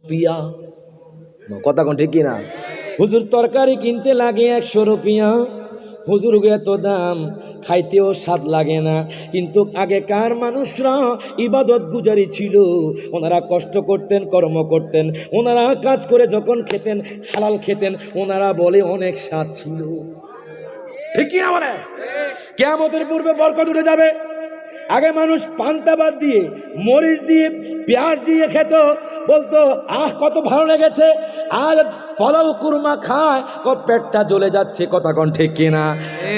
পিয়া কথা কোন ঠিক কিনা? হুজুর তরকারি কিনতে লাগে 100 রুপিয়া। হুজুর এত দাম, খাইতেও স্বাদ লাগে না। কিন্তু আগেকার মানুষরা ইবাদত গুজারি ছিল, ওনারা কষ্ট করতেন, কর্ম করতেন, ওনারা কাজ করে যখন খেতেন, হালাল খেতেন, ওনারা বলে অনেক স্বাদ ছিল। ঠিক কিনা বলে? কিয়ামতের পূর্বে বরকত উঠে যাবে। আগে মানুষ পান্তা ভাত দিয়ে, মরিচ দিয়ে, পেঁয়াজ দিয়ে খেত, বলতো আহ কত ভালো লেগেছে। আজ পোলাও কুরমা খায়, পেটটা জ্বলে যাচ্ছে। কথা কোন ঠিক কিনা?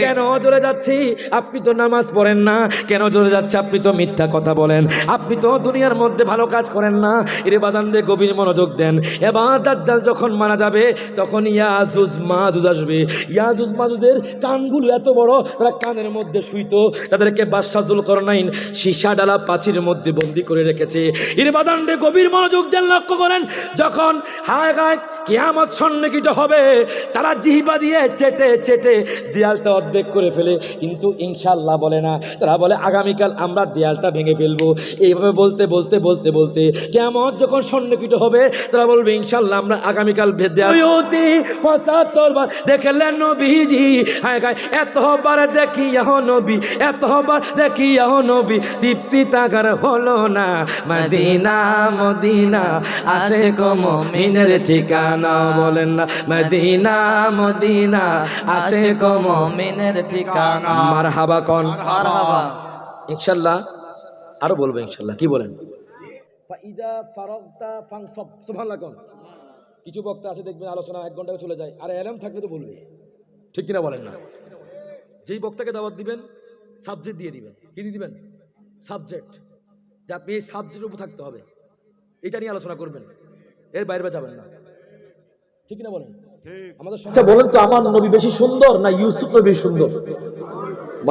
কেন জ্বলে যাচ্ছি? আপনি তো নামাজ পড়েন না। কেন জ্বলে যাচ্ছে? আপনি তো মিথ্যা কথা বলেন, আপনি তো দুনিয়ার মধ্যে ভালো কাজ করেন না। এর বাজান দিয়ে গভীর মনোযোগ দেন। এবার দাজ্জাল যখন মারা যাবে, তখন ইয়াজুজ মাজুজ আসবে। ইয়াজুজ মাজুজের কানগুলো এত বড়, তারা কানের মধ্যে শুইতো। তাদেরকে বাদশাহ যুলকারনাইন সীসা ডালা পাচির মধ্যে বন্দি করে রেখেছে। এর বাজান দিয়ে গভীর মনোযোগ দেন, লক্ষ্য করেন। যখন হায় গায় কিয়ামত সন্নিহিত হবে, তারা জিহ্বা দিয়ে চেটে চেটে দেয়ালটা অর্ধেক করে ফেলে, কিন্তু ইনশাআল্লাহ বলে না। তারা বলে আগামীকাল আমরা দেয়ালটা ভেঙে ফেলবো। এইভাবে বলতে বলতে বলতে বলতে কিয়ামত যখন সন্নিহিত হবে, তারা বলবে ইনশাআল্লাহ আমরা আগামীকাল দেখলেন নবীজি, হায় গায় এতবার দেখি নবী, এতবার দেখি নবী, তৃপ্তি তাগার হলো না। মদিনা মদিনা আশিক মুমিনের ঠিকানা, বলেন না মদিনা মদিনা আশিক মুমিনের ঠিকানা। মারহাবা কোন? মারহাবা। ইনশাআল্লাহ আরো বলবো ইনশাআল্লাহ। কি বলেন? ফাইদা ফারাগতা ফানসাব, সুবহানাল্লাহ কোন? কিছু বক্তা আছে দেখবেন আলোচনা 1 ঘন্টা চলে যায়, আর এলম থাকলে তো বলবে। ঠিক কিনা বলেন না? যেই বক্তাকে দাওয়াত দিবেন, সাবজেক্ট দিয়ে দিবেন। কি দিয়ে দিবেন? সাবজেক্ট। যে আপনি এই সাবজেক্টের উপর থাকতে হবে, এটা নিয়ে আলোচনা করবেন, এর বাইরে যাবেন না। ঠিক কিনা বলেন? আমাদের আচ্ছা বলেন তো, আমার নবী বেশি সুন্দর না ইউসুফ নবী সুন্দর?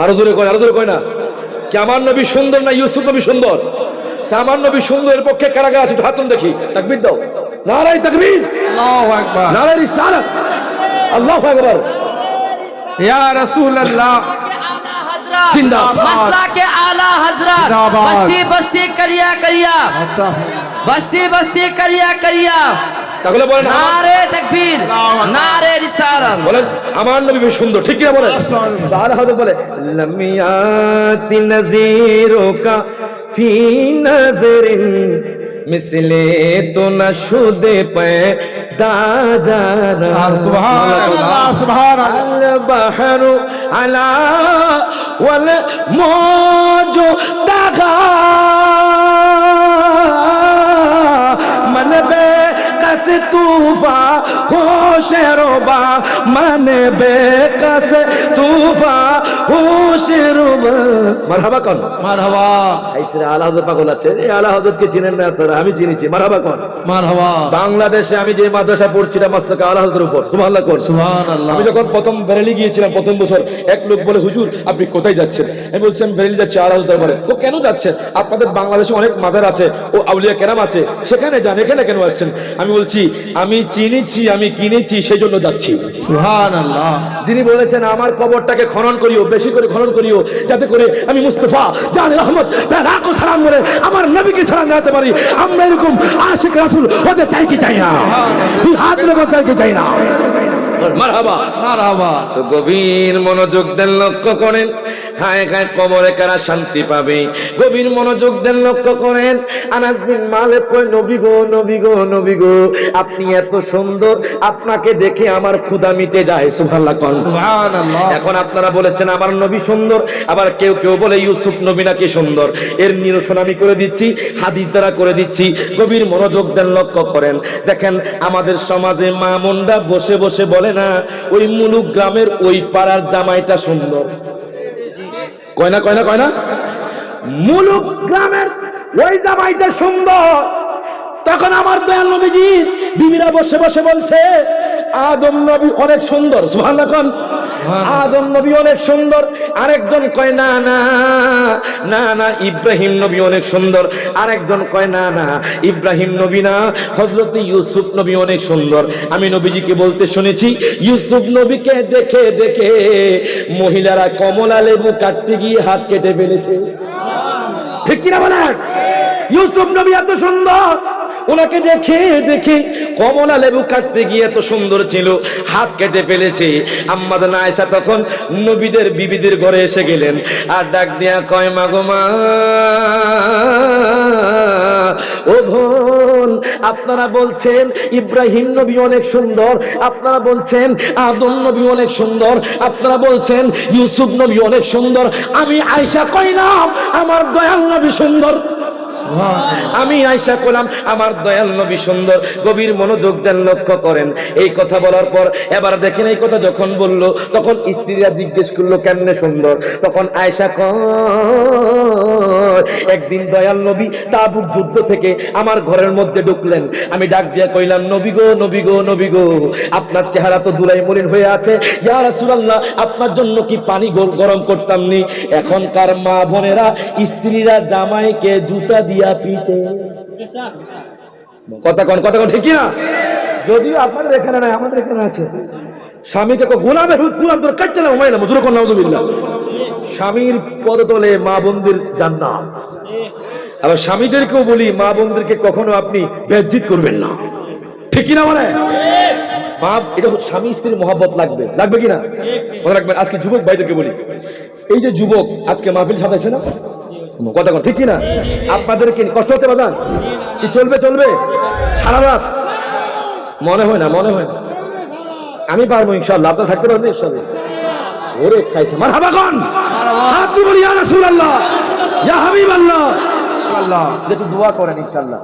আরো জোরে কয়, আরো জোরে কয় না? কি আমার নবী সুন্দর না ইউসুফ নবী সুন্দর? আমার নবী সুন্দরের পক্ষে কারা কারা আছে? হাত দেখি। তাকবীর দাও। নারায়ে তাকবীর, আল্লাহু আকবার, নারায়ে রিসালাত, আল্লাহু আকবার। ইয়া রাসূলুল্লাহ जिंदाबाद, मसला के आला हजरत, बस्ती बस्ती करिया करिया, बस्ती बस्ती करिया करिया। তাহলে বলেন नारे तकबीर, नारे रिसालत। বলেন আমার নবী বেশি সুন্দর। ঠিক কি না বলেন? তাহলে হয়তো বলে লামিয়াতি নজিরো কা ফি নজরিন মিসলে তো না শুদে पैदा जाना। সুবহানাল্লাহ সুবহানাল্লাহ। বাহরু আলা ওয়াল মওজু দাগা মনবে कस तूफा होशरुबा, मन बेकस तूफा होशरुबा। মারহাবা কোন? মারহাবা। আইসরে আলা হযরত পাগল আছে, এই আলা হযরত কে চিনেন না আপনারা? আমি চিনিছি। মারহাবা কোন? মারহাবা। বাংলাদেশে আমি যে মাদ্রাসা পড়ছিলাম মস্তকে আলা হযরতের উপর। সুবহানাল্লাহ কোন? সুবহানাল্লাহ। আমি যখন প্রথম বেরেলি গিয়েছিলাম প্রথম বছর, এক লোক বলে হুজুর আপনি কোথায় যাচ্ছেন? আমি বলছিলাম বেরেলি যাচ্ছি আলা হযরত দরবারে। ও কেন যাচ্ছেন? আপনাদের বাংলাদেশে অনেক মাজার আছে ও আউলিয়া কেরাম আছে, সেখানে যান, এখানে কেন আসছেন? আমি বলছি আমি চিনেছি, আমি কিনেছি, সেই জন্য যাচ্ছি। সুবহানাল্লাহ। যিনি বলেছেন আমার কবরটাকে খনন করিও, বেশি করে খনন করিও, যাতে করে আমি মুস্তাফা জানে রহমত লাখো সালাম করে আমার নবীকে সালাম জানাতে পারি। আমরা এরকম আশিক রাসূল হতে চাই কি চাই না? দুই হাত রেখে চাই কি চাই না? মারহাবা মারহাবা। তো গভীর মনোযোগ দেন, লক্ষ্য করেন। হায় হায় কবরে কারা শান্তি পাবে? গভীর মনোযোগ দেন, লক্ষ্য করেন। আনাস বিন মালিক কয় নবী গো নবী গো নবী গো, আপনি এত সুন্দর, আপনাকে দেখে আমার ক্ষুধা মিটে যায়। সুবহানাল্লাহ কোন? সুবহানাল্লাহ। এখন আপনারা বলেছেন আমার নবী সুন্দর, আবার কেউ কেউ বলে ইউসুফ নবী নাকি সুন্দর। এর নিরসন আমি করে দিচ্ছি, হাদিস দ্বারা করে দিচ্ছি। গভীর মনোযোগ দেন, লক্ষ্য করেন। দেখেন আমাদের সমাজে মা মুন্ডা বসে বসে বলে না ওই মুলুক গ্রামের ওই পাড়ার জামাইটা সুন্দর। কয় না কয় না কয় না? মুলুক গ্রামের ওই জামাইটা সুন্দর। তখন আমার দয়াল নবীজির বিবিরা বসে বসে বলছে আদম নবী অনেক সুন্দর। সুবহানাল্লাহ কোন? আদম নবী অনেক সুন্দর। আরেকজন কয় না না না না ইব্রাহিম নবী অনেক সুন্দর। আরেকজন কয় না না ইব্রাহিম নবী না, হযরত ইউসুফ নবী অনেক সুন্দর। আমি নবীজিকে বলতে শুনেছি ইউসুফ নবীকে দেখে দেখে মহিলারা কমলা লেবু কাটতে গিয়ে হাত কেটে ফেলেছে। ঠিক কিনা বলেন? ইউসুফ নবী এত সুন্দর, ওনাকে দেখে দেখে কমলা লেবু কাটতে গিয়ে এত সুন্দর ছিল, হাত কেটে ফেলেছে। আম্মা জান আয়েশা তখন নবীদের বিবিদের ঘরে এসে গেলেন, আর ডাক দিয়া কয়, মা গো মা, ও বোন, আপনারা বলছেন ইব্রাহিম নবী অনেক সুন্দর, আপনারা বলছেন আদম নবী অনেক সুন্দর, আপনারা বলছেন ইউসুফ নবী অনেক সুন্দর, আমি আয়েশা কইলাম আমার দয়াল নবী সুন্দর। আমি আয়েশা কইলাম আমার দয়াল নবী সুন্দর। গভীর মনোযোগ দেন, লক্ষ্য করেন। এই কথা বলার পর এবার দেখেন, এই কথা যখন বলল তখন স্ত্রীরা জিজ্ঞেস করলো কেমনে সুন্দর। তখন আয়েশা কয়, একদিন দয়াল নবী তাবুক যুদ্ধ থেকে আমার ঘরের মধ্যে ঢুকলেন, আমি ডাক দিয়া কইলাম, নবী গো, নবী গো, নবী গো, আপনার চেহারা তো দুলাই মলিন হয়ে আছে, ইয়া রাসূলুল্লাহ আপনার জন্য কি পানি গরম করতাম নি? এখনকার মা বোনেরা স্ত্রীরা জামাইকে জুতা দিয়া পিটে। কথা কোন ঠিক না? যদিও আপনাদের এখানে নাই, আমাদের এখানে আছে। স্বামীকে গোলামের গোলাম ধরে কাটতে না, উমাই না মজুর কোন নাউজুবিল্লাহ। স্বামীর পদতলে মা বোনদের জান্নাত। আবার স্বামীদেরকেও বলি, মা বোনদেরকে কখনো আপনি বেজ্জিত করবেন না, ঠিক কিনা বলে? মা, এটা স্বামী স্ত্রীর মহব্বত লাগবে, লাগবে কিনা মনে রাখবেন। আজকে যুবক ভাইদেরকে বলি, এই যে যুবক আজকে মাহফিল সাজাইছে না, কথা কোন ঠিক কিনা? আপনাদের কি কষ্ট হচ্ছে বাজান? কি চলবে সারা রাত? মনে হয় না, মনে হয় না। আমি পারবো ইনশাআল্লাহ, আপনারা থাকতে পারবেন ইনশাআল্লাহ। ওরে খাইছে মারহাবা কোন, হাত দিয়ে বলি ইয়া রাসূলুল্লাহ, ইয়া হাবিবাল্লাহ, আল্লাহ একটু দোয়া করেন ইনশাআল্লাহ।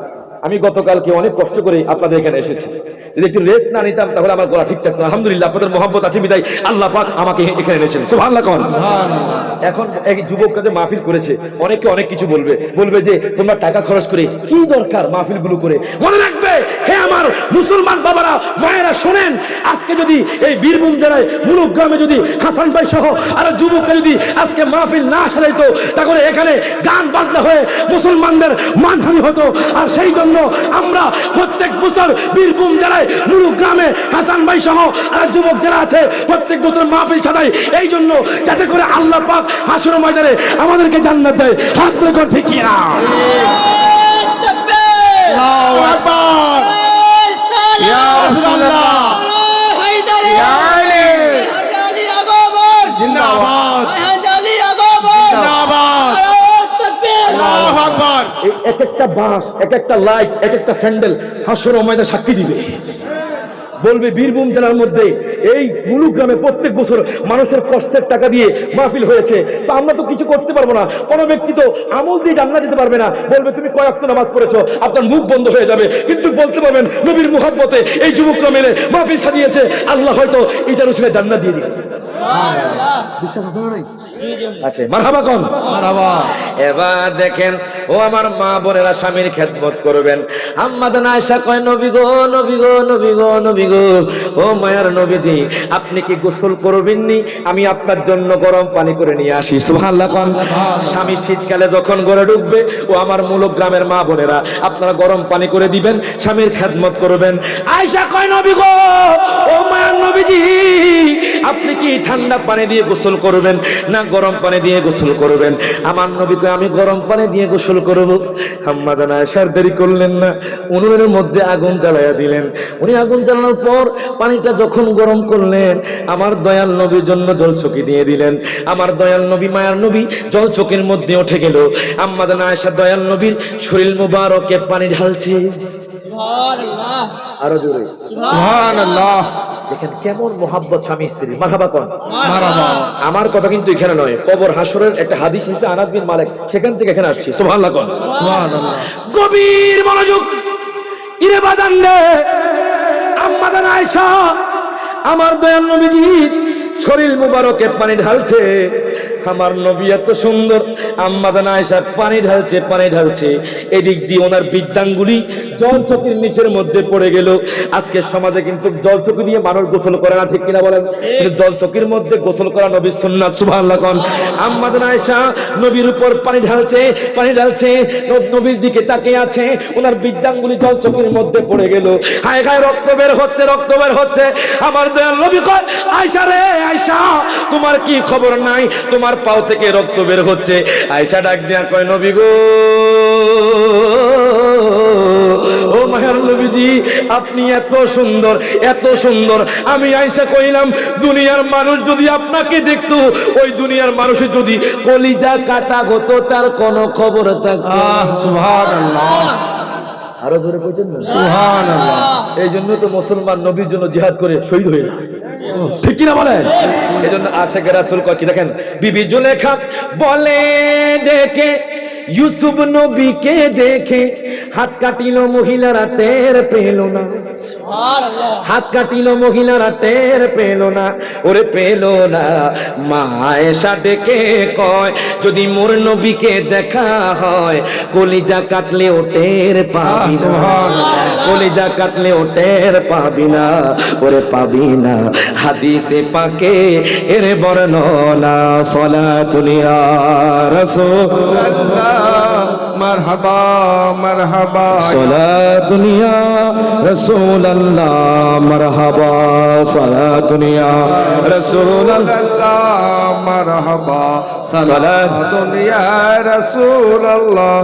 আমি গতকালকে অনেক কষ্ট করে আপনাদের এখানে এসেছি, যদি একটু রেস্ট না নিতাম তাহলে আমার গলা ঠিক থাকতো। আলহামদুলিল্লাহ আপনাদের মহব্বত আছে বিদায় আল্লাহ পাক আমাকে এখানে এনেছেন, সুবহানাল্লাহ কোন। এখন এক যুবক কাজে মাহফিল করেছে, অনেকে অনেক কিছু বলবে যে তোমরা টাকা খরচ করে কি দরকার মাহফিল গুলো করে। মনে রাখবে হে আমার মুসলমান বাবারা, মায়েরা শোনেন, আজকে যদি এই বীরভূম জেলায় মুলুক গ্রামে যদি হাসান ভাই সহ আর যুবকরা যদি আজকে মাহফিল না সাজাইতো, তাহলে এখানে গান বাজনা হয়ে মুসলমানদের মানহানি হতো। আর সেই জন্য আমরা প্রত্যেক বছর বীরভূম জেলায় মুলুক গ্রামে হাসান ভাই সহ আর যুবক যারা আছে প্রত্যেক বছর মাহফিল সাজাই, এই জন্য যাতে করে আল্লাহ পাক হাসর ময়দানে আমাদেরকে জান্নাত দেয়। হাত তুলে কোন ঠিক কিনা? আল্লাহু আকবার, ইয়া রাসূলুল্লাহ, ইয়া আলী, জিন্দাবাদ, জিন্দাবাদ, আল্লাহু আকবার। এক একটা বাস, এক একটা লাইট, এক একটা ফ্যান্ডেল হাসর ময়দানে সাক্ষী দিবে, বলবে বীরভূম জেলার মধ্যে এই মুলুক গ্রামে প্রত্যেক বছর মানুষের কষ্টের টাকা দিয়ে মাহফিল হয়েছে, তো আমরা তো কিছু করতে পারবো না। কোনো ব্যক্তি তো আমল দিয়ে জান্নাত যেতে পারবে না, বলবে তুমি কয় ওয়াক্ত নামাজ পড়েছো, আপনার মুখ বন্ধ হয়ে যাবে। কিন্তু বলতে পারবেন নবীর মুহাব্বতে এই যুবকরা মিলে মাহফিল সাজিয়েছে, আল্লাহ হয়তো এটা রসুলের জান্নাত দিয়ে দিবে। মারহাবা কোন? মারহাবা। এবার দেখেন, ও আমার মা বোনেরা, স্বামীর খেদমত করবেন। আম্মা জান আয়েশা কয়, নবী গো, নবী গো, নবী গো, নবী গো, ও মায়ার নবীজি, আপনি কি গোসল করবেন নি? আমি আপনার জন্য গরম পানি করে নিয়ে আসি। সুবহানাল্লাহ কোন। স্বামী শীতকালে যখন ঘরে ঢুকবে, ও আমার মূলক গ্রামের মা বোনেরা, আপনারা গরম পানি করে দিবেন, স্বামীর খেদমত করবেন। আয়েশা কয়, নবী গো, ও মায়ার নবীজি, আপনি কি ঠান্ডা পানি দিয়ে গোসল করবেন না গরম পানি দিয়ে গোসল করবেন? আমার নবী কয়, আমি গরম পানি দিয়ে গোসল করব। আম্মা জান আয়েশা দেরি করলেন না, উনুনের মধ্যে আগুন জ্বালাইয়া দিলেন। উনি আগুন জ্বালানোর পর পানিটা যখন গরম করলেন, আমার দয়াল নবীর জন্য জলচকি দিয়ে দিলেন। আমার দয়াল নবী, মায়ার নবী জলচকির মধ্যে উঠে গেল। আম্মা জান আয়েশা দয়াল নবীর শরীর মুবারকে পানি ঢালছে। সুবহানাল্লাহ, আরো জোরে সুবহানাল্লাহ। দেখেন কেমন মোহাব্বত স্বামী স্ত্রী। মারহাবা কোন? মারহাবা। আমার কথা কিন্তু এখানে নয়, কবর হাসরের একটা হাদিস হচ্ছে আনাস বিন মালিক, সেখান থেকে এখানে আসছি। সুবহানাল্লাহ কোন? সুবহানাল্লাহ। গভীর মনোযোগ ইরে বাজান রে। আম্মা জান আয়েশা আমার দয়াল নবীজি শরীর মুবারকে পানি ঢালছে। আমার নবী এত সুন্দর, আম্মা জান আয়েশা পানি ঢালছে। এদিক দিয়ে ওনার বৃদ্ধাঙ্গুলি জলচকির নিচের মধ্যে পড়ে গেল। আজকের সমাজে কিন্তু জলচকি দিয়ে মানুষ গোসল করে না, ঠিক কিনা বলেন? কিন্তু জলচকির মধ্যে গোসল করা নবীর সুন্নাত। সুবহানাল্লাহ কোন? আম্মা জান আয়েশা নবীর উপর পানি ঢালছে। নবীর দিকে তাকিয়ে আছে, ওনার বৃদ্ধাঙ্গুলি জলচকির মধ্যে পড়ে গেল। হায় হায়, রক্ত বের হচ্ছে। আমার দয়াল নবী কয়, আয়েশা রে আয়েশা, তোমার কি খবর নাই? তোমার পাও থেকে রক্ত বের হচ্ছে। আয়েশা ডাক দিয়া কয়, নবী গো, ও মায়ার নবীজি আপনি এত সুন্দর, এত সুন্দর। আমি আয়েশা কইলাম দুনিয়ার মানুষ যদি আপনাকে দেখতো, ওই দুনিয়ার মানুষের যদি কলিজা কাটা হতো, তার কোনো খবর থাকতো না। সুবহানাল্লাহ, আরো জোরে কইতেন না সুবহানাল্লাহ। এই জন্য তো মুসলমান নবীর জন্য জিহাদ করে শহীদ হয়ে যায়, ঠিক কিনা বলেন? এই জন্য আশিকে রাসূল কয় কি দেখেন, বিবি জুলেখা বলে দেখে ইউসুফ নবীকে দেখে হাত কাটিল মহিলারা টের পেল না, হাত কাটিল মহিলারা টের পেল না, ওরে পেল না। মা আয়েশা ডেকে কয় যদি মোর নবীকে দেখা হয় কলিজা কাটলেও টের পাবি না, কলিজা কাটলেও টের পাবি না, ওরে পাবি না। হাদিসে পাকে এর বর্ণনা সালাতুল ইয়া রাসূলুল্লাহ মারহাবা মারহাবা সালাতুল ইয়া রাসূলুল্লাহ মারহাবা সালাতুল ইয়া রাসূলুল্লাহ মারহাবা সালাতুন ইয়া রাসূলুল্লাহ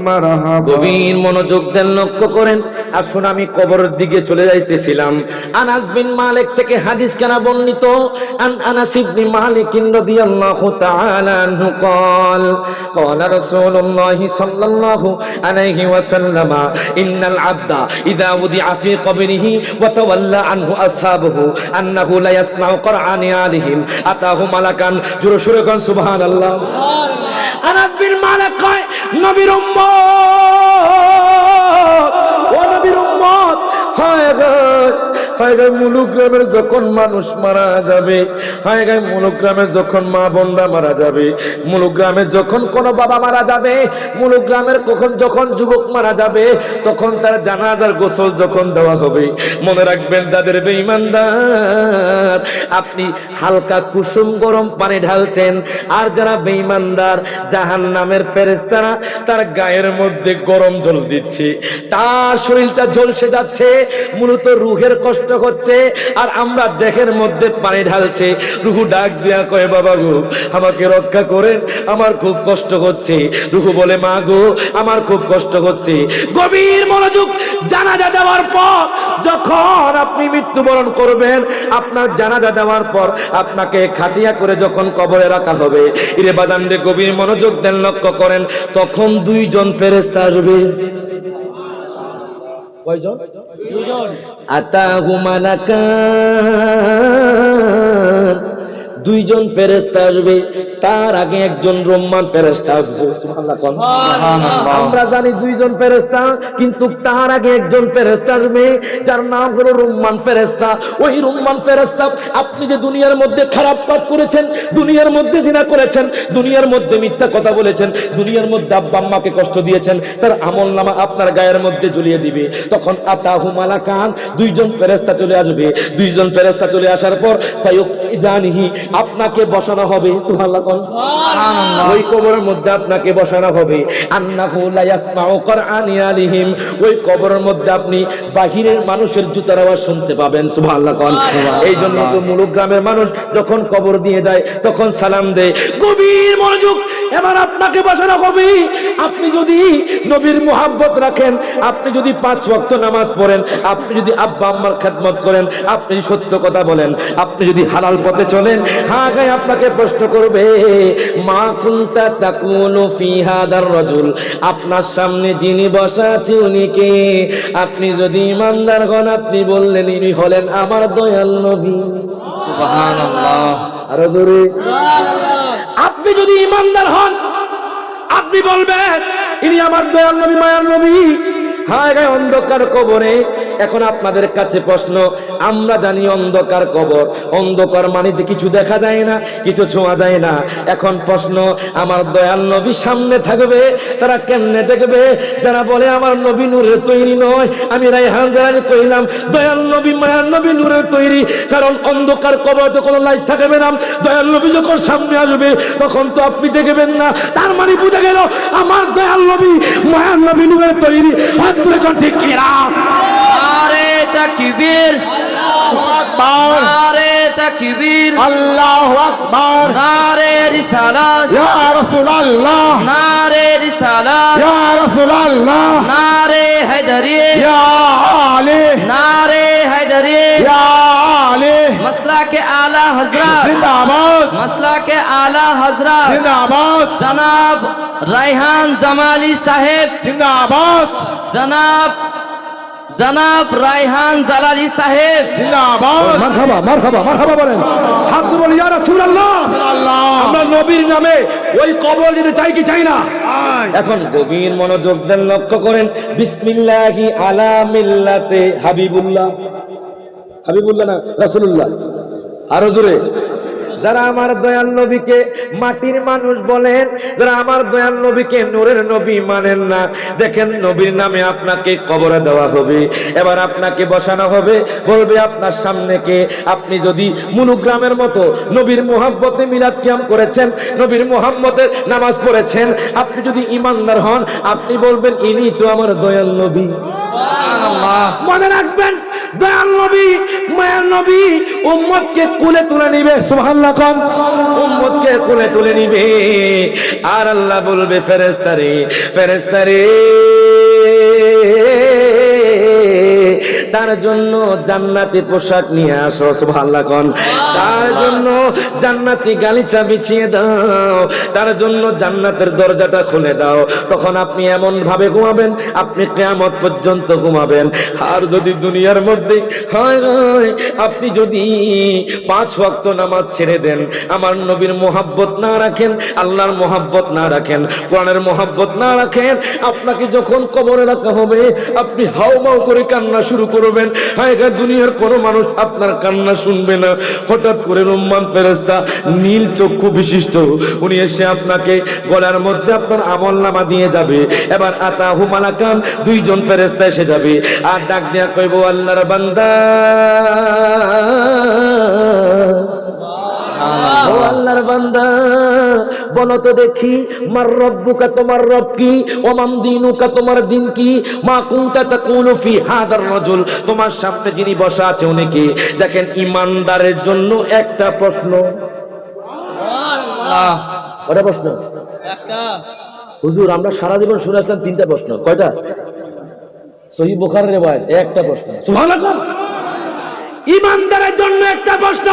মারহাবা। গভীর মনোযোগ দেন, লক্ষ্য করেন। আসুন আমি কবরের দিকে চলে যাইতেছিলাম। আনাস বিন মালিক থেকে হাদিস কেনা বর্ণিত, আন আনাস ইবনে মালিক রাদিয়াল্লাহু তাআলা আনহু قال قال رسول الله صلى الله عليه وسلم ان العبد اذا وضع في قبره وتولى عنه اصحابه انه لا يسمع قرآن عليهم اتاه ملكا جرشركا سبحان الله। আনাস বিন মালিক কয় নবীর উম্মত, ও নবীর উম্মত, হায় গায় মুলুক গ্রামের যখন মানুষ মারা যাবে, হায় গায় মুলুক গ্রামের যখন মা বোনরা মারা যাবে, মুলুক গ্রামের যখন কোন বাবা মারা যাবে, মুলুক গ্রামের কখন যখন যুবক মারা যাবে, তখন তার জানাজার গোসল যখন দেওয়া হবে, মনে রাখবেন যাদের বেঈমানদার আপনি হালকা কুসুম গরম পানি ঢালছেন, আর যারা বেঈমানদার জাহান্নামের ফেরেশতারা তার গায়ের মধ্যে গরম জল দিচ্ছে, তার শরীরটা ঝলসে যাচ্ছে, মূলত রূহের কষ্ট হচ্ছে, আর আমরা দেহের মধ্যে পানি ঢালছে। রূহ ডাক দিয়া কয় বাবা গো আমাকে রক্ষা করেন, আমার খুব কষ্ট হচ্ছে। রূহ বলে মা গো আমার খুব কষ্ট হচ্ছে। গভীর মনোযোগ। জানাজা দেওয়ার পর যখন আপনি মৃত্যুবরণ করবেন, আপনার জানাজা দেওয়ার পর আপনাকে খাটিয়া করে যখন কবরে রাখা হবে, ইরে বাদান রে গভীর মনোযোগ দেন, লক্ষ্য করেন, তখন দুইজন ফেরেশতা আসবে। কয়জন? আতাহু মালাকান, দুইজন ফেরেশতা আসবে। তার আগে একজন রোমান ফেরেশতা আসবে। সুবহানাল্লাহ। আমরা জানি দুইজন ফেরেশতা, কিন্তু তার আগে একজন ফেরেশতা আসবে যার নাম হলো রোমান ফেরেশতা। ওই রোমান ফেরেশতা আপনি যে দুনিয়ার মধ্যে খারাপ কাজ করেছেন, দুনিয়ার মধ্যে জিনা করেছেন, দুনিয়ার মধ্যে মিথ্যা কথা বলেছেন, দুনিয়ার মধ্যে আব্বা আম্মাকে কষ্ট দিয়েছেন, তার আমলনামা আপনার গায়ের মধ্যে ঝুলিয়ে দিবে। তখন আতাহু মালাকান, দুইজন ফেরেশতা চলে আসবে। দুইজন ফেরেশতা চলে আসার পর ফায়ুকইদানিহি, আপনাকে বসানো হবে। সুবহানাল্লাহ। ওই কবরের মধ্যে আপনাকে বসানো হবে। আন্নাহু লা ইয়াসমাউ কুরআনি আলাইহিম, ওই কবরের মধ্যে আপনি বাহিরের মানুষের জুতার আওয়াজ শুনতে পাবেন। সুবহানাল্লাহ। এই জন্য তো মুলুক গ্রামের মানুষ যখন কবর দিয়ে যায় তখন সালাম দেয়। গভীর মনোযোগ। এবার আপনাকে বসানো হবে। আপনি যদি নবীর মুহাব্বত রাখেন, আপনি যদি 5 ওয়াক্ত নামাজ পড়েন, আপনি যদি আব্বা আম্মার খেদমত করেন, আপনি সত্য কথা বলেন, আপনি যদি হালাল পথে চলেন, হ্যাঁ গায়ে আপনাকে প্রশ্ন করবে মা কুনতা তাকুলু ফি হাদার রাজুল, আপনার সামনে যিনি বসা আছে উনি কে? আপনি যদি ইমানদার হন আপনি বললেন ইনি হলেন আমার দয়াল নবী। সুবহানাল্লাহ। আরো জোরে সুবহানাল্লাহ। আপনি যদি ইমানদার হন আপনি বলবেন ইনি আমার দয়াল নবী, মায়ার নবী। হায় গায়ে অন্ধকার কবরে। এখন আপনাদের কাছে প্রশ্ন, আমরা জানি অন্ধকার কবর, অন্ধকার মানে কিছু দেখা যায় না, কিছু ছোঁয়া যায় না। এখন প্রশ্ন, আমার দয়াল নবী সামনে থাকবে, তারা কেমনে দেখবে? যারা বলে আমার নবী নূরের তৈরি নয়, আমি রায়হান জালালি কইলাম দয়াল নবী মায়ার নবী নূরের তৈরি। কারণ অন্ধকার কবর তো কোনো লাইট থাকবে না, দয়াল নবী যখন সামনে আসবে তখন তো আপনি দেখবেন না। তার মানে বুঝা গেল আমার দয়াল নবী মায়ার নবী নূরের তৈরি। হাত তুলে কোন ঠিক কিরা? নারে তাকবীর, আল্লাহু আকবার, নারে তাকবীর, আল্লাহু আকবার, নারে রিসালাত, ইয়া রাসূলুল্লাহ, নারে রিসালাত, ইয়া রাসূলুল্লাহ, নারে হায়দারি, ইয়া আলী, नारे हैदरी, ইয়া আলী, मसला के आला हजरत, जिंदाबाद, मसला के आला हजरत जिंदाबाद, जनाब रायहान जमाली साहेब, जिंदाबाद, जनाब रायहान जलाली साहेब, जिंदाबाद, মারহাবা মারহাবা মারহাবা বলেন। হাত তুলে বলি ইয়া রাসূলুল্লাহ, আল্লাহ, আমরা নবীর নামে ওই কবর যেতে চাই কি চাই না? আয়, এখন গভীর মনোযোগ দেন, লক্ষ্য করেন। বিসমিল্লাহি আলা মিল্লাতে হাবিবুল্লাহ, হাবিবুল্লাহ না রাসূলুল্লাহ, আরো জোরে। যারা আমার দয়াল নবীকে মাটির মানুষ বলেন, যারা আমার দয়াল নবীকে নূরের নবী মানেন না, দেখেন নবীর নামে আপনাকে কবরে দেওয়া হবে। এবার আপনাকে বসানো হবে, বলবে আপনার সামনে কে? আপনি যদি মুনুগ্রামের মতো নবীর মুহাব্বতে মিলাদ কিয়াম করেছেন, নবীর মুহাম্মতের নামাজ পড়েছেন, আপনি যদি ইমানদার হন, আপনি বলবেন ইনি তো আমার দয়াল নবী। মনে রাখবেন, দয়াল নবী মায়ার নবী উম্মতকে কোলে তুলে নিবে। সুবহানাল্লাহ কোন উম্মতকে কোলে তুলে নিবে। আর আল্লাহ বলবে ফেরেশতারে, ফেরেশতারে তার জন্য জান্নাতি পোশাক নিয়ে আসো। সুবহানাল্লাহ কোন তার জন্য জান্নাতি গালিচা বিছিয়ে দাও, তার জন্য জান্নাতের দরজাটা খুলে দাও। তখন আপনি এমন ভাবে ঘুমাবেন, আপনি কিয়ামত পর্যন্ত ঘুমাবেন। আর যদি দুনিয়ার মধ্যে হয় আপনি যদি 5 ওয়াক্ত নামাজ ছেড়ে দেন, আমার নবীর মোহাব্বত না রাখেন, আল্লাহর মোহাব্বত না রাখেন, কোরআনের মোহাব্বত না রাখেন, আপনাকে যখন কবরে রাখা হবে আপনি হাউমাউ করে কান্না শুরু করবেন। হায় দুনিয়ার কোনো মানুষ আপনার কান্না শুনবে না। হঠাৎ করে রহমান ফেরেশতা নীল চক্ষু বিশিষ্ট উনি এসে আপনাকে গলার মধ্যে আপনার আমলনামা দিয়ে যাবে। এবার আতাহু মালাকান, 2 জন ফেরেশতা এসে যাবে আর ডাক দিয়া কইবো আল্লাহর বান্দা, ও আল্লাহর বান্দা বলো তো দেখি, মার রব্বুকা, তোমার রব কি? ওমান দিনুকা, তোমার দিন কি? মা কুনতা তাকুলু ফি হাদার রাজুল, তোমার সামনে যিনি বসা আছে উনি কি? দেখেন ইমানদারের জন্য একটা প্রশ্ন। সুবহানাল্লাহ, কয়টা প্রশ্ন? একটা। হুজুর আমরা সারা জীবন শুনে আসলাম 3টা প্রশ্ন। কয়টা? সহিহ বুখারীর রিওয়ায়াত, একটা প্রশ্ন। সুবহানাল্লাহ, ইমানদারের জন্য একটা প্রশ্ন।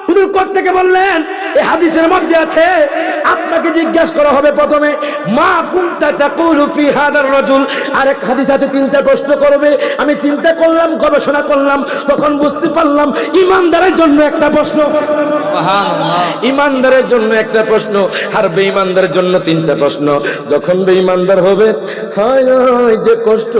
হুজুর কোত্থেকে বললেন? এই হাদিসের মধ্যে আছে, আপনাকে জিজ্ঞাসা করা হবে প্রথমে মা কুনতা তাকুলু ফি হাদার রাজুল। আরেক হাদিস আছে 3টা প্রশ্ন করবে। আমি চিন্তা করলাম, গবেষণা করলাম, তখন বুঝতে পারলাম ইমানদারের জন্য একটা প্রশ্ন। সুবহানাল্লাহ, ইমানদারের জন্য একটা প্রশ্ন, আর বেঈমানদারের জন্য 3টা প্রশ্ন। যখন বেঈমানদার হবে, হায় হায় যে কষ্ট,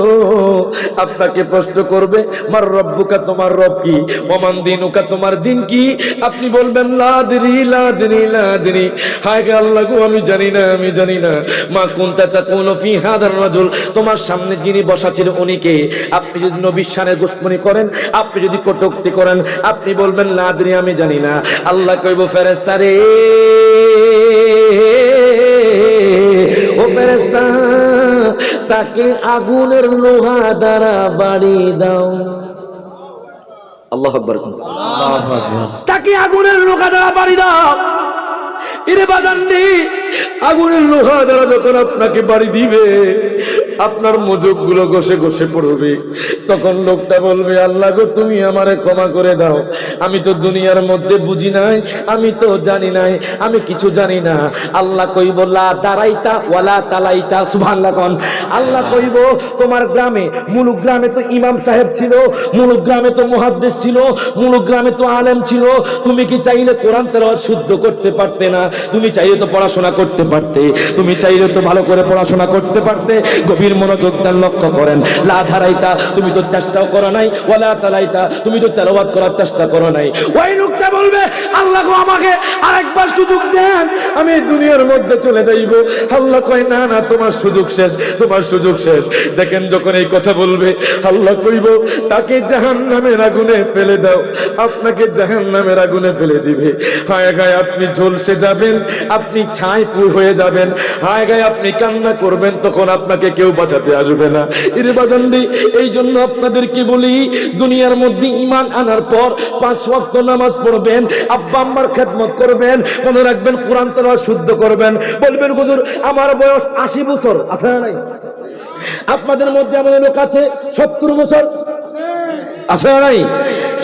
আপনাকে প্রশ্ন করবে মার রব্বুকা, তোমার রব কি? ওমান দিনুকা, তোমার দিন কি? আপনি বলবেন লা আদরি লা আদরি লা আদরি, হায় গে আল্লাহ গো আমি জানি না, আমি জানি না। মা কুনতা তাকুলু ফি হাদার রাজুল, তোমার সামনে যিনি বসা ছিল উনি কে? আপনি যদি নবীর শানে দুশমনি করেন, আপনি যদি কটূক্তি করেন, আপনি বলবেন লা আদরি, আমি জানি না। আল্লাহ কইব ফেরেশতারে, ও ফেরেশতা তাকে আগুনের লোহা দ্বারা বাড়ি দাও। আল্লাহু আকবার, আল্লাহু আকবার। তাকে আগুনের লোহা দ্বারা বাড়ি দাও। এরে বাজাননি, আগুনের লোহা দ্বারা যখন আপনাকে বাড়ি দিবে, আপনার মজক গুলো ঘষে ঘষে পড়বে। তখন লোকটা বলবে আল্লাহ গো তুমি আমারে ক্ষমা করে দাও, আমি তো দুনিয়ার মধ্যে বুঝি নাই, আমি তো জানি নাই, আমি কিছু জানি না। আল্লাহ কইব লা দারাইতা ওয়ালা তালাইতা। সুবহানাল্লাহ কোন আল্লাহ কইব তোমার গ্রামে, মুলুক গ্রামে তো ইমাম সাহেব ছিল, মুলুক গ্রামে তো মুহাদ্দিস ছিল, মুলুক গ্রামে তো আলেম ছিল। তুমি কি চাইলে কোরআন তেলাওয়াত শুদ্ধ করতে পারতে না? তুমি চাইলে তো পড়াশোনা করতে পারতে, তুমি চাইলে তো ভালো করে পড়াশোনা করতে পারতে। গভীর মনোযোগ দেন, লক্ষ্য করেন। লা ধারাইতা, তুমি তো চেষ্টাও করো নাই, ওয়ালা তালাইতা, তুমি তো তেলাওয়াত করার চেষ্টা করো নাই। ওই লোকটা বলবে আল্লাহ গো আমাকে আরেকবার সুযোগ দেন, আমি দুনিয়ার মধ্যে চলে যাইব। আল্লাহ কয় না না, তোমার সুযোগ শেষ, তোমার সুযোগ শেষ। দেখেন যখন এই কথা বলবে, আল্লাহ কইব তাকে জাহান্নামের আগুনে ফেলে দাও। আপনাকে জাহান্নামের আগুনে ফেলে দিবে। হায় হায় আপনি ঝলসে যাবেন, যাবেন, আপনি ছাই পুই হয়ে যাবেন, হায় গায়ে আপনি কান্না করবেন, তখন আপনাকে কেউ বাঁচাতে আসবে না। এরে বাজানদি, এই জন্য আপনাদেরকে বলি, দুনিয়ার মধ্যে ঈমান আনার পর 5 ওয়াক্ত নামাজ পড়বেন, আব্বা আম্মার খেদমত করবেন, মনে রাখবেন কোরআন তেলাওয়াত শুদ্ধ করবেন। বলবেন হুজুর আমার বয়স 80 বছর, আছে না নাই? আপনাদের মধ্যে আমাদের লোক আছে 70 বছর, আছে না নাই?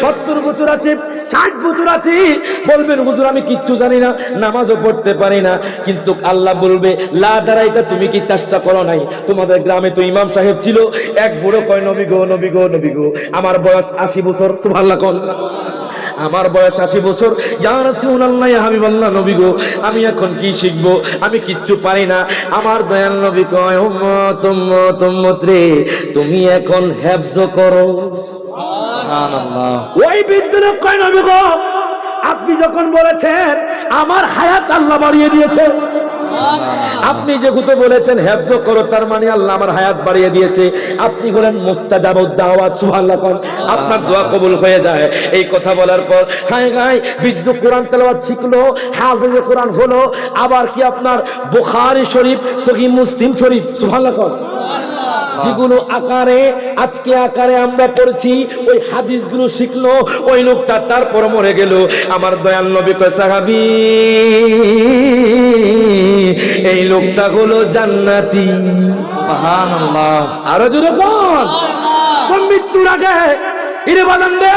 70 বছর আছে, 60 বছর আছে। বলবেন হুজুর আমি কিচ্ছু জানি না, নামাজও পড়তে পারি না। কিন্তু আল্লাহ বলবে লা দারাইতা, তুমি কি চেষ্টা করো নাই? তোমাদের গ্রামে তো ইমাম সাহেব ছিল, এক বুড়ো কয় নবী গো নবী গো নবী গো, আমার বয়স 80 বছর। সুবহানাল্লাহ কোন, আমার বয়স 80 বছর। ইয়া রাসূলুল্লাহ, ইয়া হাবিবাল্লাহ, নবী গো আমি এখন কি শিখবো, আমি কিচ্ছু পারি না। আমার দয়াল নবী কয় উম্মত উম্মত উম্মত রে, তুমি এখন হেফজ করো। সুবহানাল্লাহ। ওই বিদ্যুৎ কয় নবী গো আপনি যখন বলেছেন আমার হায়াত আল্লাহ বাড়িয়ে দিয়েছে, আপনি যেহেতু বলেছেন হেফজ করো, তার মানে আল্লাহ আমার হায়াত বাড়িয়ে দিয়েছে। আপনি হলেন মুস্তাজাবুদ দাওয়াত। সুবহানাল্লাহ কোন, আপনার দোয়া কবুল হয়ে যায়। এই কথা বলার পর হায় গায় বিদ্যুৎ কোরআন তেলাওয়াত শিখলো, হাফেজে কোরআন হলো, আবার কি আপনার বুখারী শরীফ, সহিহ মুসলিম শরীফ, সুবহানাল্লাহ কোন, যেগুলো আকারে আজকে আকারে আমরা পড়ছি, ওই হাদিসগুলো শিখলো ওই লোকটা, তারপর মরে গেল। আমার দয়াল নবী কয় সাহাবী এই লোকটা হলো জান্নাতি। সুবহানাল্লাহ। আরো জোরে কোন, মৃত্যুর আগে ইরে বাজান রে,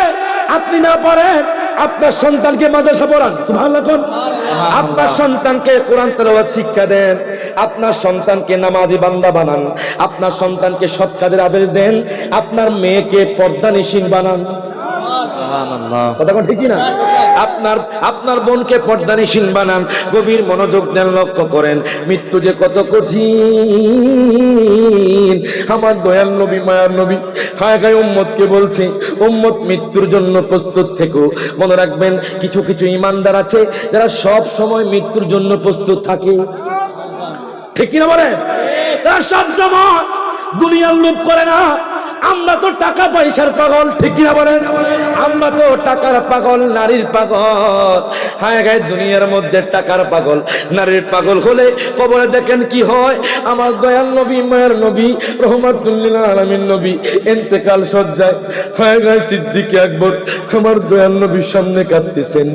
আপনি না পারেন আপনার সন্তানকে মাদ্রাসা পড়ান। সুবহানাল্লাহ কোন, আপনার সন্তানকে কোরআন তেলাওয়াত শিক্ষা দেন, আপনার সন্তানকে নামাজি বান্দা বানান, আপনার সন্তানকে সৎ কাজের আদেশ দেন, আপনার মেয়েকে পর্দানিশীন বানান। কথা কোন ঠিকই না? আপনার বোনকে পর্দানিশীন বানান। গভীর মনোযোগ দেন, লক্ষ্য করেন মৃত্যু যে কত কঠিন। আমার দয়াল নবী মায়ার নবী হায় গায়ে উম্মতকে বলছে, উম্মত মৃত্যুর জন্য প্রস্তুত থেকো। মনে রাখবেন কিছু কিছু ইমানদার আছে যারা সব সময় মৃত্যুর জন্য প্রস্তুত থাকে, ঠিক কিনা বলেন? তারা সব সময় দুনিয়ার লোভ করে না। আমরা তো টাকা পয়সার পাগল, ঠিক কিনা বলেন? আমরা তো টাকার পাগল, নারীর পাগল। হায় গায়ে দুনিয়ার মধ্যে টাকার পাগল, নারীর পাগল হলে কবরে দেখেন কি হয়। আমার দয়াল নবী মায়ের নবী রহমাতুল লিল আলামিন নবী ইন্তেকাল সজ্জায়, হায় গায়ে সিদ্দিক আকবর আমার দয়াল নবীর সামনে কাঁদতেছেন।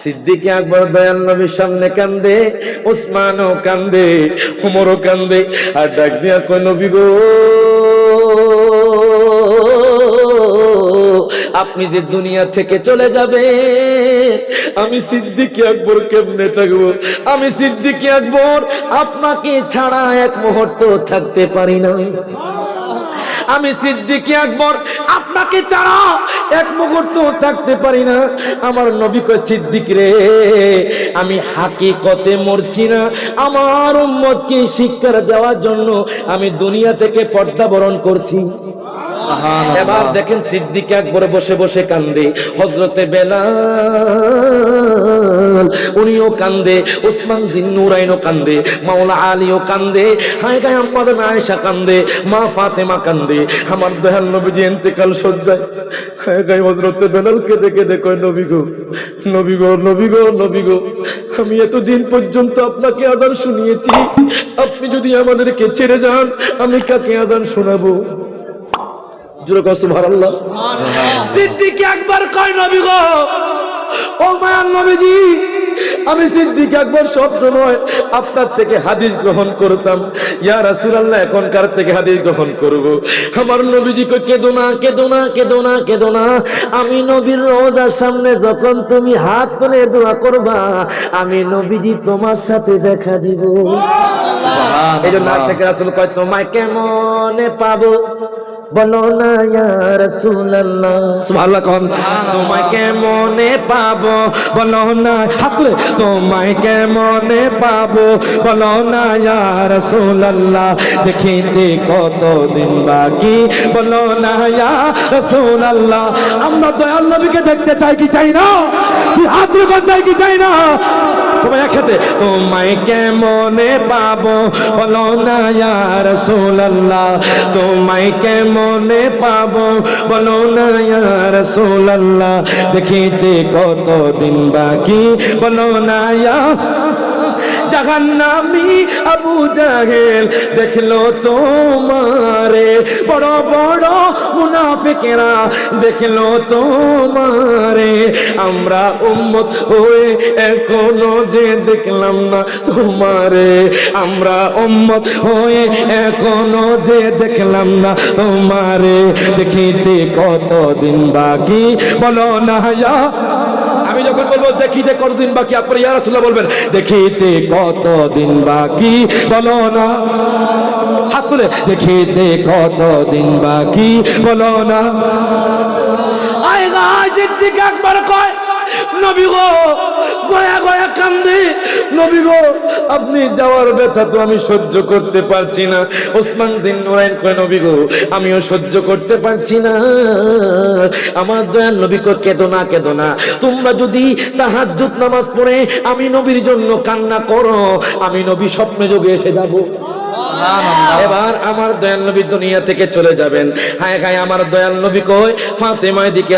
সিদ্দিক আকবর দয়াল নবীর সামনে কান্দে, ওসমানও কান্দে, উমরও কান্দে, আর ডাক দিয়া কয় নবী গো আপনি যে দুনিয়া থেকে চলে যাবে, আমি সিদ্দিক আকবর কেমনে থাকবো? আমি সিদ্দিক আকবর আপনাকে ছাড়া এক মুহূর্ত থাকতে পারি না। আমি সিদ্দিক আকবর আপনাকে ছাড়া এক মুহূর্ত থাকতে পারি না। আমার নবী কয় সিদ্দিক রে, আমি হাকিকতে মরছি না, আমার উম্মতকে শিক্ষা দেওয়ার জন্য আমি দুনিয়া থেকে পর্দা বরণ করছি। এবার দেখেন সিদ্দিক আকবর বসে বসে কান্দে, হযরতে বেলাল উনিও কান্দে, ওসমান জিন্নুরাইনও কান্দে, মাওলা আলীও কান্দে, হায় গায়ে আমাদের আয়েশা কান্দে, মা ফাতেমা কান্দে। আমার দয়াল নবীজি ইন্তেকাল সজ্জায়, হায় গায়ে হযরতে বেলাল কেঁদে কেঁদে কয় নবী গো নবী গো নবী গো নবী গো, আমি এতদিন পর্যন্ত আপনাকে আযান শুনিয়েছি, আপনি যদি আমাদেরকে ছেড়ে যান আমি কাকে আযান শোনাবো? জোরে কও সুবহানাল্লাহ। সিদ্দিক আকবর কয় নবী গো, ও মায়ার নবীজি, আমি সিদ্দিক আকবর সব সময় আপনার থেকে হাদিস গ্রহণ করতাম, ইয়া রাসূলুল্লাহ এখনকার থেকে হাদিস গ্রহণ করব। আমার নবীজি কই কেঁদো না কেঁদো না কেঁদো না কেঁদো না, আমি নবীর রওজার সামনে যখন তুমি হাত তুলে দোয়া করবা, আমি নবীজি তোমার সাথে দেখা দিব। এই জন্য আশিক রাসূল কয় তোমায় কেমনে পাবো বলো না ইয়া রাসূলুল্লাহ। সুবহানাল্লাহ কোন, তোমায় কেমনে পাবো বলো না, হাত তুলে তোমায় কেমনে পাবো বলো না ইয়া রাসূলুল্লাহ, দেখিতে কতদিন বাকি বলো না ইয়া রাসূলুল্লাহ। আমরা দয়াল নবীকে দেখতে চাই কি চাই না? হাত তুলে চাই কি চাই না? সবাই একসাথে তোমায় কেমনে পাবো বলো না ইয়া রাসূলুল্লাহ, তোমায় কেমনে কেমনে পাবো বলো না ইয়া রাসূলুল্লাহ দেখিতে কতদিন বাকি বলো না ইয়া জাহান্নামী আবু জাহেল দেখলো তোমারে বড় বড় মুনাফিকেরা দেখলো তোমারে আমরা উম্মত হয়ে এখনো যে দেখলাম না তোমারে আমরা উম্মত হয়ে এখনো যে দেখলাম না তোমারে দেখিতে কতদিন বাকি বলো না ইয়া আমি যখন বলবো দেখিতে কতদিন বাকি আপনি ইয়া রাসূলুল্লাহ বলবেন দেখিতে কতদিন বাকি বলো না হাত তুলে দেখিতে কতদিন বাকি বলো না আয় গাজিদ দিকে একবার কয় নবী গো গয়া গয়া কান্দে নবী গো আপনি যাওয়ার ব্যথা তো আমি সহ্য করতে পারছি না ওসমান বিন নুরাইন কয় নবী গো আমিও সহ্য করতে পারছি না আমার দয়াল নবী কয় কেঁদো না তোমরা যদি তাহাজ্জুদ নামাজ পড়ে আমি নবীর জন্য কান্না করো আমি নবী স্বপ্নে যোগে এসে যাব এবার আমার দয়াল নবী দুনিয়া থেকে চলে যাবেন হায় হায় আমার দয়াল নবী কই ফাতেমা এদিকে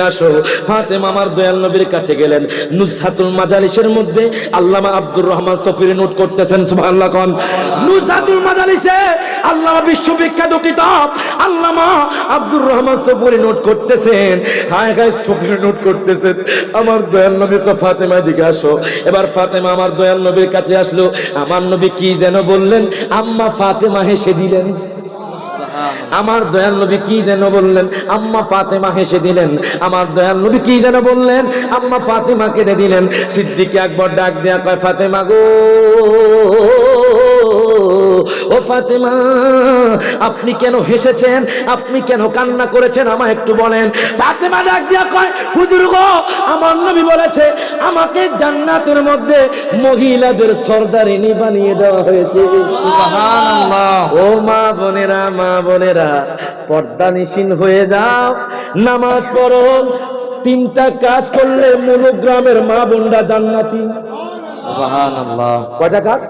আসো ফাতেমা আমার দয়াল নবীর কাছে গেলেন নুসহাতুল মাজালিসের মধ্যে আল্লামা আব্দুর রহমান সফির নোট করতেছেন সুবহানাল্লাহ কোন নুসহাতুল মাজালিসে আল্লামা বিশ্ববিখ্যাত কিতাব আল্লামা আব্দুর রহমান সফির নোট করতেছেন হায় হায় সফির নোট করতেছেন আমার দয়াল নবী কই ফাতেমা এদিকে আসো এবার ফাতেমা আমার দয়াল নবীর কাছে আসলো আমার নবী কি যেন বললেন আম্মা ফাতেমা হেসে দিলেন আমার দয়াল নবী কি যেন বললেন আম্মা ফাতেমা হেসে দিলেন আমার দয়াল নবী কি যেন বললেন আম্মা ফাতেমা কেঁদে দিলেন সিদ্দিক আকবর ডাক দেয়া কয় ফাতেমা গো ও ফাতেমা আপনি কেন হেসেছেন আপনি কেন কান্না করেছেন আমায় একটু বলেন ফাতেমা ডাক দিয়া কয় হুজুর গো আমার নবী বলেছে আমাকে জান্নাতের মধ্যে মহিলাদের সরদারিনী বানিয়ে দেওয়া হয়েছে সুবহানাল্লাহ ও মা বোনেরা পর্দানিশীন হয়ে যাও নামাজ পড়ো তিনটা কাজ করলে মুলুক গ্রামের মা বোনরা জান্নাতি সুবহানাল্লাহ কয়টা কাজ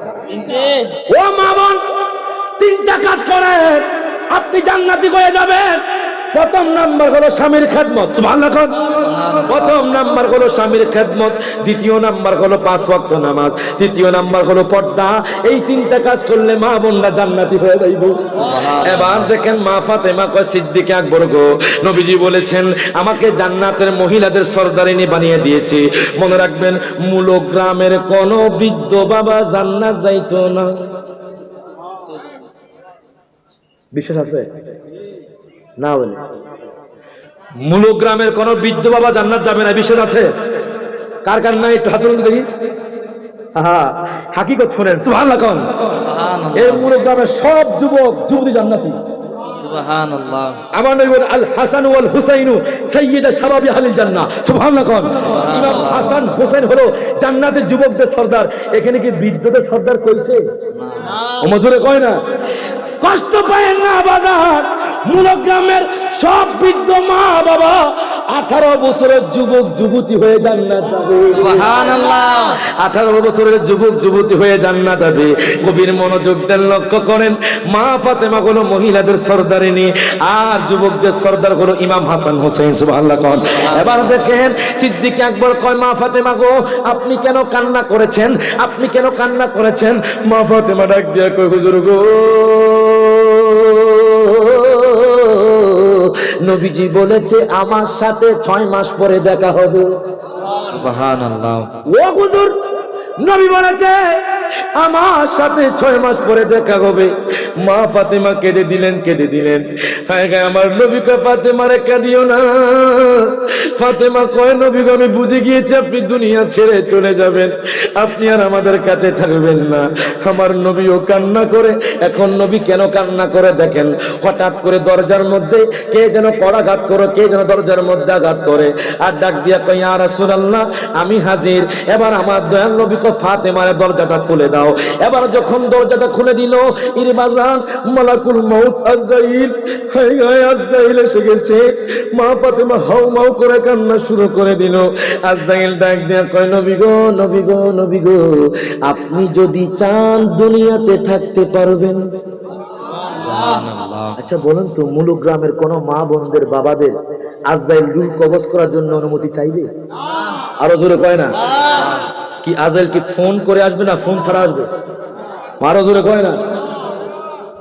ও মা বোন তিনটা কাজ করেন আপনি জান্নাতি হয়ে যাবেন প্রথম নাম্বার হলো স্বামীর খেদমত সুবহানাল্লাহ প্রথম নাম্বার হলো স্বামীর খেদমত দ্বিতীয় নাম্বার হলো 5 ওয়াক্ত নামাজ তৃতীয় নাম্বার হলো পর্দা এই তিনটা কাজ করলে মা বোনরা জান্নাতি হয়ে যাইব এবার দেখেন মা ফাতেমা কয় সিদ্দিক আকবর গো নবীজি বলেছেন আমাকে জান্নাতের মহিলাদের সরদারিনী বানিয়ে দিয়েছে মনে রাখবেন মুলুক গ্রামের কোন বৃদ্ধ বাবা জান্নাত যাইতো না বিশ্বাস আছে না বলে মুলুক গ্রামের কোন বৃদ্ধ বাবা জান্নাত যাবে না বিশ্বাস আছে কার কার নাই একটু হাত তুলুন দেখি হাকিকত শুনেন সুবহানাল্লাহ কোন এই মুলুক গ্রামের সব যুবক যুবতী জান্নাতি সুবহানাল্লাহ আমার নবী বলেন আল হাসান ওয়াল হুসাইনু সাইয়্যিদা শাবাবি আহলিল জান্নাহ সুবহানাল্লাহ কোন ইমাম হাসান হোসেন হলো জান্নাতের যুবকদের সর্দার এখানে কি বৃদ্ধদের সর্দার কইছে না ও মজুরে কয় না কষ্ট পায় না বাজার মুলুক গ্রামের সব বৃদ্ধ মা বাবা 18 বছরের যুবক যুবতী হয়ে জান্নাত যাবে সুবহানাল্লাহ 18 বছরের যুবক যুবতী হয়ে জান্নাত যাবে গভীর মনোযোগ দেন লক্ষ্য করেন মা ফাতেমা হলো মহিলাদের সরদারিনী আর যুবকদের সরদার হলো ইমাম হাসান হোসেন সুবহানাল্লাহ কোন এবার দেখেন সিদ্দিক আকবর কয় মা ফাতেমা গো আপনি কেন কান্না করেছেন মা ফাতেমা ডাক দিয়া কয় হুজুর গো নবীজি বলেছে আমার সাথে 6 মাস পরে দেখা হবে সুবহানাল্লাহ ও হুজুর নবী বলেছে আমার সাথে 6 মাস পরে দেখা হবে মা ফাতেমা কেঁদে দিলেন হায় হায় আমার নবী কয় ফাতেমারে কাঁদিও না ফাতেমা কয় নবী গো আমি বুঝে গিয়েছি আপনি দুনিয়া ছেড়ে চলে যাবেন আপনি আর আমাদের কাছে থাকবেন না আমার নবীও কান্না করে এখন নবী কেন কান্না করে দেখেন হঠাৎ করে দরজার মধ্যে কে যেন করাঘাত করে কে যেন দরজার মধ্যে আঘাত করে আর ডাক দিয়া কয় ইয়া রাসূলুল্লাহ আমি হাজির এবার আমার দয়াল নবী কয় ফাতেমারে দরজাটা খুলে দাও এবার যখন দরজাটা খুলে দিল ইরবাজান মালাকুল মউত আজরাইল এসে গেছে মা ফাতেমা হাউমাউ করে কান্না শুরু করে দিল আজরাইল ডাক দিয়া কয় নবী গো আপনি যদি চান দুনিয়াতে থাকতে পারবেন আচ্ছা বলুন তো, মুলুক গ্রামের কোন মা বোনদের বাবাদের আজরাইল রূহ কবজ করার জন্য অনুমতি চাইবে? আরো জোরে কয় না। কি আজরাইল কি ফোন করে আসবে না ফোন ছাড়া আসবে? আরো জোরে কয় না।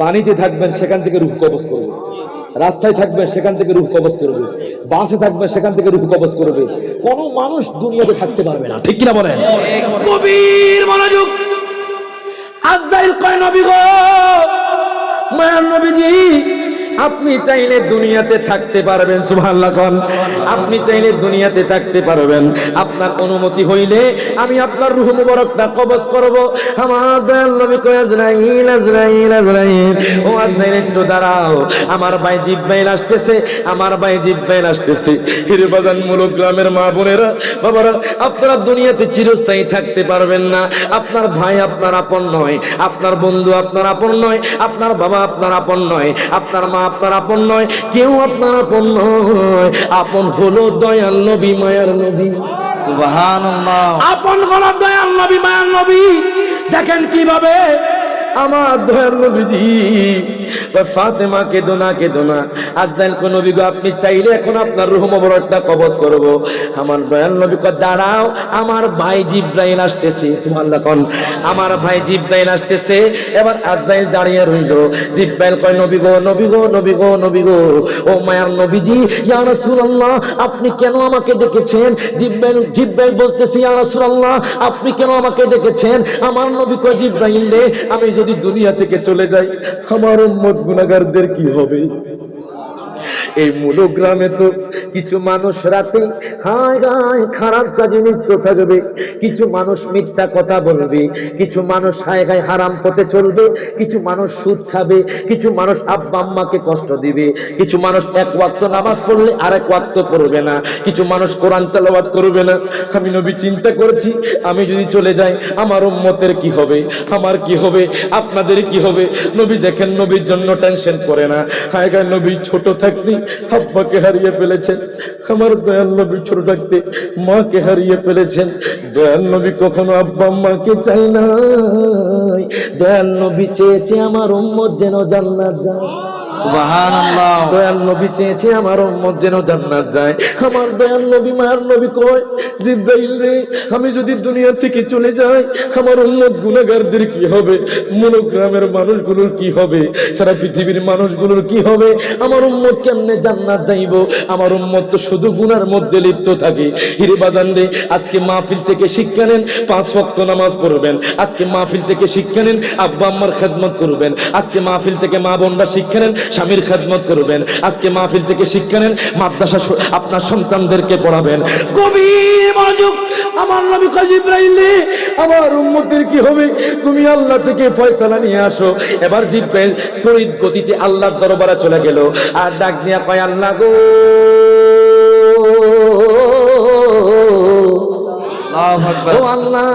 পানিতে থাকবেন সেখান থেকে রূহ কবজ করবে, রাস্তায় থাকবে সেখান থেকে রূহ কবজ করবে, বাসে থাকবে সেখান থেকে রূহ কবজ করবে। কোন মানুষ দুনিয়াতে থাকতে পারবে না, ঠিক কিনা বলেন? কবির মনোযোগ। আজরাইল কয়, নবী গো, মায়ার নবীজি, আপনি চাইলে দুনিয়াতে থাকতে পারবেন। সুবহানাল্লাহ কোন। আপনি চাইলে দুনিয়াতে থাকতে পারবেন, আপনার অনুমতি হইলে আমি আপনার রূহ মুবারকটা কবজ করব। আমার দয়াল নবী কয়, আজরাইল আজরাইল আজরাইল, ও আজরাইল একটু দাঁড়াও, আমার ভাই জিব্রাইল আসতেছে, আমার ভাই জিব্রাইল আসতেছে। হিরে বাজান মুলুক গ্রামের মা বোনেরা, বাবারা, আপনারা দুনিয়াতে চিরস্থায়ী থাকতে পারবেন না। আপনার ভাই আপনার আপন নয়, আপনার বন্ধু আপনার আপন নয়, আপনার বাবা আপনার আপন নয়, আপনার মা আপনার আপন নয়, কেউ আপনার আপন নয়। আপন হলো দয়াল নবী মায়ার নবী। সুবহানাল্লাহ। আপন হলো দয়াল নবী মায়ার নবী। দেখেন কিভাবে আমার দয়াল নবীজি ফাতেমা কেঁদো না, কেঁদো না। আজরাইল কো, নবী গো, আপনি চাইলে এখন আপনার রূহ মুবারকটা কবজ করব। আমার দয়াল নবী কয়, দাঁড়াও, আমার ভাই জিব্রাইল আসতেছে। সুবহানাল্লাহ কোন। আমার ভাই জিব্রাইল আসতেছে। এবার আজরাইল দাঁড়িয়ে রইল। জিব্রাইল কয়, নবী গো, নবী গো, নবী গো, নবী গো, ও মায়ার নবীজি, ইয়া রাসূলুল্লাহ, আপনি কেন আমাকে ডেকেছেন? জিব্রাইল বলতেছে, ইয়া রাসূলুল্লাহ, আপনি কেন আমাকে ডেকেছেন? আমার নবী কয়, জিব্রাইল রে, আমি যদি দুনিয়া থেকে চলে যাই, আমার উম্মত গুনাহগারদের কি হবে? এই মুলুক গ্রামে তো কিছু মানুষ রাতে হায় হায় খারাপ কাজে লিপ্ত থাকবে, কিছু মানুষ মিথ্যা কথা বলবে, কিছু মানুষ হায় হায় হারাম পথে চলবে, কিছু মানুষ সুদ খাবে, কিছু মানুষ আব্বা আম্মাকে কষ্ট দিবে, কিছু মানুষ এক ওয়াক্ত নামাজ পড়লে আরেক ওয়াক্ত পড়বে না, কিছু মানুষ কোরআন তেলাওয়াত করবে না। আমি নবী চিন্তা করেছি, আমি যদি চলে যাই আমার উম্মতের কি হবে, আমার কি হবে, আপনাদের কি হবে? নবী দেখেন, নবীর জন্য টেনশন করে না। হায় হায়, নবী ছোট থাকতে আব্বাকে হারিয়ে ফেলেছেন, আমার দয়াল নবী ছোট থাকতে মাকে হারিয়ে ফেলেছেন। দয়াল নবী কখনো আব্বা আম্মাকে চাই নাই, দয়াল নবী চেয়েছে আমার উম্মত যেন জান্নাত যায়। সুবহানাল্লাহ। দয়াল নবী চেয়েছে আমার উম্মত যেন জান্নাত যায়। আমার দয়াল নবী মায়ার নবী কয়, জিব্রাইল রে, আমি যদি দুনিয়া থেকে চলে যাই, আমার উম্মত গুনাহগারদের কি হবে? মুলুক গ্রামের মানুষগুলোর কি হবে? সারা পৃথিবীর মানুষগুলোর কি হবে? আমার উম্মত কেমনে জান্নাত যাইব? আমার উম্মত তো শুধু গুনার মধ্যে লিপ্ত থাকে। হিরে বাজান রে, আজকে মাহফিল থেকে শিক্ষা নেন, 5 ওয়াক্ত নামাজ পড়বেন। আজকে মাহফিল থেকে শিক্ষা নেন, আব্বা আম্মার খেদমত করবেন। আজকে মাহফিল থেকে মা বোনরা শিক্ষা নেন, স্বামীর খেদমত করবেন। আজকে মাহফিল থেকে শিক্ষা নেন, মাদ্রাসা আপনার সন্তানদেরকে পড়াবেন। গভীর মনোযোগ। আমার নবী কয়, জিব্রাইল রে, আমার উম্মতের কি হবে? তুমি আল্লাহ থেকে ফয়সালা নিয়ে আসো। এবার জিব্রাইল তড়িৎ গতিতে আল্লাহর দরবারে চলে গেল, আর ডাক দিয়া কয়, আল্লাহ গো, ও আল্লাহ,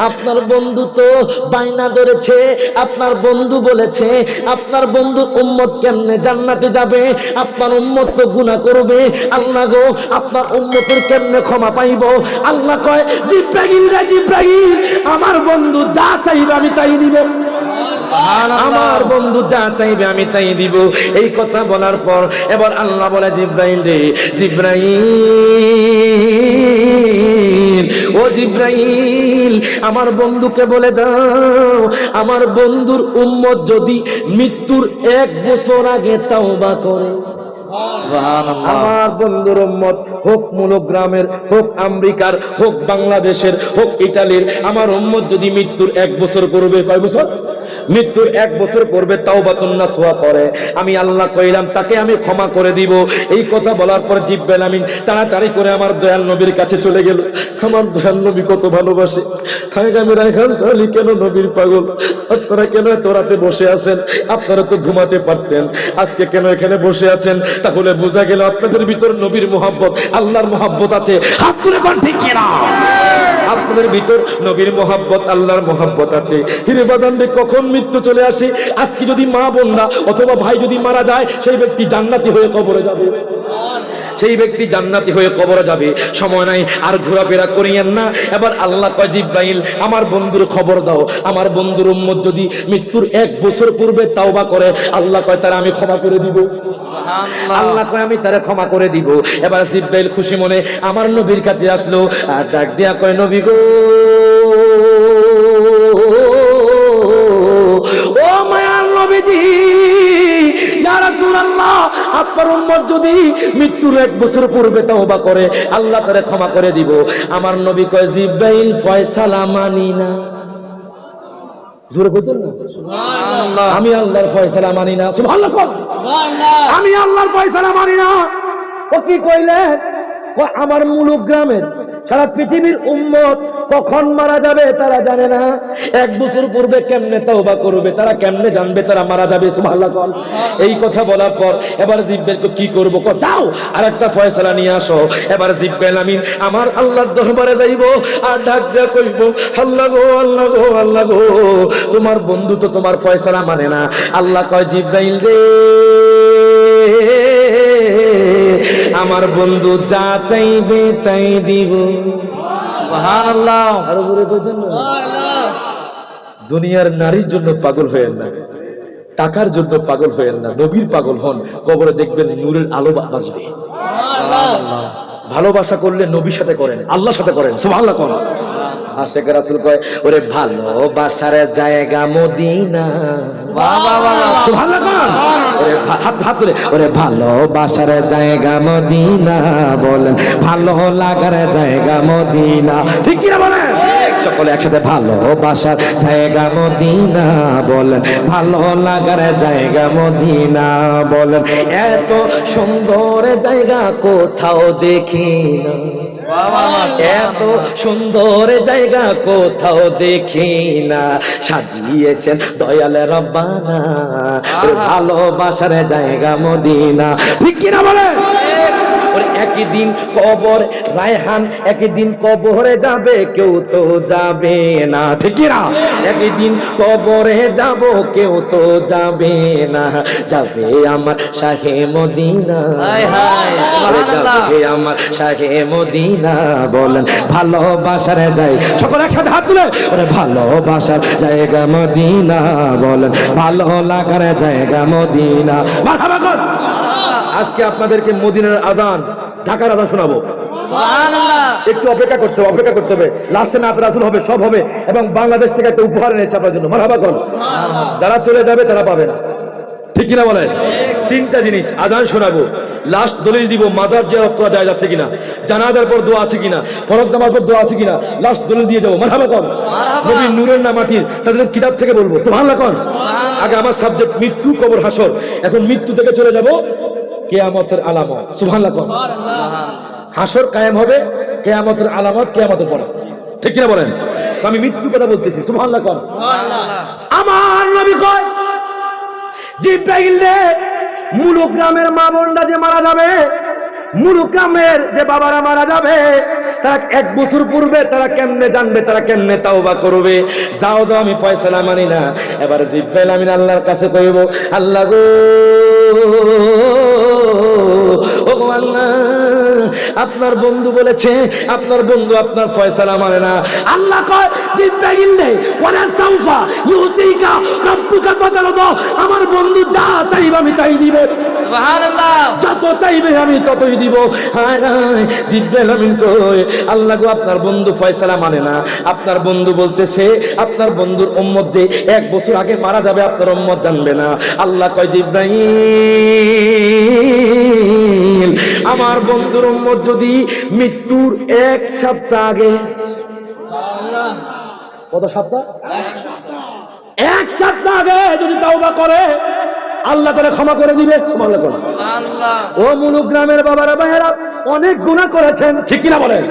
আপনার বন্ধু তো বাইনা ধরেছে, আপনার বন্ধু বলেছে আপনার বন্ধুর উম্মত কেমনে জান্নাতে যাবে? আপনার উম্মত তো গুনাহ করবে। আল্লাহ গো, আপনার উম্মতের কেমনে ক্ষমা পাইব? আল্লাহ কয়, জিব্রাইল রে, জিব্রাইল, আমার বন্ধু যা চাইবে আমি তাই দিব। আমার বন্ধু যা চাইবে আমি তাই দিব। এই কথা বলার পর এবার আল্লাহ বলে, জিব্রাইল রে, জিব্রাইল, ও জিব্রাইল, আমার বন্ধুকে বলে দাও, আমার বন্ধুর উম্মত যদি মৃত্যুর 1 বছর আগে তাওবা করে, আমার বন্ধুর উম্মত হোক মুলুক গ্রামের, হোক আমেরিকার, হোক বাংলাদেশের, হোক ইতালির, আমার উম্মত যদি মৃত্যুর 1 বছর করবে, কয় বছর? মৃত্যুর 1 বছর পূর্বে তাওবাতুন নাসুহা করে, আমি আল্লাহ কইলাম তাকে আমি ক্ষমা করে দিব। এই কথা বলার পর জিব্রাইল আমিন তাড়াতাড়ি করে আমার দয়াল নবীর কাছে চলে গেল। আমার দয়াল নবী কত ভালোবাসে। আমি রাইখান চালি, কেন নবীর পাগল? আপনারা কেন এত রাতে বসে আছেন? আপনারা তো ঘুমাতে পারতেন, আজকে কেন এখানে বসে আছেন? তাহলে বোঝা গেল আপনাদের ভিতর নবীর মোহাব্বত, আল্লাহর মোহাব্বত আছে। হাত তুলে কোন ঠিক কিনা? আপনাদের ভিতর নবীর মোহাব্বত, আল্লাহর মোহাব্বত আছে। হিরে বাদান রে, কখন মৃত্যু চলে আসে? আজকে যদি মা বোনরা অথবা ভাই যদি মারা যায়, সেই ব্যক্তি জান্নাতি হয়ে কবরে যাবে। সেই ব্যক্তি জান্নাতি হয়ে কবরে যাবে। সময় নাই, আর ঘোরাফেরা করিয়েন না। এবার আল্লাহ কয় জিব্রাইল আমার বন্ধুর খবর দাও, আমার বন্ধুর উম্মত যদি মৃত্যুর 1 বছর পূর্বে তাওবা করে, আল্লাহ কয় তারা আমি ক্ষমা করে দিব। আল্লাহ কয় আমি তারা ক্ষমা করে দিব। এবার জিব্রাইল খুশি মনে আমার নবীর কাছে আসলো, আর ডাক দিয়া কয় নবী গো, ও মায়ার নবীজি, ইয়া রাসূলুল্লাহ, আপনার উম্মত যদি মৃত্যুর 1 বছর পূর্বে তাওবা করে, আল্লাহ তারে ক্ষমা করে দিব। আমার নবী কয় জিব্রাইল ফয়সালা মানি না। জোরে বলতেন না সুবহানাল্লাহ, আমি আল্লাহর ফয়সালা মানি না। সুবহানাল্লাহ, সুবহানাল্লাহ, আমি আল্লাহর ফয়সালা মানি না। ও কি কইলেন? আমার মুলুক গ্রামের সারা পৃথিবীর উম্মত কখন মারা যাবে তারা জানে না। 1 বছর পূর্বে কেমনে তাওবা করবে তারা কেমনে জানবে তারা মারা যাবে? সুবহানাল্লাহ। এই কথা বলার পর এবার জিব্রাইলকে কি করব? যাও আর একটা ফয়সালা নিয়ে আসো। এবার জিব্রাইল আমিন আমার আল্লাহর দরবারে যাইব, আর ডাক দিয়া কইব, আল্লাহ গো, আল্লাহ গো, আল্লাহ গো, তোমার বন্ধু তো তোমার ফয়সালা মানে না। আল্লাহ কয় জিব্রাইল রে, আমার বন্ধু যা চাইবে তাই দিব। সুবহানাল্লাহ। আরো জোরে কইতেন না? সুবহানাল্লাহ। দুনিয়ার নারীর জন্য পাগল হয়েন না, টাকার জন্য পাগল হয়েন না, নবীর পাগল হন। কবরে দেখবেন নূরের আলো বাজবে। সুবহানাল্লাহ। ভালোবাসা করলে নবীর সাথে করেন, আল্লাহর সাথে করেন। সুবহানাল্লাহ। কোন আশেক রাসূল কয় ওরে ভালোবাসার জায়গা মদিনা। সুবহানাল্লাহ। ওরে হাত ধরে, ওরে ভালোবাসার জায়গা মদিনা, বলেন ভালো লাগার জায়গা মদিনা। ঠিক কি না বলেন? সকলে একসাথে ভালোবাসার জায়গা মদিনা, বলেন ভালো লাগার জায়গা মদিনা, বলেন এত সুন্দর জায়গা কোথাও দেখি না, এত সুন্দর জায়গা কোথাও দেখি না, সাজিয়েছেন দয়াল রব্বানা, ভালোবাসার জায়গা মদিনা। ঠিক কিনা বলেন? একদিন কবর রায়হান, একদিন কবরে যাবে, কেউ তো যাবে না। ঠিক না? একদিন কবরে যাব, কেউ তো যাবে না, যাবে আমার শাহে মদিনা, যাবে আমার শাহে মদিনা, বলেন ভালোবাসার যাই। সকল একসাথে হাত তুলে ওরে ভালোবাসার জায়গা মদিনা, বলেন ভালো লাগার জায়গা মদিনা। মারহাবা কর। আজকে আপনাদেরকে মদিনার আযান, ঢাকার আযান শোনাবো। সুবহানাল্লাহ। একটু অপেক্ষা করতে হবে। লাস্টে নাত রাসূল হবে, সব হবে, এবং বাংলাদেশ থেকে একটা উপহার এনেছে আপনার জন্য। মারহাবা করুন। যারা চলে যাবে তারা পাবে না। ঠিক কিনা বলেন? 3টা জিনিস আযান শোনাবো, লাস্ট দলিল দিব মাজার জিয়ারত করা যায় আছে কিনা, জানাজার পর দোয়া আছে কিনা, ফরজ নামাজ পর দোয়া আছে কিনা, লাস্ট দলিল দিয়ে যাবো। মারহাবা করুন। নবী নূরের না মাটির, তাদের কিতাব থেকে বলবো। সুবহানাল্লাহ। আগে আমার সাবজেক্ট মৃত্যু, কবর, হাসর। এখন মৃত্যু থেকে চলে যাব কিয়ামতের আলামত। সুবহানাল্লাহ। হাসর কায়েম হবে, কিয়ামতের আলামত কিয়ামতের পরে। ঠিক কিনা বলেন? আমি মৃত্যু কথা বলতেছি। সুবহানাল্লাহ। আমার নবী কয় জিব্রাইল রে, মুলুক গ্রামের মা বোনরা যে মারা যাবে, মুলুক গ্রামের যে বাবারা মারা যাবে, তারা 1 বছর পূর্বে তারা কেমনে জানবে, তারা কেমনে তাওবা করবে? যাও যাও, আমি ফয়সালা মানি না। এবার জিব্রাইল আমিন আল্লাহর কাছে কইব, আল্লাহ গো, ও আল্লাহ, আপনার বন্ধু বলেছে, আপনার বন্ধু আপনার ফয়সালা মানে না। আল্লাহ কয় জিব্রাইল রে, ওয়ালা সাউফা ইউতিকা রাব্বুকা ফাতারদা, আমার বন্ধু যা চাইবে আমি তাই দিব। সুবহানাল্লাহ। যত চাইবে আমি ততই দিব। হায় হায়, জিব্রাইল আমিন কই, আল্লাহ গো, আপনার বন্ধু ফয়সালা মানে না। আপনার বন্ধু বলতেছে আপনার বন্ধুর উম্মত যে 1 বছর আগে মারা যাবে, আপনার উম্মত জানবে না। আল্লাহ কয় জিব্রাইল, আমার বন্ধুর উম্মত যদি মৃত্যুর 1 সপ্তাহ আগে, কত সপ্তাহ? 1 সপ্তাহ আগে যদি তাওবা করে, আল্লাহ তাআলা ক্ষমা করে দিবে। সুবহানাল্লাহ। ও মুলুক গ্রামের বাবারা ভাইয়েরা, অনেক গুনাহ করেছেন। ঠিক কিনা বলেন?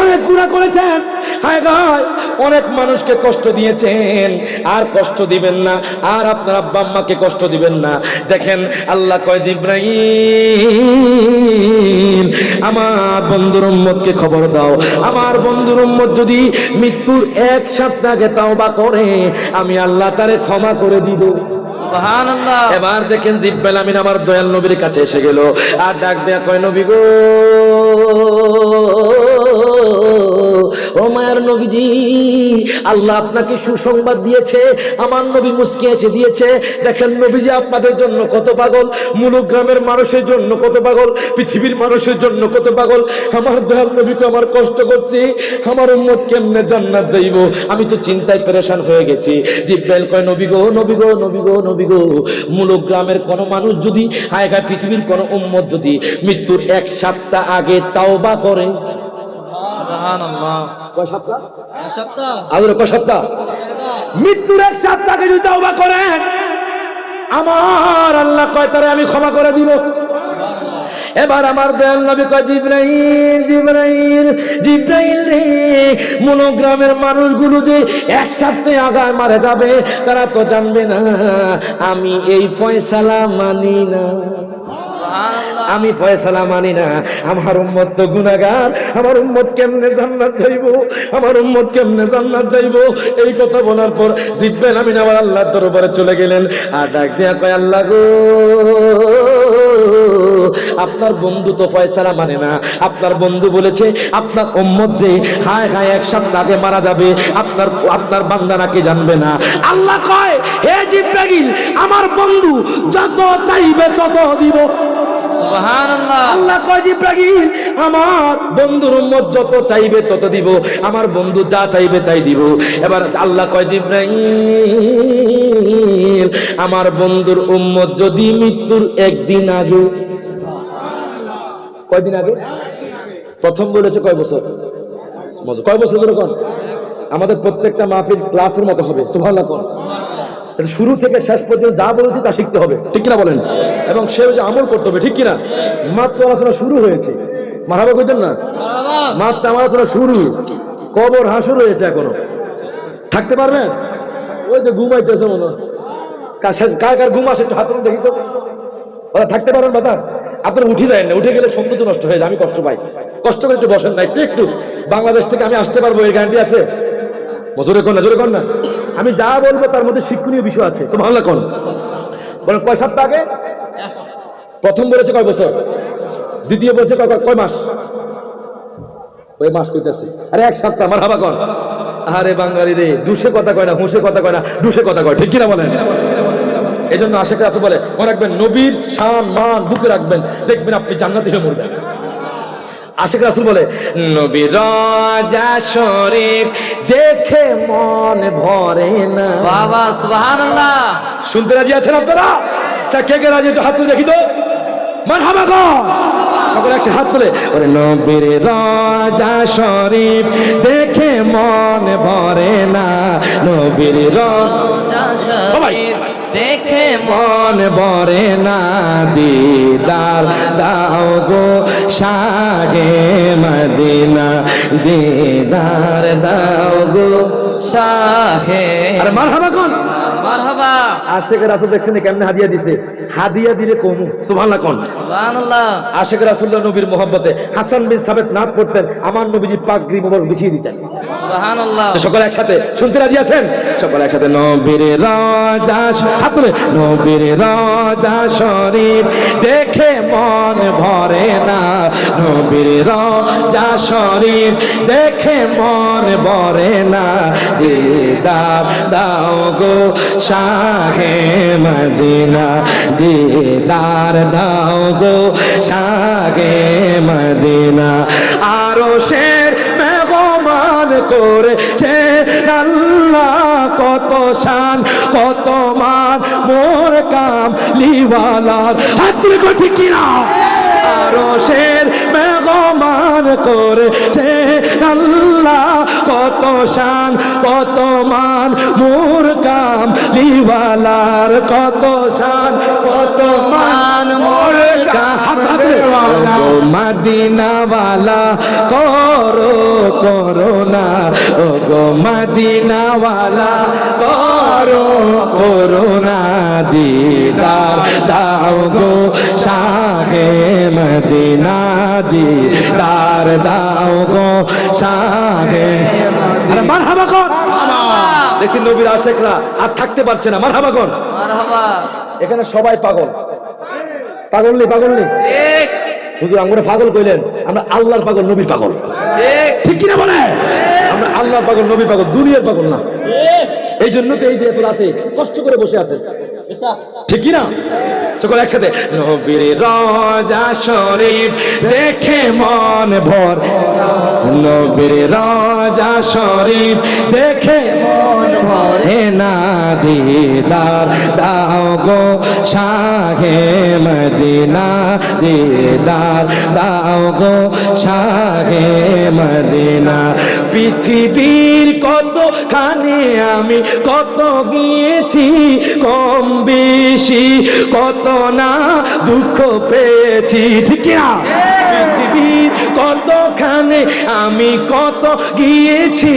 অনেক গুনাহ করেছেন। হায় গায়, অনেক মানুষকে কষ্ট দিয়েছেন, আর কষ্ট দিবেন না, আর আপনার আব্বা আম্মাকে কষ্ট দিবেন না। দেখেন আল্লাহ কয় জিব্রাইল, আমার বন্ধুর উম্মতকে খবর দাও, আমার বন্ধুর উম্মত যদি মৃত্যুর 1 সপ্তাহ আগে তাওবা করে, আমি আল্লাহ তারে ক্ষমা করে দিব। সুবহানাল্লাহ। এবার দেখেন জিব্রাইল আমিন আমার দয়াল নবীর কাছে এসে গেল আর ডাক দেয়া কয় নবী গো ও মায়ার নবীজি, আল্লাহ আপনাকে সুসংবাদ দিয়েছে। আমার নবী মুস্কি এসে দিয়েছে। দেখেন নবীজি আপনাদের জন্য কত পাগল, মুলুক গ্রামের মানুষের জন্য কত পাগল, পৃথিবীর মানুষের জন্য কত পাগল। আমার দয়াল নবীকে আমার কষ্ট করছি, আমার উম্মত কেমনে জান্নাত যাইব, আমি তো চিন্তায় পেরেশান হয়ে গেছি। জিব্রাইল কয় নবী গো নবী গো নবী গো নবী গো, মুলুক গ্রামের কোন মানুষ যদি হায় হায় পৃথিবীর কোন উম্মত যদি মৃত্যুর 1 সপ্তাহ আগে তাওবা করে, সুবহানাল্লাহ। কয় সপ্তাহ? আদর কয় সপ্তাহ? মৃত্যুর 1 সপ্তাহ আগে যদি তাওবা করে আমার আল্লাহ কয় তারে আমি ক্ষমা করে দিব। এবার আমার দয়াল নবী কয় জিবরাইল জিবরাইল জিবরাইল রে, মনোগ্রামের মানুষগুলো যে 1 সপ্তাহ আগায় মারা যাবে তারা তো জানবে না আমি এই ফয়সালা মানি না, আমি ফয়সালা মানি না। আমার উম্মত তো গুনাহগার, আমার উম্মত কেমনে জান্নাত যাইব, আমার উম্মত কেমনে জান্নাত যাইব। এই কথা বলার পর জিব্রাইল আমিন আমার আল্লাহর দরবারে চলে গেলেন আর ডাক দিয়া কয় আল্লাহ গো আপনার বন্ধু তো ফয়সালা মানে না, আপনার বন্ধু বলেছে আপনার উম্মত যে হায় হায় 1 সপ্তাহ আগে মারা যাবে, আপনার বান্দা নাকি জানবে না। আল্লাহ কয় হে জিবরাইল আমার বন্ধু যত চাইবে তত দিব। সুবহানাল্লাহ। আল্লাহ কয় জিবরাইল আমার বন্ধুর উম্মত যত চাইবে তত দিব, আমার বন্ধু যা চাইবে তাই দিব। এবার আল্লাহ কয় জিবরাইল আমার বন্ধুর উম্মত যদি মৃত্যুর 1 দিন আগে, কয়দিন আগে? প্রথম বলেছে কয় বছর? কয় বছর ধরে কোন? আমাদের প্রত্যেকটা মাহফিল ক্লাসের মতো হবে, সুবহানাল্লাহ কোন। শুরু থেকে শেষ পর্যন্ত যা বলেছি তা শিখতে হবে, ঠিক কিনা বলেন? এবং সে যে আমল করতে হবে, ঠিক কিনা? মাত্র আলোচনা শুরু হয়েছে, মারহাবা কইতেন না? মাত্র আমার আলোচনা শুরু, কবর হাসর হয়েছে, এখনো থাকতে পারবেন? ওই যে ঘুমাইতেছে মনে হয়, কার কার ঘুম আসে একটু হাত তুলে দেখি তো। ওরা থাকতে পারেন বাতা? আপনারা উঠে যায় না, উঠে গেলে সৌন্দর্য নষ্ট হয়ে যায়, আমি কষ্ট পাই। কষ্ট করে একটু বসেন না, একটু বাংলাদেশ থেকে আমি আসতে পারবো এই গ্যারান্টি আছে? জোরে কর না, জোরে কর না। আমি যা বলবো তার মধ্যে শিক্ষণীয় বিষয় আছে, সুবহানাল্লাহ কোন। বলেন কয় সপ্তাহ আগে? প্রথম বলেছে কয় বছর, দ্বিতীয় বলেছে কয় মাস? ওই মাস কইতেছে, আরে 1 সপ্তাহ, মারহাবা কোন। আরে বাঙালি রে, দুষে কথা কয় না, হুঁশে কথা কয় না, দুষে কথা কয়, ঠিক কিনা বলেন? এই জন্য আশেখ রাসূল বলে মনে রাখবেন নবীর শান মান বুকে রাখবেন, দেখবেন আপনি জান্নাতি হয়ে মরবেন। আশেখ রাসূল বলে নবীর রওজা শরীফ দেখে মন ভরে না। বাবা সুবহানাল্লাহ। শুনতে রাজি আছেন আপনারা? তা কে কে রাজি একটু হাত তুলে দেখি তো, মারহাবা গো। সকলে একসাথে হাত তুলে ওরে নবীর রওজা শরীফ দেখে মন ভরে না, নবীর রওজা শরীফ দেখে মন ভরে না, দিদার দাও গো শাহে মদিনা, দিদার দাও গো শাহে। আরে মারহাবা কোন? মারহাবা। আশেখ রাসূল দেখছেন কেমনে হাদিয়া দিছে, হাদিয়া দিলে কমু, সুবহানাল্লাহ কোন। সুবহানাল্লাহ। আশেখ রাসূলুল্লাহ নবীর মহব্বতে হাসান বিন সাবিত নাত পড়তেন, আমার নবীজি পাগড়ি মোবারক বিছিয়ে দিতেন, সুবহানাল্লাহ। সকলে একসাথে শুনতে রাজি আছেন? সকলে একসাথে নবীর রওজা, হাত তুলে নবীর রওজা শরীফ দেখে মন ভরে না, নবীর রওজা শরীফ দেখে মন ভরে না, দিদার দাও গো শাহে মদিনা, দিদার দাও গো শাহে মদিনা। আরো শের মেহমান করেছে আল্লাহ, কত শান কত মান মোর কামলিওয়ালার, হাত তুলে কই ঠিক কিনা? আরো শের মেহমান করেছে আল্লাহ, কত শান কত মান মোর কামলিওয়ালার, কত শান কত মান মোর কামলিওয়ালা। মদিনাওয়ালা করো করোনা, ও গো মদিনাওয়ালা করো করোনা, দিদার দাও গো শাহে মদিনা, দিদার দাও গো শাহে মদিনা। আরে মারহাবা কর। দেখছি নবীর আশেকরা আর থাকতে পারছে না, মারহাবা কর। মারহাবা। এখানে সবাই পাগল, পাগল নেই, পাগল নেই। ঠিক হুজুর আমরা পাগল কইলেন, আমরা আল্লাহর পাগল, নবীর পাগল। ঠিক ঠিক কিনা বলে? আমরা আল্লাহর পাগল, নবীর পাগল, দুনিয়ার পাগল না। এই জন্য তো এই যে এত রাতে কষ্ট করে বসে আছে, ঠিক কিনা? সকল একসাথে নবীর রওজা শরীফ দেখে মন ভর, নবীর রওজা শরীফ দেখে মন ভরে না, দিদার দাও গো শাহে মদিনা, দিদার দাও গো শাহে মদিনা। পৃথিবীর কতখানে আমি কত গিয়েছি কম বেশি, কত না দুঃখ পেয়েছি, ঠিক কিনা? পৃথিবীর কতখানে আমি কত গিয়েছি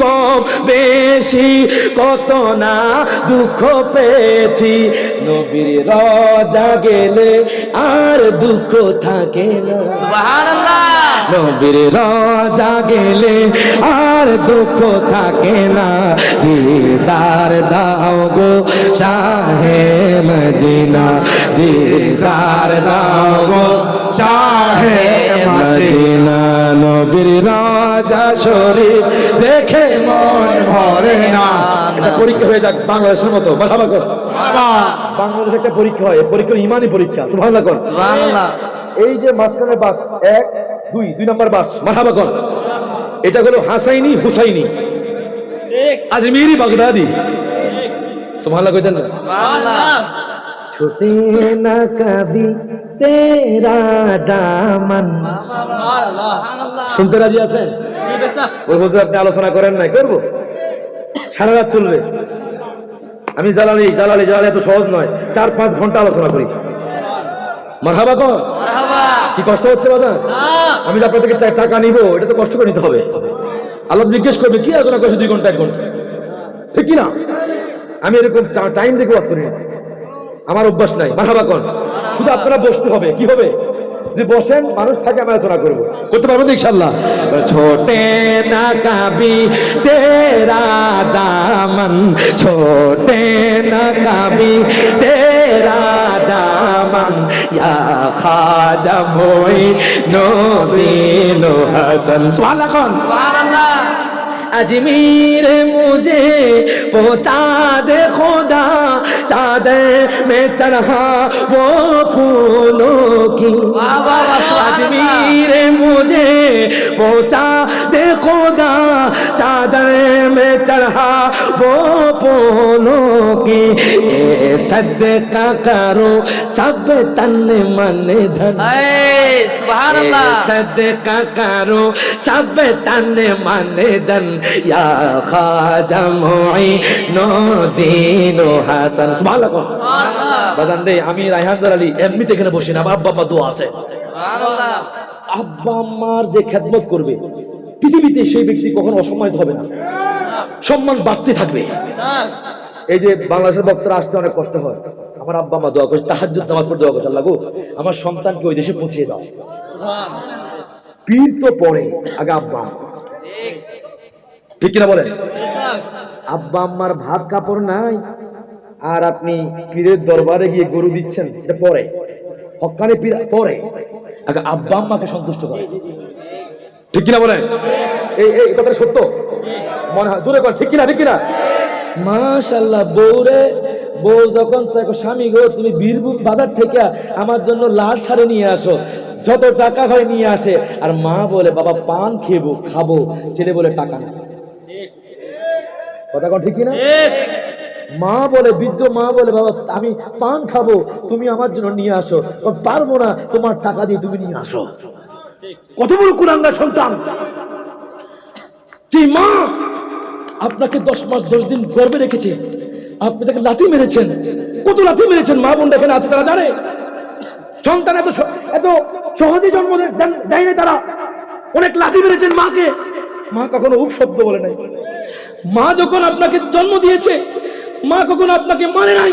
কম বেশি, কত না দুঃখ পেয়েছি। নবীর রওজা গেলে আর দুঃখ থাকে না, সুবহানাল্লাহ। নবীর রওজা গেলে আর দুঃখ থাকে না, দিদার দাও গো শাহে মদিনা, দিদার দাও গো শাহে মদিনা। নবীর রওজা শরীফ দেখে মন ভরে না। এটা পরীক্ষা হয়ে যাক বাংলাদেশের মতো, মারহাবা কর। বাংলাদেশে একটা পরীক্ষা হয়, পরীক্ষা ইমানি পরীক্ষা, সুবহানাল্লাহ কর। সুবহানাল্লাহ। এই যে মাঝখানে বাস 1 2 নম্বর বাস, মারহাবা কর। এটা হলো হাসাইনি হুসাইনি, আজমিরি বাগদাদি, সুবহানাল্লাহ কইতেন না? সুবহানাল্লাহ। ছোটে না কবি তেরা দামন, শুনতে রাজি আছেন? ওই বছর আপনি আলোচনা করেন নাই, করবো সারা রাত চলবে। আমি জালালি জালালি জালালি এত সহজ নয়, 4-5 ঘন্টা আলোচনা করি। মারহাবা কর। মারহাবা। কি কষ্ট হচ্ছে বাজার? আমি যে আপনাদের থেকে টাকা নিব, এটা তো কষ্ট করে নিতে হবে। আল্লাহ জিজ্ঞেস করবে কি আলোচনা করছে 2 ঘন্টা 1 ঘন্টা, ঠিক কিনা? আমি এরকম টাইম দেখে ওয়াজ করি না, আমার অভ্যাস নাই। মারহাবা কর। শুধু আপনারা বসতে হবে, কি হবে? যদি বসেন মানুষ থাকে আমি আলোচনা করবো, করতে পারবো তো ইনশাআল্লাহ। ছোটে না কাবি তেরা দামন, ছোটে না কাবি তেরা দামন, ইয়া খাজা মুঈনুদ্দিন হাসান। সুবহানাল্লাহ। সুবহানাল্লাহ। अजमीर मुझे पहुंचा दे खुदा, चादर में चढ़ा वो फूलों की। वाह वाह वाह, अजमीर मुझे पहुंचा दे खुदा, चादर में चढ़ा वो फूलों की। ए सदका करो सब तन मन धन, এই সুবহানাল্লাহ। सदका करो सब तन मन धन, या खाजा मुঈনুদ্দিন হাসান। সুবহানাল্লাহ। সুবহানাল্লাহ। বাজান রে, আমি রায়হান আলী এমনিতে এখানে বসি না, আমার আব্বা আম্মা দোয়া আছে। সুবহানাল্লাহ। আব্বা আম্মার যে খেদমত করবে পৃথিবীতে সেই ব্যক্তি কখনো অসম্মানিত হবে না, সম্মান বাড়তে থাকবে। এই যে বাংলাদেশের বক্তারা আসতে অনেক কষ্ট হয়, আমার আব্বা আম্মা দোয়া করছে, তাহাজ্জুদ নামাজ পড়ে দোয়া করছে, আল্লাহ গো আমার সন্তানকে ওই দেশে পৌঁছে দাও। পীর তো পড়ে, আগে আব্বা আম্মা, ঠিক ঠিক কিনা বলেন? আব্বা আম্মার ভাত কাপড় নাই আর আপনি পীরের দরবারে গিয়ে গরু দিচ্ছেন, এটা পরে হক্কানি পীর পরে, আগে আব্বা আম্মাকে সন্তুষ্ট করে, ঠিক কিনা বলেন? এই কথাটা সত্য মনে হয়, জোরে কর ঠিক কিনা, ঠিক কিনা? মাশাআল্লাহ। বউ যখন স্বামী গো তুমি বীরভূম বাজার থেকে আমার জন্য লাল শাড়ি নিয়ে আসো, যত টাকা হয় নিয়ে আসে, আর মা বলে বাবা পান খাবো, ছেলে বলে টাকা নেই। কথা কন ঠিক কিনা? মা বলে, বৃদ্ধ মা বলে বাবা আমি পান খাবো, তুমি আমার জন্য নিয়ে আসো, পারবো না, তোমার টাকা দিয়ে তুমি নিয়ে আসো। কত বড় কুলাঙ্গার সন্তান! যে মা আপনাকে 10 মাস 10 দিন গর্ভে রেখেছে, আপনি তাকে লাথি মেরেছেন, কত লাথি মেরেছেন, মা বোন এখানে আছে তারা জানে। সন্তান এত সহজে জন্ম দেয় না, তারা অনেক লাথি মেরেছেন মাকে। মা কখনো উফ শব্দ বলে নাই। মা যখন আপনাকে জন্ম দিয়েছে, মা কখনো আপনাকে মানে নাই।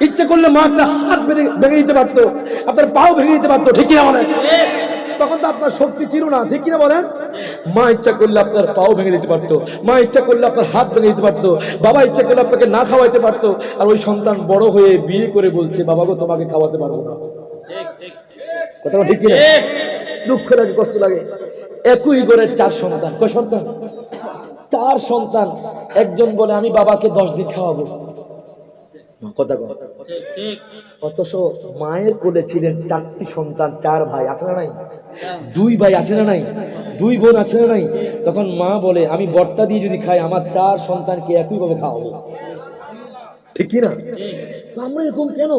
ইচ্ছে করলে মা একটা হাত ভেঙে দিতে পারতো, আপনার পাও ভেঙে দিতে পারতো, ঠিক কিনা বলেন? তখন তো আপনার শক্তি ছিল না, ঠিক কিনা বলেন? মা ইচ্ছা করলে আপনার পাও ভেঙে দিতে পারতো, মা ইচ্ছা করলে আপনার হাত ভেঙে দিতে পারতো, বাবা ইচ্ছা করলে আপনাকে না খাওয়াইতে পারতো। আর ওই সন্তান বড় হয়ে বিয়ে করে বলছে, বাবা গো তোমাকে খাওয়াতে পারবো না। কথাটা ঠিক কিনা? দুঃখ লাগে, কষ্ট লাগে। একই ঘরের 4 সন্তান, কয় সন্তান? 4 সন্তান। একজন বলে আমি বাবাকে 10 দিন খাওয়াবো, কথা কয়। অথচ মায়ের কোলে ছিলেন 4টি সন্তান, 4 ভাই আছে না নাই? 2 ভাই আছে না নাই? 2 বোন আছে না নাই? তখন মা বলে আমি বর্তা দিয়ে যদি খাই আমার 4 সন্তানকে একইভাবে খাওয়াবো, ঠিক কিনা? তো আমরা এরকম কেন?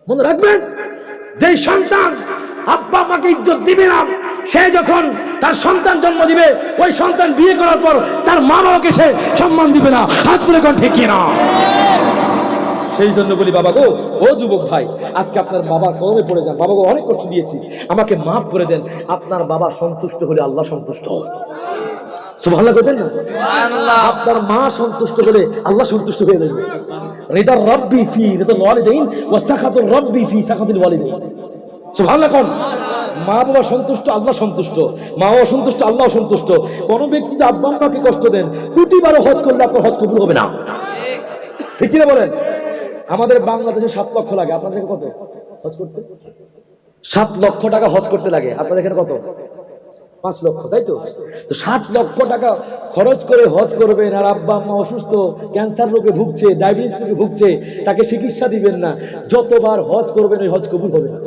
মনে রাখবেন, যে সন্তান আব্বা আমাকে ইজ্জত দিবে না, সে যখন তার সন্তান জন্ম দিবে, ওই সন্তান বিয়ে করার পর তার মা বাবাকে সে সম্মান দিবে না। হাত তুলে কোন ঠিক কিনা? সেই জন্য বলি বাবা গো, ও যুবক ভাই, আজকে আপনার বাবার কদমে পড়ে যান। বাবা গো অনেক কষ্ট দিয়েছি, আমাকে মাফ করে দেন। আপনার বাবা সন্তুষ্ট হলে আল্লাহ সন্তুষ্ট। সুবহানাল্লাহ বলবেন না? সুবহানাল্লাহ। আপনার মা সন্তুষ্ট হলে আল্লাহ সন্তুষ্ট হয়ে যাবে। রিদা রাব্বি ফি রিদাল ওয়ালিদাইন ওয়া সাখাতুর রাব্বি ফি সাখাতিল ওয়ালিদাইন। সুবহানাল্লাহ কোন? মা বাবা সন্তুষ্ট, আল্লাহ সন্তুষ্ট। মা বাবা সন্তুষ্ট, আল্লাহ সন্তুষ্ট। কোন ব্যক্তি যদি আব্বা আম্মাকে কষ্ট দেন, কোটিবারও হজ করলে আপনার হজ কবুল হবে না, ঠিক কি না বলেন? আমাদের বাংলাদেশে 7 লক্ষ লাগে, আপনাদের কত হজ করতে? 7 লক্ষ টাকা হজ করতে লাগে, আপনাদের এখানে কত? 5 লক্ষ, তাই তো? তো 7 লক্ষ টাকা খরচ করে হজ করবেন, আর আব্বা আম্মা অসুস্থ, ক্যান্সার রোগে ভুগছে, ডায়াবেটিস রোগে ভুগছে, তাকে চিকিৎসা দিবেন না। যতবার হজ করবেন ওই হজ কবুল হবে না,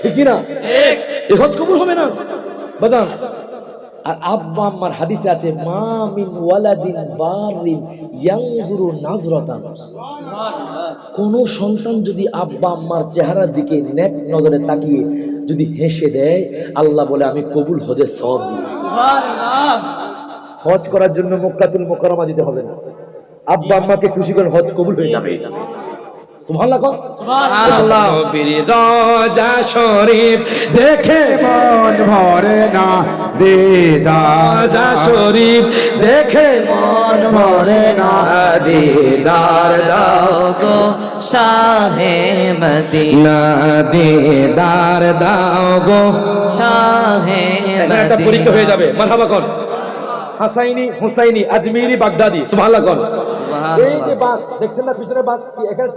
ঠিক কিনা? এই হজ কবুল হবে না বাজান। আর আব্বা আম্মার হাদিসে আছে, মা মিন ওয়ালাদিন বারিন ইয়ানজুরু নাজরাতান। কোন সন্তান যদি আব্বা আম্মার চেহারার দিকে নেক নজরে তাকিয়ে যদি হেসে দেয়, আল্লাহ বলে আমি কবুল হজের সওয়াব দিই। সুবহানাল্লাহ। হজ করার জন্য মক্কাতুল মুকাররমা দিতে হবে না, আব্বা আম্মাকে খুশি করে হজ কবুল হয়ে যাবে। সুবহানাল্লাহ কোন? সুবহানাল্লাহ। নবীর রওজা শরীফ দেখে মন ভরে না, দিদার রওজা শরীফ দেখে মন ভরে না, দিদার দাও গো শাহে মদিনা, দিদার দাও গো শাহে মদিনা। একটা পরীক্ষা হয়ে যাবে। মারহাবা কোন? হাসাইনি, হুসাইনি, আজমিরি, বাগদাদি। সুবহানাল্লাহ কোন? এই যে বাস দেখছেন না পিছনে বাস, এখানে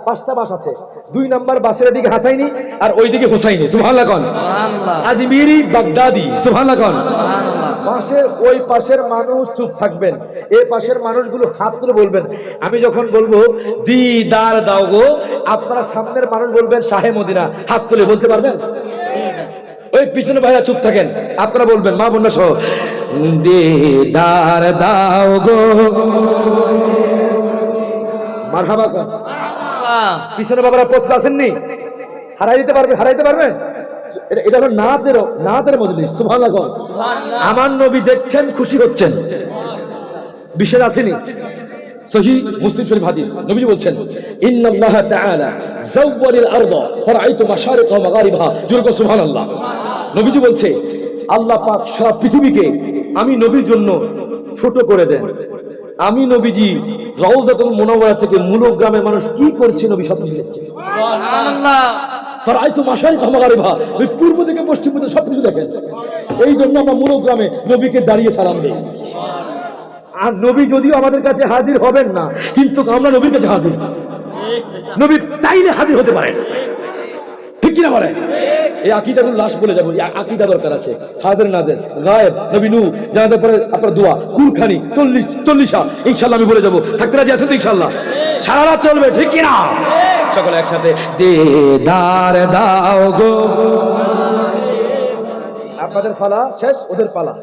5টা বাস আছে। 2 নাম্বার বাসের দিকে হাসাইনি আর ওইদিকে হুসাইনি। সুবহানাল্লাহ কোন? সুবহানাল্লাহ। আজমিরি, বাগদাদি। সুবহানাল্লাহ কোন? সুবহানাল্লাহ। পাশের ওই পাশের মানুষ চুপ থাকবেন, এই পাশের মানুষগুলো হাত তুলে বলবেন। আমি যখন বলবো দিদার দাও গো, আপনারা সামনের মানুষ বলবেন শাহে মদিনা, হাত তুলে বলতে পারবেন? ওই পিছনে ভাইয়া চুপ থাকেন, আপনারা বলবেন মা বোনরা সহ, দিদার দাও গো। মারহাবা কোন? পিছনে বাবারা প্রস্তুত আছেননি? হারাই দিতে পারবেন, হারাইতে পারবেন? এটা হলো নাতের মজলিস। সুবহানাল্লাহ কোন? আমার নবী দেখছেন, খুশি হচ্ছেন, বিশেষ আসেনি। সহিহ মুসলিম শরীফ হাদিস, নবীজি বলছেন ইন্নাল্লাহ তাআলা যাওয়ালিল আরদ ফারাআইতু মাশারিকা ওয়া মাগারিবাহা। জোরে বলো সুবহানাল্লাহ। নবীজি বলছে আল্লাহ পাক সারা পৃথিবীকে আমি নবীর জন্য ছোট করে দেন। আমি নবীজি রওজাতুল মুনাওয়ারা থেকে মূল গ্রামের মানুষ কি করছে নবী সব কিছু দেখছে। সুবহানাল্লাহ। ফারাআইতু মাশারিকা ওয়া মাগারিবাহা, ওই পূর্ব থেকে পশ্চিম পর্যন্ত সবকিছু দেখেন। এই জন্য আমরা মূল গ্রামে নবীকে দাঁড়িয়ে সালাম দেই। আর নবী যদিও আমাদের কাছে হাজির হবেন না, কিন্তু আমরা নবীর কাছে হাজির। নবী চাইলে হাজির হতে পারেন, ঠিক কিনা বলেন? এই আকীদাগুলো লাশ বলে যাবো, আকীদা দরকার আছে। হাজির নাজির গায়েব নবী নূর জানাতে পরে আপনার দোয়া কুলখানি 40 ইনশাআল্লাহ আমি বলে যাবো। থাকতে রাজি আছেন তো ইনশাআল্লাহ? সারা রাত চলবে, ঠিক কিনা? সকলে একসাথে দিদার দাও গো। আপনাদের পালা শেষ, ওদের পালা।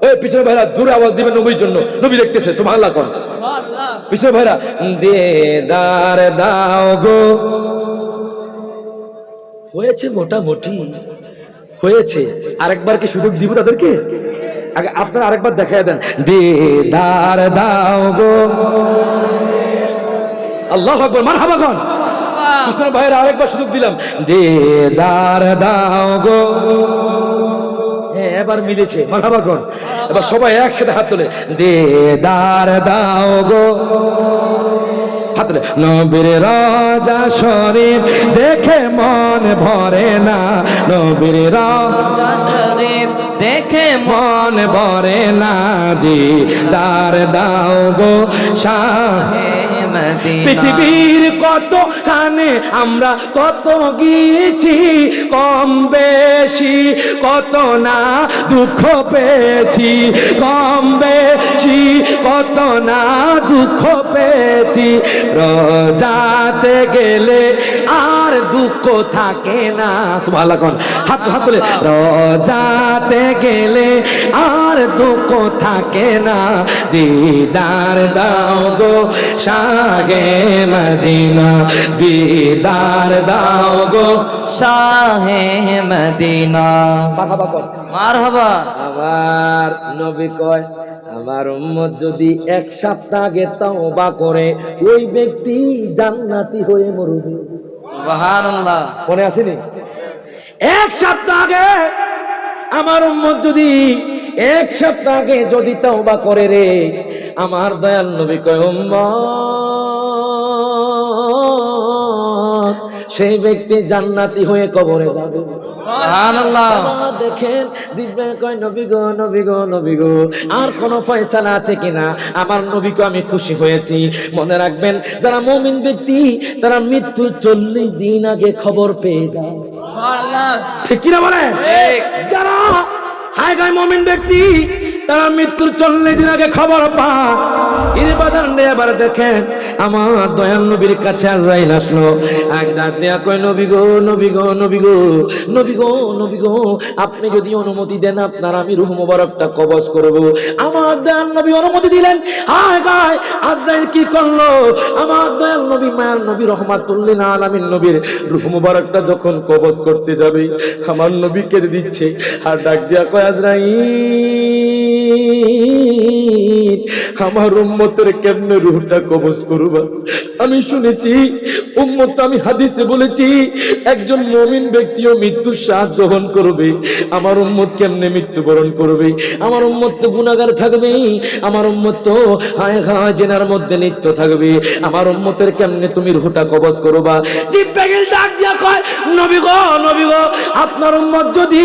এই পিছনে ভাইরা জোরে আওয়াজ দিবেন নবীর জন্য, নবী দেখতেছে। সুবহানাল্লাহ কোন? সুবহানাল্লাহ। পিছনে ভাইরা দিদার দাও গো। হয়েছে মোটামুটি হয়েছে, আরেকবার কি সুযোগ দিব তাদেরকে? আগে আপনারা আরেকবার দেখায় দেন, দিদার দাও গো। আল্লাহু আকবার, মারহাবা কোন? পিছনে ভাইরা আরেকবার সুযোগ দিলাম, দিদার দাও গো। এবার মিলেছে, মারহাবা কোন? এবার সবাই একসাথে হাত তোলে, দিদার দাও গো। হাত তুলে। নবীর রওজা শরীফ দেখে মন ভরে না, নবীর রওজা শরীফ দেখে মন ভরে না, দিদার দাও গো শাহ মদিনা। পৃথিবীর কত খানে আমরা কত গিয়েছি, কম বেশি কত না দুঃখ পেয়েছি, কম বেশি কত না দুঃখ পেয়েছি, রোজাতে গেলে আর দুঃখ থাকে না। সুবহানাল্লাহ, হাত হাত তুলে। রোজাতে গেলে আর দুঃখ থাকে না, দিদার দাও গো শাহে মদিনা, দিদার দাও গো শাহে মদিনা। মারহাবা। আমার নবী কয়, আমার উম্মত যদি এক সপ্তাহ আগে তওবা করে ওই ব্যক্তি জান্নাতি হয়ে মরবে। সুবহানাল্লাহ। মনে আসেনি? এক সপ্তাহ আগে আমার উম্মত যদি এক সপ্তাহ আগে যদি তওবা করে রে, আমার দয়াল নবী কয় উম্মত সেই ব্যক্তি জান্নাতি হয়ে কবরে যাবে। সুবহানাল্লাহ। দেখেন জিব্রাইল কয় নবী গো নবী গো নবী গো, আর কোন ফয়সালা আছে কিনা? আমার নবীকে আমি খুশি হয়েছি। মনে রাখবেন, যারা মুমিন ব্যক্তি তারা মৃত্যু 40 দিন আগে খবর পেয়ে যায়। সুবহানাল্লাহ। ঠিক কিনা বলেন? ঠিক। যারা হায় গায় মুমিন ব্যক্তি তারা মৃত্যুর 40 দিন আগে খবর পায়। এবার দেখেন আমার দয়াল নবীর কাছে আজরাইল আসলো, এক ডাক দেয়া কয় নবী গো নবী গো নবী গো নবী গো নবী গো, আপনি যদি অনুমতি দেন আপনার আমি রূহ মুবারকটা কবজ করব। আমার দয়াল নবী অনুমতি দিলেন। হায় গায় আজরাইল কি করলো? আমার দয়াল নবী মায়ার নবী রহমাতুল লিল আলামিন নবীর রূহ মুবারকটা যখন কবজ করতে যাবে, আমার নবী কেঁদে দিচ্ছে আর ডাক দেয়া কয় আজরাইল আমার উম্মতের কেমনে রূহটা কবজ করবা? আমি শুনেছি উম্মত, আমি হাদিসে বলেছি একজন মুমিন ব্যক্তিও মৃত্যুর শ্বাস গ্রহণ করবে। আমার উম্মত কেমনে মৃত্যুবরণ করবে? আমার উম্মত তো গুনাহগার থাকবে, আমার উম্মত তো হায় হায় জেনার মধ্যে লিপ্ত থাকবে। আমার উম্মতের কেমনে তুমি রূহটা কবজ করবা? জিব্রাইল ডাক দিয়া কয় নবী গো নবী গো, আপনার উম্মত যদি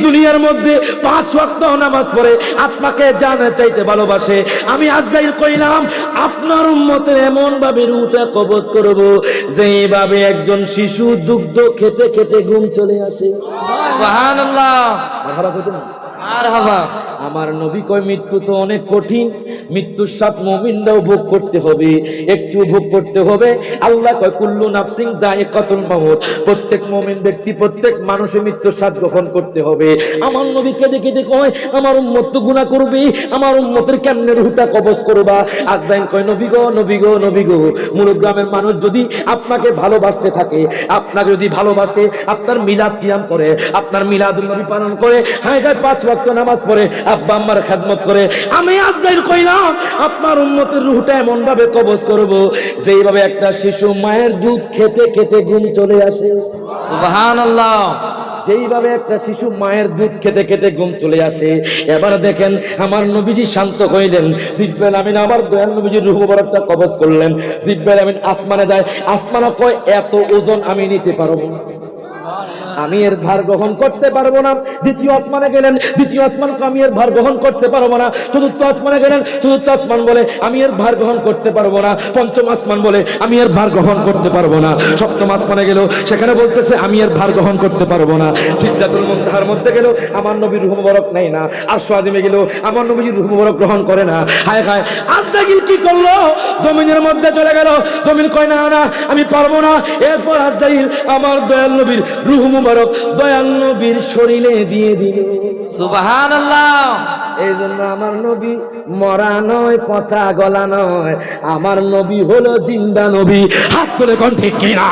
দুনিয়ার মধ্যে 5 ওয়াক্ত নামাজ পড়ে আপনাকে জানা চাইতে ভালোবাসে, আমি আজরাইল কইলাম আপনার উম্মতের এমন ভাবে রূহটা কবজ করব যেইভাবে একজন শিশু দুগ্ধ খেতে খেতে ঘুম চলে আসে। সুবহানাল্লাহ। মারহাবা। আমার নবী কয় মৃত্যু তো অনেক কঠিন, মৃত্যুর স্বাদ মুমিনরাও ভোগ করতে হবে, একটু ভোগ করতে হবে। আল্লাহ কয় কুল্লু নাফসিন যায়িকাতুল মাউত, প্রত্যেক মুমিন ব্যক্তি প্রত্যেক মানুষের মৃত্যুর স্বাদ গ্রহণ করতে হবে। আমার নবী কেঁদে কেঁদে কয় আমার উম্মত তো গুনাহ করবে, আমার উম্মতের কেমনে রূহটা কবজ করবা? আজরাইল কয় নবী গো নবী গো নবী গো, মূল গ্রামের মানুষ যদি আপনাকে ভালোবাসতে থাকে, আপনাকে যদি ভালোবাসে, আপনার মিলাদ কিয়াম করে, আপনার মিলাদুন নবী পালন করে, হায় গায় 5 ওয়াক্ত নামাজ পড়ে, আব্বা আম্মার খেদমত করে, আমি আজরাইল কইলাম আপনার উম্মতের রূহটা এমন ভাবে কবজ করব যেইভাবে একটা শিশু মায়ের দুধ খেতে খেতে ঘুম চলে আসে। সুবহানাল্লাহ। যেইভাবে একটা শিশু মায়ের দুধ খেতে খেতে ঘুম চলে আসে। এবার দেখেন আমার নবীজি শান্ত হইলেন। জিব্রাইল আমিন আমার দয়াল নবীজির রূহ মুবারকটা কবজ করলেন। জিব্রাইল আমিন আসমানে যায়, আসমানে কয় এত ওজন আমি নিতে পারবো না, আমি এর ভার গ্রহণ করতে পারবো না। দ্বিতীয় আসমানে গেলেন, দ্বিতীয় আসমান আমি এর ভার গ্রহণ করতে পারবো না। চতুর্থ আসমানে গেলেন, চতুর্থ আসমান বলে আমি এর ভার গ্রহণ করতে পারবো না। পঞ্চম আসমান বলে আমি এর ভার গ্রহণ করতে পারবো না। সপ্তম আসমানে গেল, সেখানে বলতেছে আমি এর ভার গ্রহণ করতে পারবো না। সিদরাতুল মুনতাহার মধ্যে গেল, আমার নবীর রূহ মুবারক নেই না। আরশ আযিমে গেল, আমার নবীর রূহ মুবারক গ্রহণ করে না। হায় হায় আজরাইল কি করলো? জমিনের মধ্যে চলে গেল। জমিন কয় না না আমি পারবো না। এরপর আজরাইল আমার দয়াল নবীর রূহ মুবারক দয়াল নবীর শরীরে দিয়ে দিল। সুবহানাল্লাহ। এই জন্য আমার নবী মরা নয়, পচা গলা নয়, আমার নবী হলো জিন্দা নবী। হাত তুলে কোন ঠিক কিনা?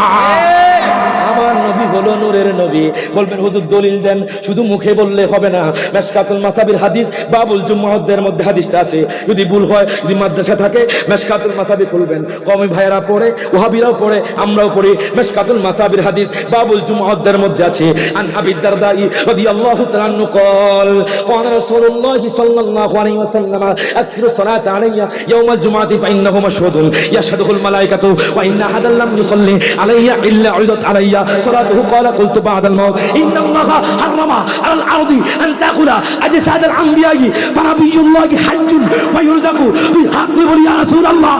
আমার নবী হলো নূরের নবী। বলবেন হুজুর দলিল দেন, শুধু মুখে বললে হবে না। মেশকাতুল মাসাবির হাদিস বাবুল জুমুআদের মধ্যে হাদিসটা আছে, যদি ভুল হয়, যদি মাদ্রাসা থাকে মেশকাতুল মাসাবি খুলবেন। কওমি ভাইয়েরা পড়ে, ওয়াহাবিরাও পড়ে, আমরাও পড়ি। মেশকাতুল মাসাবির হাদিস বাবুল জুমুআদের মধ্যে আছে। আন আবি দারদাই রাদিয়াল্লাহু তাআলা আনহু قال قال رسول الله صلى الله عليه وسلم اكثر الصلاه علي يوم الجمعه فانه مشهود يشهده الملائكه وان احدا لم يصلي علي الا عرضت علي صلاته قال قلت بعد الموت ان الله حرم على الارض ان تاكل اجساد الانبياء فنبي الله حج ويرزق بحق يا رسول الله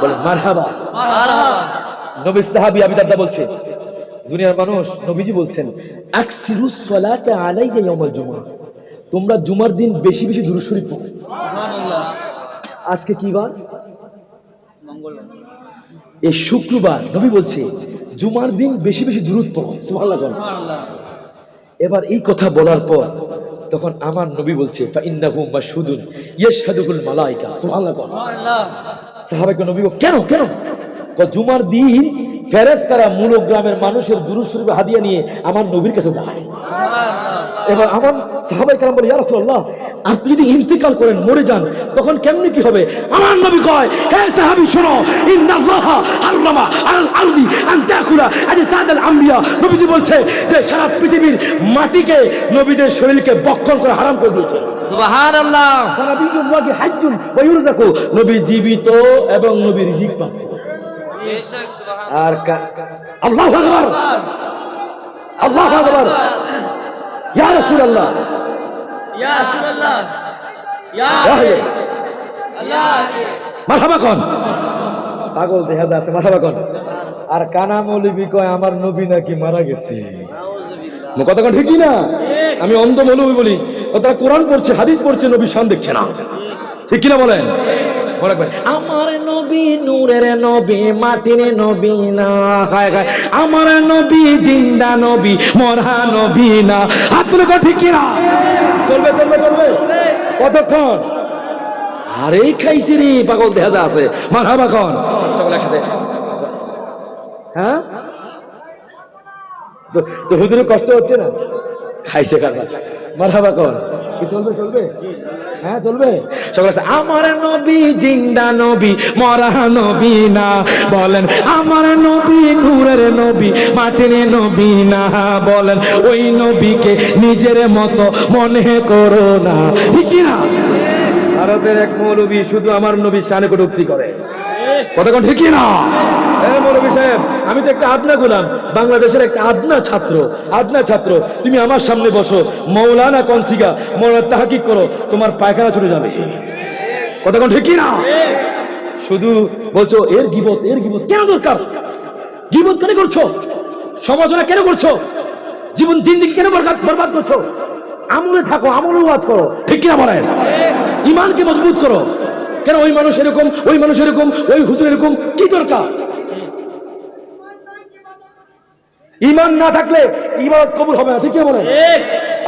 বলে মারহাবা মারহাবা। নবী সাহাবী আবু দারদা বলছে, দুনিয়ার মানুষ, নবীজি বলছেন আকসিরুস সালাতা আলাইয়া ইয়াউমাল জুমআহ, তোমরা জুমার দিন বেশি বেশি দুরূদ শরীফ পড়ো। সুবহানাল্লাহ। আজকে কি বার? মঙ্গলবার। এই শুক্রবার। নবী বলছে জুমার দিন বেশি বেশি দুরূদ পড়ো। সুবহানাল্লাহ। সুবহানাল্লাহ। এবার এই কথা বলার পর তখন আমার নবী বলছে ফাইন্নাহু মাশহুদুন ইয়াশহাদুল মালায়েকা। সুবহানাল্লাহ। সুবহানাল্লাহ। সাহাবায়ে নবী কেন কেন? জুমার দিন ফেরেশতারা মূলক গ্রামের মানুষের দুরূদ শরীফ হাদিয়া নিয়ে আমার নবীর কাছে যায়। এবার আমার সাহাবায়ে কেরাম বলে ইয়া রাসূলুল্লাহ, আপনি যদি ইন্তেকাল করেন, মরে যান, তখন কেমনে কি হবে? আমার নবী কয়, হে সাহাবী শোনো, ইন্নাল্লাহা হারামা আলাল আরদি আন তাকুলা আজসাদাল আমবিয়া। নবীজি বলছে যে সারা পৃথিবীর মাটিকে, নবীদের শরীরকে বক্ষণ করে হারাম করে দিয়েছে। সুবহানাল্লাহ। নবীর হাজ্জুন ওয়া ইউরযাকু, নবী জীবিত এবং নবী রিজিক প্রাপ্ত। আর আল্লাহু আকবার, আল্লাহু আকবার, ইয়া রাসূলুল্লাহ, ইয়া রাসূলুল্লাহ, ইয়া আল্লাহ, মারহাবা কোন পাগল দেখা যাচ্ছে, মারহাবা কোন। আর কানা মৌলবি কয় আমার নবী নাকি মারা গেছে। নাউযুবিল্লাহ। কথা ঠিকই না? আমি অন্ধ মৌলবি বলি, তারা কোরআন পড়ছে, হাদিস পড়ছে, নবীর শান দেখছে না। ঠিক কিনা বলেন? আমার নবী নূরের নবী, মাটির নবী না। আমার নবী জিন্দা নবী, মরা নবী না। হাত তুলে কর ঠিক কিনা? চলবে চলবে চলবে কতক্ষণ? আরে খাইছি রে পাগল দেখা যা আছে। মারহাবা কোন সকলে একসাথে। হ্যাঁ তো হুজুরের কষ্ট হচ্ছে না? খাইছে কারবার। মারহাবা কোন কি চলবে চলবে? হ্যাঁ চলবে সকলে। আমার নবী জিন্দা নবী, মরা নবী না। বলেন আমার নবী নূরের নবী, মাটির নবী না। বলেন ওই নবীকে নিজের মতো মনে করো না। ঠিক কি না? ভারতের এক মৌলবী শুধু আমার নবীর শানে কটূক্তি করে। কতক্ষণ ঠিক কি না? মৌলবী সাহেব, আমি তো একটা আদনা গোলাম, বাংলাদেশের একটা আদনা ছাত্র। তুমি আমার সামনে বসো, মৌলানা কনসিগা মৌলানা তাহকিক করো, তোমার পায়খানা ছুটে যাবে। কতক্ষণ ঠিক কি না? শুধু বলছো এর গীবত কেন দরকার? গীবত কেন করছো? সমালোচনা কেন করছো? জীবন জিন্দেগি কেন বরবাদ করছো? আমলে থাকো, আমলে ওয়াজ করো। ঠিক কিনা বলেন? ঈমানকে মজবুত করো। কেন ওই মানুষ এরকম, ওই মানুষ এরকম, ওই হুজুর এরকম, কি দরকার? ঈমান না থাকলে ইবাদত কবুল হবে না। ঠিক কি বলেন?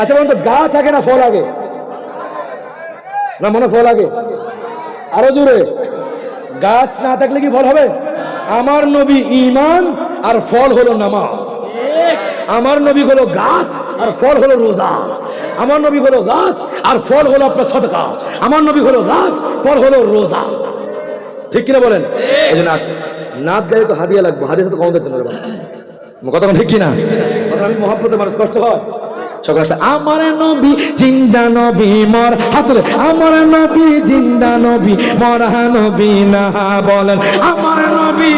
আচ্ছা বলুন তো, গাছ আগে না ফল আগে? না মনে ফল আগে? আরো জোরে। গাছ না থাকলে কি ফল হবে? আমার নবী ঈমান আর ফল হলো নামাজ। আমার নবী হলো গাছ আর ফল হলো রোজা। আমার নবী হলো গাছ আর ফল হলো আপনার সাদকা। আমার নবী হলো গাছ, ফল হলো রোজা। ঠিক কিনা বলেন? এই জন্য আসে নাচ গায়ে তো হাদিয়া লাগবে, হাদিয়া সাথে কম যেতে পারবে। কথা ঠিক কিনা? আমি মহব্বতের মানুষ, কষ্ট হয়। সকাল আমার নবী জিন্দা নবী, মর হাতরে আমার নবী জিন্দা নবী, মরা নবী না। বলেন আমার নবী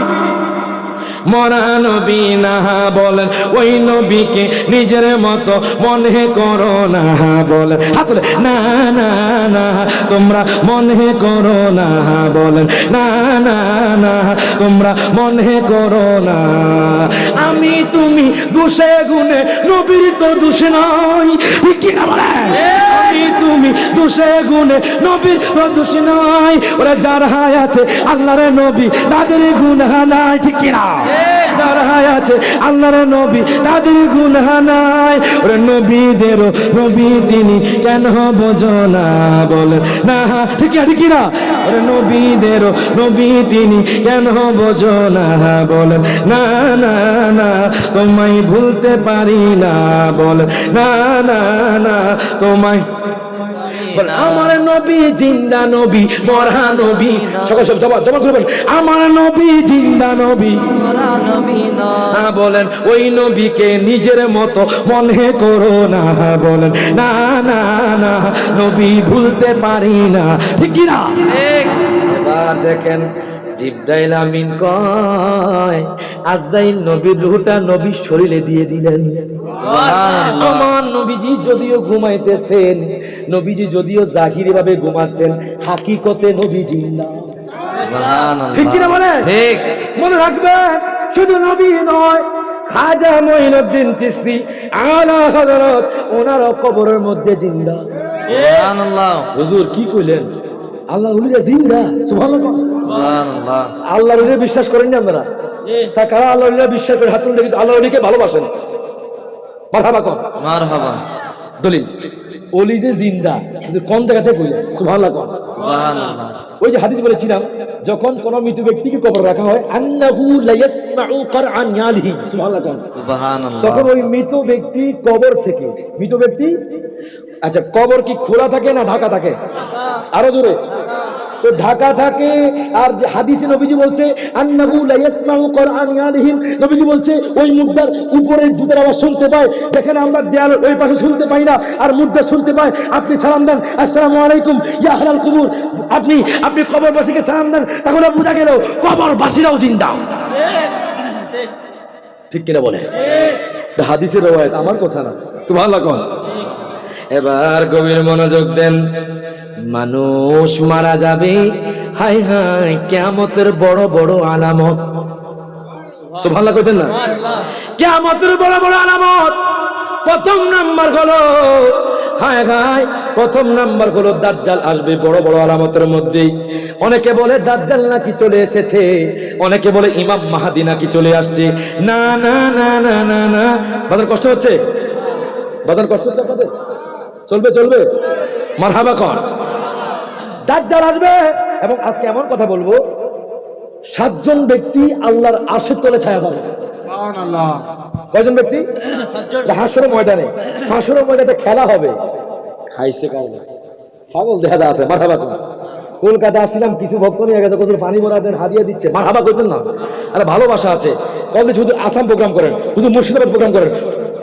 মরা নবী না। বলেন ওই নবীকে নিজের মতো মনে করো না। বলেন হাতলে না না না, তোমরা মনে করো না। বলেন না না না, তোমরা মনে করো না। আমি তুমি দোষে গুণে, নবীর তো দোষ নয়। ঠিক কিনা বলেন? তুমি দোষে গুণে নবীর দোষ নাই, ওরা যার হায় আছে আল্লাহর নবী তাদের গুনাহ নাই, ঠিক কিনা? যার হায় আছে আল্লাহর নবী তাদের গুনাহ নাই। ওরা নবীদেরও নবী তিনি কেন বোঝো না বলেন না, ঠিক কিনা? ওরা নবীদেরও নবী তিনি কেন বোঝো না বলেন না না না, তোমায় ভুলতে পারি না বলেন না না না, তোমায় আমার নবী জিন্দা নবী মরা নবী, সকাল সব জমা করবেন, আমার নবী জিন্দা নবী মরা নবী না বলেন, ওই নবীকে নিজের মতো মনে করো না বলেন না না না, নবী ভুলতে পারি না, ঠিক কি না? এবার দেখেন জিবরাইল আমিন কয় আজরাইল নবীর রূহটা নবীর শরীরে দিয়ে দিলেন। সুবহানাল্লাহ। আমার নবীজি যদিও ঘুমাইতেছেন, নবীজি যদিও জাহিরি ভাবে ঘুমাচ্ছেন, হাকিকতে নবী জিন্দা। সুবহানাল্লাহ, ঠিক কি না বলেন? ঠিক। মনে রাখবেন শুধু নবী নয়, খাজা মঈনুদ্দিন চিশতি আলা হযরত ওনার কবরের মধ্যে জিন্দা। সুবহানাল্লাহ। হুজুর কি কইলেন? আল্লাহর ওলিরা জিন্দা। সুবহানাল্লাহ, সুবহানাল্লাহ। আল্লাহর ওলিরা বিশ্বাস করেন না আপনারা? জি। কারা আল্লাহর ওলিরা বিশ্বাস করে হাত তুলে দেখি আল্লাহর ওলিকে ভালোবাসেন? মারহাবা কর, মারহাবা। দলিল ওলি যে জিন্দা, কিন্তু কোন জায়গা থেকে কইলেন? সুবহানাল্লাহ কর, সুবহানাল্লাহ। ওই যে হাদিস বলেছিলাম, যখন কোন মৃত ব্যক্তিকে কবরে রাখা হয় আন্নাহু লা ইয়াসমাউ করআন ইয়ালিহি, সুবহানাল্লাহ কর, সুবহানাল্লাহ, তখন ওই মৃত ব্যক্তি কবর থেকে, মৃত ব্যক্তি, আচ্ছা কবর কি খোলা থাকে না ঢাকা থাকে? আরো জোরে। তো ঢাকা থাকে। আর হাদিসে নবীজি বলছে আন্নাহু লা ইয়াসমাউ করআন ইয়ালিহিম, নবীজি বলছে ওই মুর্দার উপরে জুতার আওয়াজ শুনতে পায়, যেখানে আমরা দেয়ালের ওই পাশে শুনতে পাই না, আর মুর্দা শুনতে পায়। আপনি সালাম দেন আসসালামু আলাইকুম ইয়া আহলাল কুবুর, আপনি কবরবাসীকে সালাম দেন, তাহলে বোঝা গেল কবরবাসীরাও জিন্দা। ঠিক কিনা বলে? হাদিসের রওয়ায়াত, আমার কথা না। সুবহানাল্লাহ। এবার গভীর মনোযোগ দেন। মানুষ মারা যাবে, হায় হায় কিয়ামতের বড় বড় আলামত। সুবহানাল্লাহ কইতেন না? কিয়ামতের বড় বড় আলামত প্রথম নাম্বার হলো, হায় হায় প্রথম নাম্বার হলো দাজ্জাল আসবে। বড় বড় আলামতের মধ্যে অনেকে বলে দাজ্জাল নাকি চলে এসেছে, অনেকে বলে ইমাম মাহদি নাকি চলে আসছে। না না না না না না, বাদার কষ্ট হচ্ছে? বাদার কষ্ট হচ্ছে আপনাদের? চলবে চলবে, মারহাবা কর। দাজ্জাল আসবে, এবং আজকে এমন কথা বলবো, 7 জন ব্যক্তি আল্লাহর আরশের তলে ছায়া পাবে। সুবহানাল্লাহ। কয়জন ব্যক্তি? হাসরের ময়দানে, হাসরের ময়দানে খেলা হবে। খাইছে কারণে পাগল দেখা আছে। মারহাবা কর। কলকাতা আসছিলাম, কিছু ভক্ত নিয়ে গেছে, কোথাও পানি ভরা দেন, হাদিয়া দিচ্ছে। মারহাবা কইতেন না? আরে ভালোবাসা আছে। কবে শুধু আসাম প্রোগ্রাম করেন, শুধু মুর্শিদাবাদ প্রোগ্রাম করেন।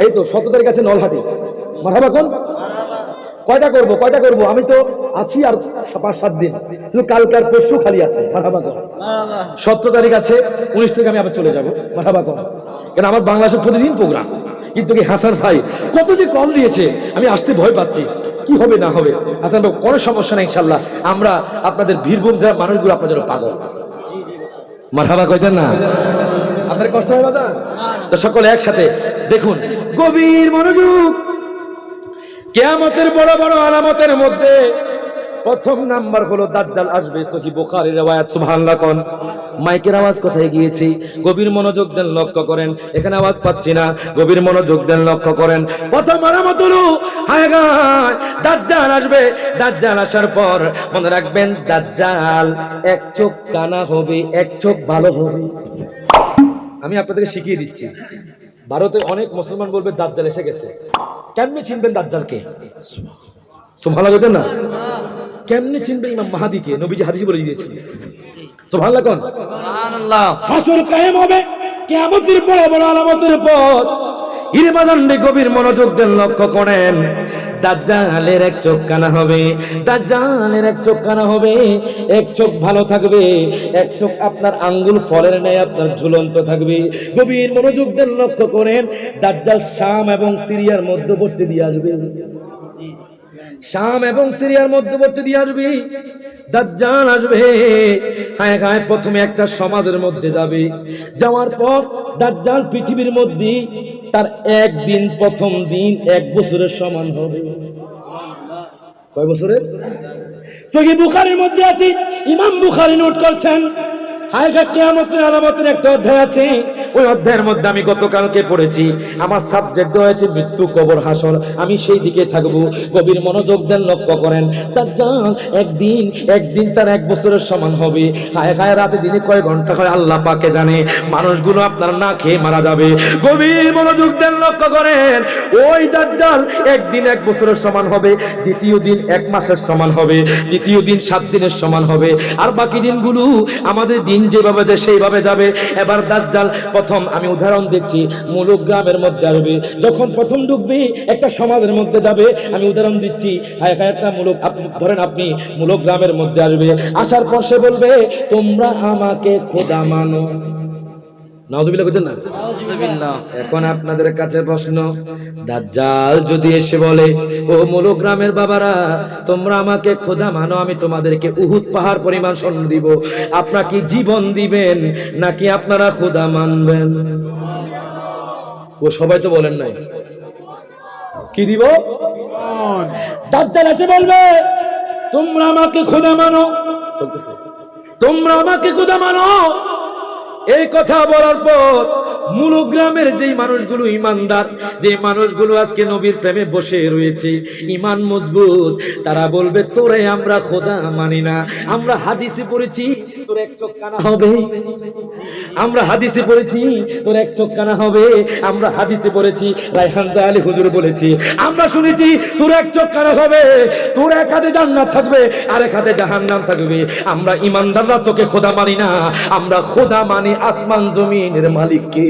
এই তো 17 তারিখ আছে নলহাটি। মারহাবা কোন? কয়টা করবো? আমি তো আছি আর 5-7 দিন, শুধু কালকার পরশু খালি আছে। মারহাবা কর। 17 তারিখ আছে, 19 থেকে আমি আবার চলে যাবো। মারহাবা কর। কেন আমার বাংলাদেশের প্রতিদিন প্রোগ্রাম, কিন্তু কি হাসান ভাই কত যে কল দিয়েছে, আমি আসতে ভয় পাচ্ছি, কি হবে না হবে। হাসান ভাই কোনো সমস্যা নেই, ইনশাল্লাহ আমরা আপনাদের বীরভূম যারা মানুষগুলো আপনাদের পাগল। মারহাবা কইতেন না? আপনার কষ্ট হয় বাবা? তো সকলে একসাথে দেখুন, গভীর মনোযোগ। কিয়ামতের বড় বড় আলামতের মধ্যে প্রথম নাম্বার হলো দাজ্জাল আসবে। সহিহ বুখারীর riwayat। সুবহানাল্লাহ কোন? মাইকের আওয়াজ কোথায় গিয়েছে? গভীর মনোযোগ দেন, লক্ষ্য করেন। এখানে আওয়াজ পাচ্ছি না, গভীর মনোযোগ দেন, লক্ষ্য করেন। প্রথম আলামত হলো হায় গায় দাজ্জাল আসবে। দাজ্জাল আসার পর মনে রাখবেন, দাজ্জাল এক চোখ কানা হবে, এক চোখ ভালো হবে। আমি আপনাদেরকে শিখিয়ে দিচ্ছি। ভারতে অনেক মুসলমান বলবে দাজ্জাল এসে গেছে। কেমনে চিনবেন দাজ্জালকে? সুবহানাল্লাহ বলেন না? কেমনে চিনবেন ইমাম মাহদিকে? নবীজি হাদিসে বলে দিয়েছেন। সুবহানাল্লাহ কোন? সুবহানাল্লাহ। হাসর কায়েম হবে, কিয়ামতের বড় বড় আলামতের পর। ইরে বাজানরে গভীর মনোযোগ দেন, লক্ষ্য করেন। দাজ্জালের এক চোখ কানা হবে, দাজ্জালের এক চোখ কানা হবে, এক চোখ ভালো থাকবে, এক চোখ আপনার আঙ্গুল ফলের ন্যায় আপনার ঝুলন্ত থাকবে। গভীর মনোযোগ দেন, লক্ষ্য করেন। দাজ্জাল শাম এবং সিরিয়ার মধ্যবর্তী দিয়ে আসবে। শাম এবং সিরিয়ার মধ্যবর্তী দিয়ে আসবে দাজ্জাল আসবে। হায় হায় প্রথমে একটা সমাজের মধ্যে যাবে, যাওয়ার পর দাজ্জাল পৃথিবীর মধ্যে তার একদিন, প্রথম দিন 1 বছরের সমান হবে। কয় বছরের? সহিহ বুখারীর মধ্যে আছে, ইমাম বুখারী নোট করছেন, হায়কা কিয়ামতের আলামতের একটা অধ্যায় আছে, ওই অধ্যায়ের মধ্যে আমি গতকালকে পড়েছি, আমার সাবজেক্ট হয়েছে মৃত্যু, কবর, হাসর, আমি সেই দিকে থাকবো। গভীর মনোযোগ দেন, লক্ষ্য করেন। দাজ্জাল একদিন তার 1 বছরের সমান হবে। হায় রাতে দিনে কয় ঘন্টা হয় আল্লাহ পাকে জানে। মানুষগুলো আপনার না খেয়ে মারা যাবে। গভীর মনোযোগ দেন, লক্ষ্য করেন। ওই দাজ্জাল একদিন 1 বছরের সমান হবে, দ্বিতীয় দিন 1 মাসের সমান হবে, তৃতীয় দিন 7 দিনের সমান হবে, আর বাকি দিনগুলো আমাদের দিন যেভাবে যায় সেইভাবে যাবে। এবার দাজ্জাল প্রথম, আমি উদাহরণ দিচ্ছি, মূলক গ্রামের মধ্যে আসবে। যখন প্রথম ঢুকবে একটা সমাজের মধ্যে যাবে, আমি উদাহরণ দিচ্ছি, একটা মূলক, ধরেন আপনি মূলক গ্রামের মধ্যে আসবে, আসার পর সে বলবে তোমরা আমাকে খোদা মানো। নাউজুবিল্লাহ বলছেন না? এখন আপনাদের কাছে প্রশ্ন, দাজ্জাল যদি এসে বলে ও মূলক গ্রামের বাবারা তোমরা আমাকে খোদা মানো, আমি তোমাদেরকে উহুদ পাহাড় পরিমাণ স্বর্ণ দিব, আপনারা কি জীবন দিবেন নাকি আপনারা খোদা মানবেন? ও সবাই তো বলেন নাই, কি দিব? দাজ্জাল এসে বলবে তোমরা আমাকে খোদা মানো, তোমরা আমাকে খোদা মানো। এই কথা বলার পর মূলক গ্রামের যেই মানুষগুলো ইমানদার, যে মানুষগুলো আজকে নবীর প্রেমে বসে রয়েছে, ইমান মজবুত, তারা বলবে তোরে আমরা খোদা মানি না। আমরা হাদিসে পড়েছি তোর 1 চোখ কানা হবে, আমরা হাদিসে পড়েছি তোর 1 চোখ কানা হবে, আমরা হাদিসে পড়েছি, রায়হান আলী হুজুর বলেছি, আমরা শুনেছি তোর 1 চোখ কানা হবে, তোর 1 হাতে জান্নাত থাকবে আর 1 হাতে জাহান্নাম থাকবে। আমরা ইমানদাররা তোকে খোদা মানি না, আমরা খোদা মানি আসমান জমিনের মালিককে।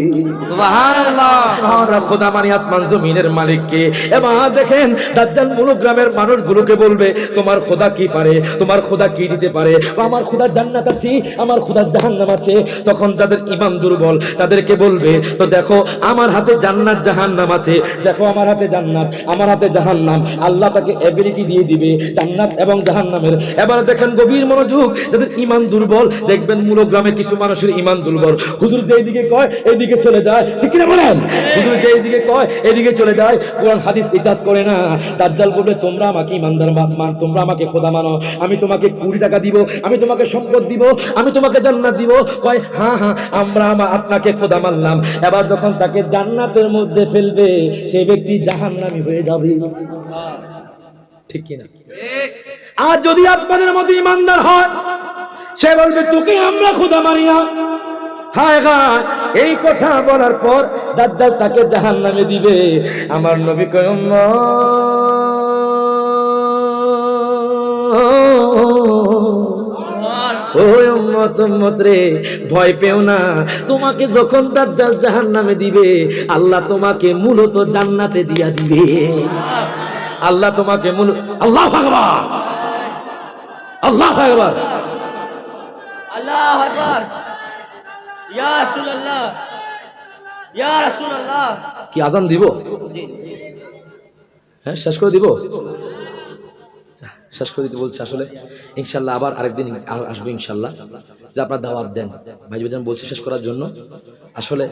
সুবহানাল্লাহ, আমরা খোদা মানি আসমান জমিনের মালিককে। এবার দেখেন দাজ্জাল মূলক গ্রামের মানুষগুলোকে বলবে তোমার খোদা কি পারে, তোমার খোদা কি দিতে পারে? আমার খোদা জান্নাত আছে, আমার খোদা জাহান্নাম আছে। তখন যাদের ঈমান দুর্বল তাদেরকে বলবে তো দেখো আমার হাতে জান্নাত জাহান্নাম আছে, দেখো আমার হাতে জান্নাত, আমার হাতে জাহান্নাম, আল্লাহ তাকে এবিলিটি দিয়ে দিবে জান্নাত এবং জাহান্নামের। এবার দেখেন গভীর মনোযোগ, যাদের ঈমান দুর্বল, দেখবেন মূলক গ্রামে কিছু মানুষের ঈমান দুর্বল, হুজুর যেদিকে কয় এদিকে চলে যায়, ঠিক কিনা বলেন? হুজুর যেদিকে কয় এদিকে চলে যায়, কোরআন হাদিস রিসার্চ করে না। দাজ্জাল বলবে তোমরা আমাকে ইমানদার মান, তোমরা আমাকে খোদা মানো, আমি তোমাকে 20 টাকা দিব, আমি তোমাকে সম্পদ দিব, আমি তোমাকে জান্নাত দিব। কয় হ্যাঁ হ্যাঁ আমরা আপনাকে খোদা মানলাম। এবার যখন তাকে জান্নাতের মধ্যে ফেলবে সেই ব্যক্তি জাহান্নামী হয়ে যাবে, ঠিক কিনা? আর যদি আপনাদের মতো ইমানদার হয় সে বলবে তোকে আমরা খোদা মানি না। হায় হায়, এই কথা বলার পর দাজ্জাল তাকে জাহান্নামে দিবে। আমার নবী কয় ওই উম্মত রে ভয় পেও না, তোমাকে যখন দাজ্জাল জাহান্নামে দিবে আল্লাহ তোমাকে মূলত জান্নাতে দিয়া দিবে। আল্লাহ তোমাকে আল্লাহু আকবার, আল্লাহু আকবার, আল্লাহু আকবার, ইয়া রাসূলুল্লাহ, ইয়া রাসূলুল্লাহ। কি আজান দিব? হ্যাঁ শেষ করে দিব, শেষ করে দিতে বলছে। আসলে ইনশাল্লাহ আবার আরেকদিন আসবো ইনশাল্লাহ, যে আপনার দাওয়াত দেন। ভাই ভাইজান বলছে শেষ করার জন্য, আসলে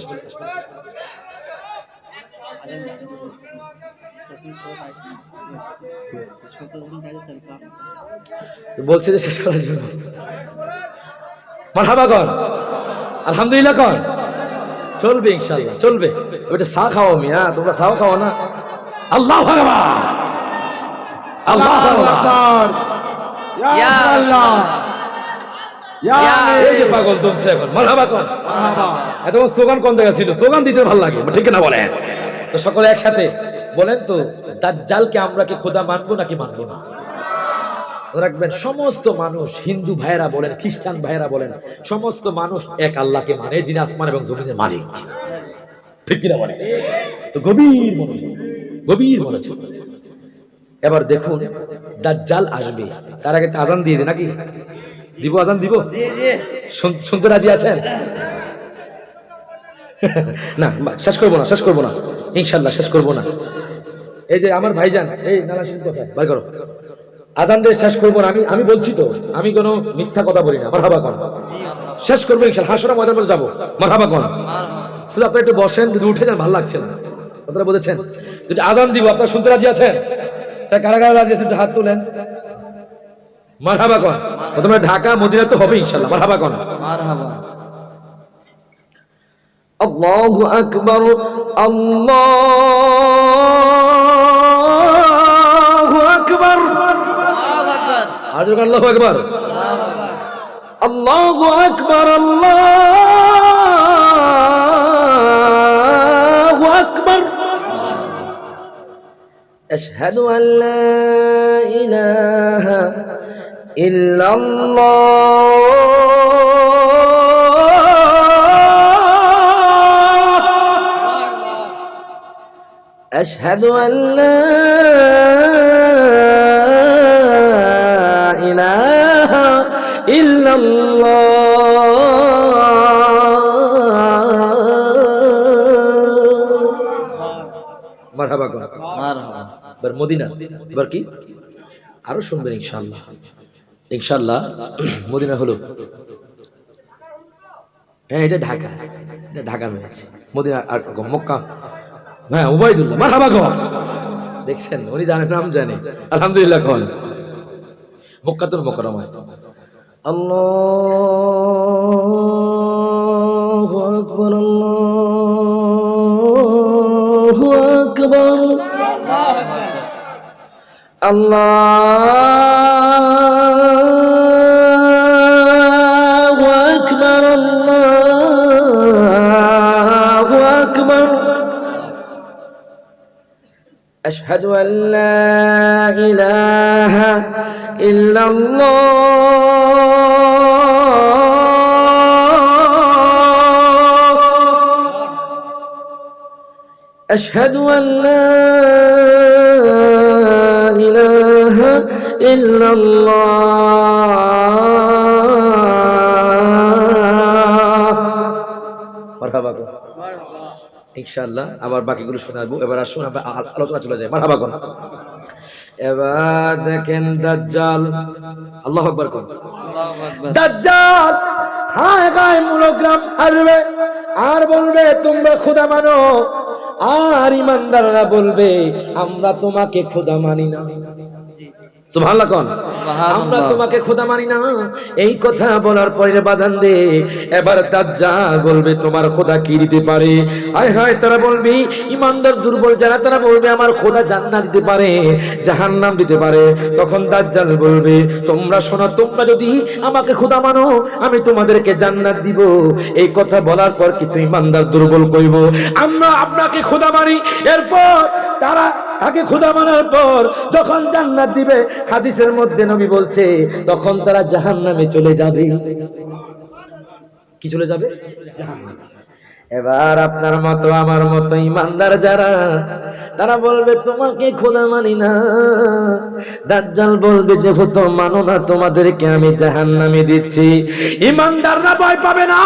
বলছে যে শেষ করার জন্য। মারহাবা কর, আলহামদুলিল্লাহ কর, চলবে ইনশাল্লাহ চলবে। ওইটা চা খাওয়া মিয়া, তোমরা চাও খাও না? আল্লাহু আকবার, আল্লাহু আকবার, ইয়া আল্লাহ, এই যে পাগল জমছে এখন। মারহাবা কর, মারহাবা। এত স্লোগান কোন জায়গা ছিল? স্লোগান দিতে ভালো লাগে, ঠিক না বলেন? তো সকলে একসাথে বলেন তো, দাজ্জালকে আমরা কি খোদা মানবো নাকি মানবো না? রাখবেন সমস্ত মানুষ, হিন্দু ভাইরা বলেন, খ্রিস্টান ভাইরা বলেন, সমস্ত মানুষ এক আল্লাহকে মানে, যিনি আসমান এবং জমিনের মালিক, ঠিক কিনা বলেন? তো গভীর মনোযোগ, গভীর মনোযোগ। এবার দেখুন দাজ্জাল আসবে, তার আগে একটা আজান দিয়ে দে নাকি? দিব? আজান দিব? শুনতে রাজি আছেন? না শেষ করবো না, শেষ করবো না ইনশাল্লাহ, শেষ করবো না। এই যে আমার ভাইজান, এই নালাশিন কোথায় বার করো, আজান দিয়ে শেষ করবো না। আমি বলছি তো, আমি কোনো মিথ্যা কথা বলি না। মারহাবা কোন, শেষ করবো ইনশাল্লাহ, হাসরা ময়দান বলে যাবো। মারহাবা কোন, শুধু আপনি একটু বসেন, যদি উঠে যান ভালো লাগছে না। কথাটা বুঝেছেন? যদি আজান দিব আপনারা শুনতে রাজি আছেন? স্যার কারা কারা রাজি আছেন একটু হাত তোলেন। মারহাবা কোন। প্রথমে ঢাকা মদিনা তো হবে ইনশাআল্লাহ। মারহাবা কোন। মারহাবা। আল্লাহু আকবার, আল্লাহু আকবার, আল্লাহু আকবার, আল্লাহু আকবার, আল্লাহু আকবার। আশহাদু আল লা ইলাহা ইল্লাল্লাহ, আশহাদু আল লা ইলাহা ইল্লাল্লাহ। মারহাবা কোন। মারহাবা। এবার মদিনা, এবার কি আরো শুনবেন ইনশাআল্লাহ। ইনশাআল্লাহ মদিনা হলো, হ্যাঁ এটা ঢাকা, এটা ঢাকা রয়েছে। মদিনা আর মক্কা, হ্যাঁ উবাইদুল্লাহ। মারহাবা কন। দেখছেন উনি জানেন, নাম জানে। আলহামদুলিল্লাহ কন। মক্কাতুল মুকাররমা। আল্লাহু আকবার, আল্লাহু আকবার, আল্লাহু আকবার, আল্লাহু আকবার। আশহাদু আল লা ইলাহা ইল্লাল্লাহ, আশহাদু আল লা ইলাহা ইল্লাল্লাহ। মারহাবা কোন। ইনশাআল্লাহ আবার বাকিগুলো শোনাবো। এবার আসুন আমরা আলোচনা চলে যাই। মারহাবা কোন। এবার দেখেন দাজ্জাল। আল্লাহু আকবার কোন। দাজ্জাল হায় গায় মূলগ্রাম আসবে আর বলবে তোমরা খোদা মানো, আর ইমানদাররা বলবে আমরা তোমাকে খোদা মানি না। সুবহানাল্লাহ কোন। আমরা তোমাকে খোদা মানি না। এই কথা বলার পরে বাজান দে এবার দাজ্জাল বলবে তোমার খোদা কি দিতে পারে? হায় হায় তারা বলবে, ইমানদার দুর্বল যারা তারা বলবে আমার খোদা জান্নাত দিতে পারে, জাহান্নাম দিতে পারে। তখন দাজ্জাল বলবে তোমরা শোনো, তোমরা যদি আমাকে খোদা মানো আমি তোমাদেরকে জান্নাত দিব। এই কথা বলার পর কিছু ইমানদার দুর্বল কইব আমরা আপনাকে খোদা মানি। এরপর তারা তাকে খোদা মানার পর যখন জান্নাত দিবে, হাদিসের মধ্যে নবী বলছে তখন তারা জাহান্নামে চলে যাবে। কি চলে যাবে? জাহান্নামে। এবার আপনার মতো আমার মতো ইমানদার যারা তারা বলবে তোমাকে খোদা মানি না। দাজ্জাল বলবে যেহেতু মানো না তোমাদেরকে আমি জাহান্নামে দিচ্ছি। ইমানদাররা ভয় পাবে না,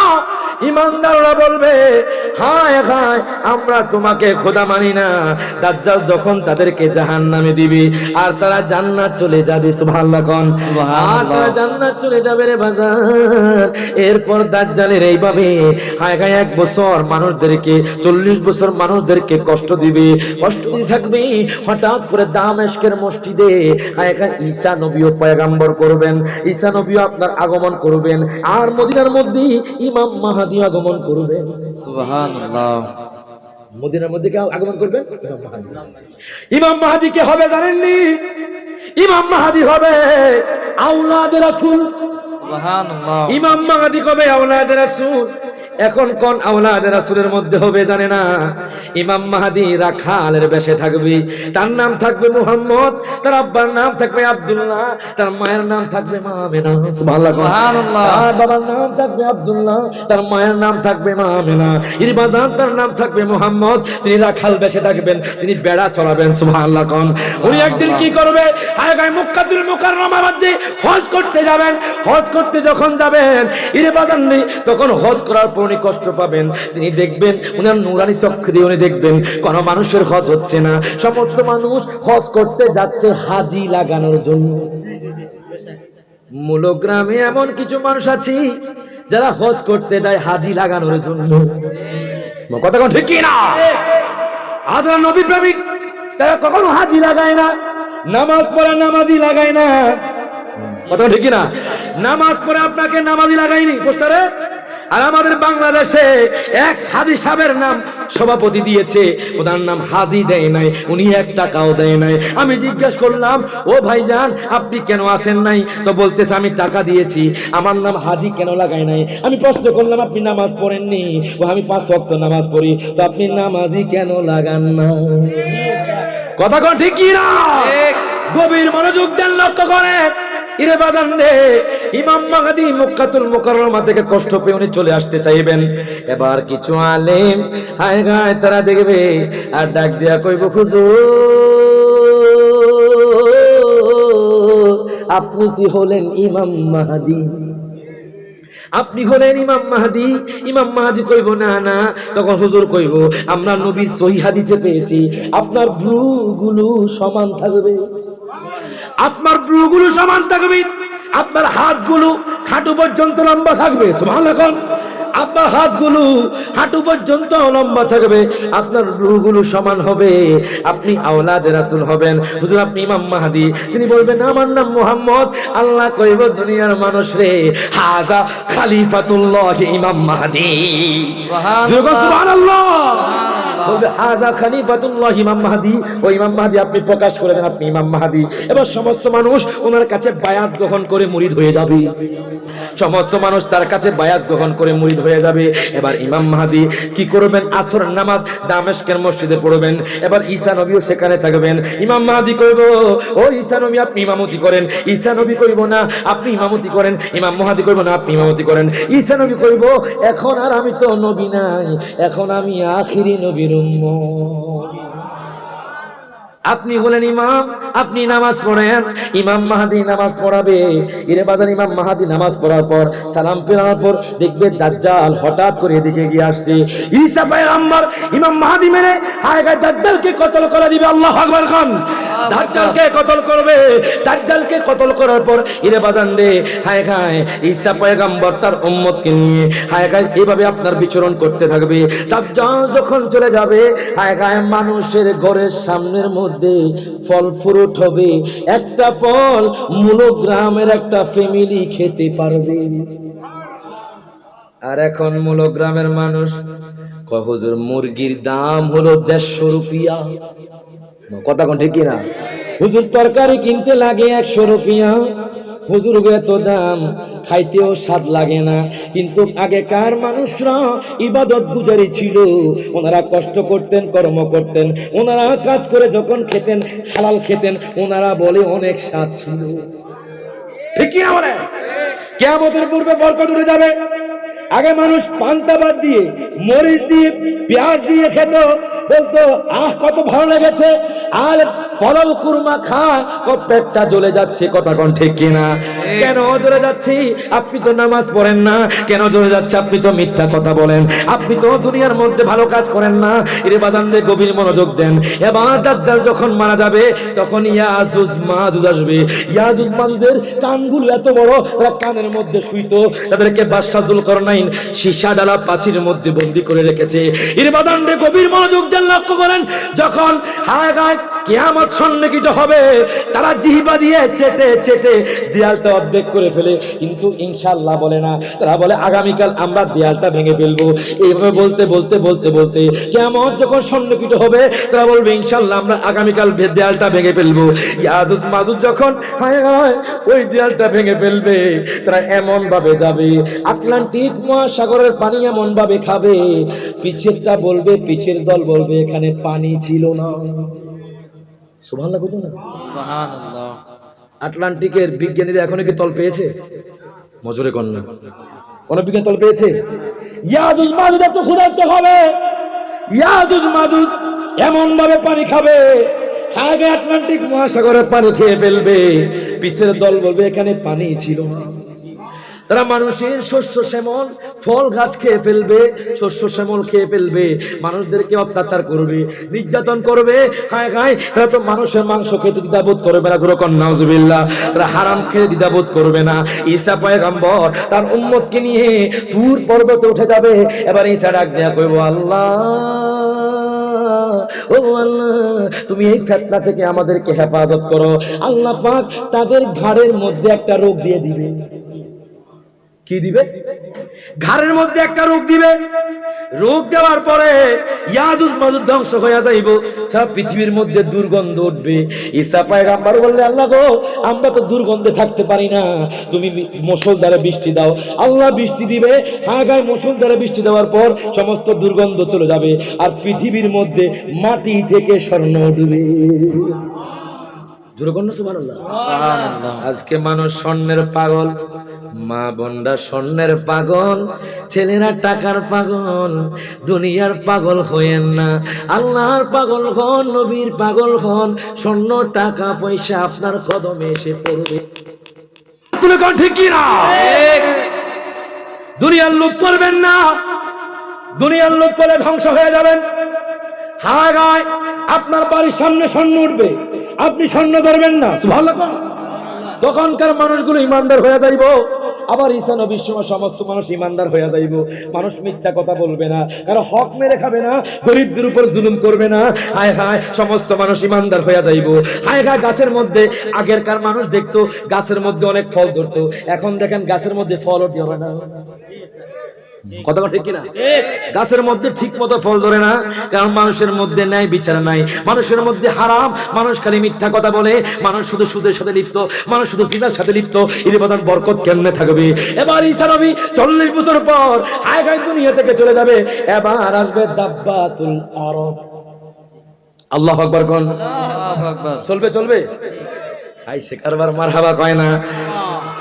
ইমানদাররা বলবে হায় হায় আমরা তোমাকে খোদা মানি না। দাজ্জাল যখন তাদেরকে জাহান্নামে দিবে আর তারা জান্নাত চলে যাবে। সুবহানাল্লাহ কোন। আর তারা জান্নাত চলে যাবে রে বাজার। এরপর দাজ্জালের এইভাবে হায় হায় 1 বছর মানুষদেরকে 40 বছর মানুষদেরকে কষ্ট দিবে, কষ্ট দিয়ে থাকবে। হঠাৎ করে দামেস্কের মসজিদে হায় হায় ঈসা নবীও পয়গাম্বর করবেন, ঈসা নবীও আপনার আগমন করবেন। আর মদিনার মধ্যে ইমাম মাহদী আগমন করবেন। সুবহানাল্লাহ। মদিনার মধ্যে কে আগমন করবেন? ইমাম মাহদী। ইমাম মাহদী কে হবে জানেননি? ইমাম মাহদী হবে আওলাদে রাসূল। সুবহানাল্লাহ। ইমাম মাহদী কবে? আওলাদে রাসূল। এখন কোন আওলাদে রাসূলের মধ্যে হবে জানে না? ইমাম মাহদী রাখালের বেশে থাকবে। তার নাম থাকবে মুহাম্মদ, তার আব্বার নাম থাকবে আব্দুল্লাহ, তার মায়ের নাম থাকবে মা আমেনা। সুবহানাল্লাহ। তার বাবার নাম থাকবে আব্দুল্লাহ, তার মায়ের নাম থাকবে মা আমেনা। এর বাজার তার নাম থাকবে মুহাম্মদ। তিনি রাখাল বেশে থাকবেন, তিনি বেড়া চড়াবেন। সুবহানাল্লাহ কোন। উনি একদিন কি করবে? আগায় মক্কাতুল মুকাররমার মধ্যে হজ করতে যাবেন। হজ করতে যখন যাবেন এর বাজার নেই, তখন হজ করার পর উনি কষ্ট পাবেন। তিনি দেখবেন উনার নুরানি চক্ষু দিয়ে উনি দেখবেন কোন মানুষের হজ হচ্ছে না। সমস্ত মানুষ হজ করতে যাচ্ছে হাজি লাগানোর জন্য। মূলগ্রামে এমন কিছু মানুষ আছে যারা হজ করতে যায় হাজি লাগানোর জন্য। কথা কোন ঠিক কি না? আর যারা নবী প্রেমিক তারা কখনো হাজি লাগায় না, নামাজ পড়ে নামাজি লাগায় না। কথা ঠিক না? নামাজ পড়ে আপনাকে নামাজি লাগাইনি পোস্টারে। আর আমাদের বাংলাদেশে এক হাজি সাহেবের নাম সভাপতি দিয়েছে, ওনার নাম হাজি দেয় নাই, উনি 1 টাকাও দেয় নাই। আমি জিজ্ঞেস করলাম, ও ভাইজান আপনি কেন আসেন নাই? তো বলতেছে আমি টাকা দিয়েছি, আমার নাম হাজি কেন লাগায় নাই। আমি প্রশ্ন করলাম আপনি নামাজ পড়েননি? ও আমি 5 ওয়াক্ত নামাজ পড়ি। তো আপনি নামাজি কেন লাগান না? কথা কোন ঠিক কি না? গভীর মনোযোগ দেন, লক্ষ্য করেন। ইরে বাজান রে, ইমাম মাহদী মক্কাতুল মুকাররমা থেকে কষ্ট পেয়ে উনি চলে আসতে চাইবেন। এবার কিছু আলেম হায় গায় তারা দেখবে আর ডাক দিয়া কইব, হুজুর আপনি কি হলেন ইমাম মাহদী? আপনি হলেন ইমাম মাহদী। ইমাম মাহদী কইব না না, তখন হুজুর কইব আমরা নবীর সহিহ হাদিসে পেয়েছি আপনার ভ্রুগুলো সমান থাকবে, আপনার ভ্রুগুলো সমান থাকবে, আপনার হাতগুলো হাঁটু পর্যন্ত লম্বা থাকবে। সুবহানাল্লাহ। আপনার হাতগুলো হাঁটু পর্যন্ত লম্বা থাকবে, আপনার ভ্রুগুলো সমান হবে, আপনি আওলাদে রাসূল হবেন। হুজুর আপনি ইমাম মাহদী। তিনি বলবেন আমার নাম মুহাম্মদ। আল্লাহ কইব দুনিয়ার মানুষ রে, হাযা খলিফাতুল্লাহ ইমাম মাহদী। সুবহানাল্লাহ। বলবে হাযা খলিফাতুল্লাহ ইমাম মাহদী। ও ইমাম মাহদী আপনি প্রকাশ করে দেন আপনি ইমাম মাহদী। এবার সমস্ত মানুষ ওনার কাছে বায়াত গ্রহণ করে মুরিদ হয়ে যাবে, সমস্ত মানুষ তার কাছে বায়াত গ্রহণ করে মুরিদ হয়ে যাবে। এবার ইমাম মাহদী কি করবেন? আসর নামাজ দামেস্কের মসজিদে পড়বেন। এবার ঈসা নবীও সেখানে থাকবেন। ইমাম মাহদী কইব, ও ঈসা নবী আপনি ইমামতি করেন। ঈসা নবী কইব না আপনি ইমামতি করেন। ইমাম মাহদী কইব না আপনি ইমামতি করেন। ঈসা নবী কইব এখন আর আমি তো নবী নাই, এখন আমি আখিরি নবীর উম্মত। আপনি হলেন ইমাম, আপনি নামাজ পড়েন, ইমাম মাহদী নামাজ পড়াবে। ইরে বাজার ইমাম মাহদী নামাজ পড়ার পর সালাম ফেরানোর পর দেখবে দাজ্জাল হঠাৎ করে এদিকে এগিয়ে আসছে। ঈসা পয়গম্বর ইমাম মাহদী মেরে হায় গায় দাজ্জালকে কতল করে দিবে। আল্লাহু আকবার খান। দাজ্জালকে কতল করবে। দাজ্জালকে কতল করার পর ইরে বাজান রে হায় গায় ঈসা পয়গম্বর তার উম্মতকে নিয়ে হায় গায় এইভাবে আপনার বিচরণ করতে থাকবে। দাজ্জাল যখন চলে যাবে হায় গায় মানুষের ঘরের সামনের মধ্যে ফল ফ্রুট হবে, একটা ফল মূল গ্রামের একটা ফ্যামিলি খেতে পারবে। আর এখন মূল গ্রামের মানুষ কয় হুজুর মুরগির দাম হলো 150 রুপিয়া। কথা কোন ঠিক না? হুজুর তরকারি কিনতে লাগে 100 রুপিয়া। হুজুর এত দাম, খাইতেও স্বাদ লাগে না। কিন্তু আগেকার মানুষরা ইবাদত গুজারি ছিল, ওনারা কষ্ট করতেন, কর্ম করতেন, ওনারা কাজ করে যখন খেতেন হালাল খেতেন, ওনারা বলে অনেক স্বাদ ছিল। ঠিক কি না বলে? কিয়ামতের পূর্বে বরকত উঠে যাবে। আগে মানুষ পান্তা ভাত দিয়ে মরিচ দিয়ে পেঁয়াজ দিয়ে খেত, বলতো আহ কত ভালো লেগেছে। আর পলল কুরমা খায় পেটটা জ্বলে যাচ্ছে। কথা কোন ঠিক কিনা? কেন জ্বলে যাচ্ছি? আপনি তো নামাজ পড়েন না। কেন জ্বলে যাচ্ছে? আপনি তো মিথ্যা কথা বলেন, আপনি তো দুনিয়ার মধ্যে ভালো কাজ করেন না। এর বাজানরে গভীর মনোযোগ দেন। এবার দাজ্জাল যখন মারা যাবে তখন ইয়াজুজ মাজুজ আসবে। ইয়াজুজ মাজুজের কানগুলো এত বড়, তারা কানের মধ্যে শুইতো, তাদেরকে বাদশাহ যুলকারনাইন সীসা ডালা পাঁচির মধ্যে বন্দী করে রেখেছে। এর বাজানরে গভীর মনোযোগ দেন, লক্ষ্য করেন। যখন হায় গায় কিয়ামত সন্নিহিত হবে, তারা জিহ্বা দিয়ে চেটে চেটে দেয়ালটা অর্ধেক করে ফেলে, কিন্তু ইনশাআল্লাহ বলে না। তারা বলে আগামীকাল আমরা দেয়ালটা ভেঙে ফেলবো। এইভাবে বলতে বলতে বলতে বলতে কিয়ামত যখন সন্নিহিত হবে, তারা বলবে ইনশাআল্লাহ আমরা আগামীকাল দেয়ালটা ভেঙে ফেলবো। ইয়াজুজ মাজুজ যখন হায় হায় ওই দেয়ালটা ভেঙে ফেলবে, তারা এমন ভাবে যাবে, আটলান্টিক মহাসাগরের পানি এমন ভাবে খাবে, পিছেরটা বলবে, পিছের দল বলবে এখানে পানি ছিল না। সুবহানাল্লাহ কইতো না? সুবহানাল্লাহ। আটলান্টিকের বিজ্ঞানীরা এখনো কি তল পেয়েছে? মজুরে কন্যা কোন বিজ্ঞান তল পেয়েছে? ইয়াজুজ মাজুজ এত ক্ষুধার্ত হবে, ইয়াজুজ মাজুজ এমন ভাবে পানি খাবে, আগে আটলান্টিক মহাসাগরের পানি খেয়ে ফেলবে, পিছের দল বলবে এখানে পানি ছিল না। তারা মানুষের শস্য শ্যামল ফল গাছ খেয়ে ফেলবে, শস্য শ্যামল খেয়ে ফেলবে, মানুষদেরকে অত্যাচার করবে, নির্যাতন করবে। হায় হায়, তারা তো মানুষের মাংস খেতে দ্বিধাবোধ করবে না। যখন নাউজুবিল্লাহ, তারা হারাম খেয়ে দ্বিধাবোধ করবে না। ঈসা পয়গম্বর তার উম্মতকে নিয়ে তুর পর্বতে উঠে যাবে। এবার ঈসা ডাক দেয়া কইব, আল্লাহ ও আল্লাহ তুমি এই ফিতনা থেকে আমাদেরকে হেফাজত করো। আল্লাহ পাক তাদের ঘাড়ের মধ্যে একটা রোগ দিয়ে দিবে। কি দিবে? ঘাড়ের মধ্যে একটা রোগ দিবে। রোগ দেওয়ার পরে ইয়াজুজ মাজুজ ধ্বংস হয়ে যাইব, সারা পৃথিবীর মধ্যে দুর্গন্ধ উঠবে। ঈসা পয়গম্বর বললে, আল্লাহ গো আমরা তো দুর্গন্ধে থাকতে পারি না, তুমি মুষলধারে বৃষ্টি দাও। আল্লাহ বৃষ্টি দিবে, হাগায় মুষলধারে বৃষ্টি দেওয়ার পর সমস্ত দুর্গন্ধ চলে যাবে, আর পৃথিবীর মধ্যে মাটি থেকে স্বর্ণ উঠবে। আজকে মানুষ স্বর্ণের পাগল, মা বোনরা স্বর্ণের পাগল, ছেলেরা টাকার পাগল। দুনিয়ার পাগল হয়েন না, আল্লাহর পাগল হন, নবীর পাগল হন। স্বর্ণ টাকা পয়সা আপনার কদমে এসে পড়বে। তুমি কোন ঠিক কি না? দুনিয়ার লোভ করবেন না, দুনিয়ার লোভ করে ধ্বংস হয়ে যাবেন। হায় গায় আপনার বাড়ির সামনে স্বর্ণ উঠবে, আপনি স্বর্ণ ধরবেন না, সুবহানাল্লাহ। তখনকার মানুষগুলো ইমানদার হয়ে যাইব। আবার ঈসা নবীর সময় সমস্ত মানুষ ইমানদার হয়ে যাইব। মানুষ মিথ্যা কথা বলবে না, কারণ হক মেরে খাবে না, গরিবদের উপর জুলুম করবে না। হায় হায় সমস্ত মানুষ ইমানদার হয়ে যাইব। হায় হায় গাছের মধ্যে আগেরকার মানুষ দেখতো গাছের মধ্যে অনেক ফল ধরতো, এখন দেখেন গাছের মধ্যে ফলও ধরে না। কথা ঠিক কিনা? গাছের মধ্যে ঠিক মতো ফল ধরে না, কারণ মানুষের মধ্যে ন্যায় বিচার নাই, মানুষের মধ্যে হারাম, মানুষ খালি মিথ্যা কথা বলে, মানুষ শুধু সুদের সাথে লিপ্ত, মানুষ শুধু জিনার সাথে লিপ্ত। এর প্রধান বরকত কেমনে থাকবে? এবার ঈসা নবী 40 বছর পর হায় হায় দুনিয়া থেকে চলে যাবে। এবার আসবে দাব্বাতুল আরব। আল্লাহু আকবার কোন? আল্লাহু আকবার। চলবে চলবে আইছে কারবার মারহাবা কয় না।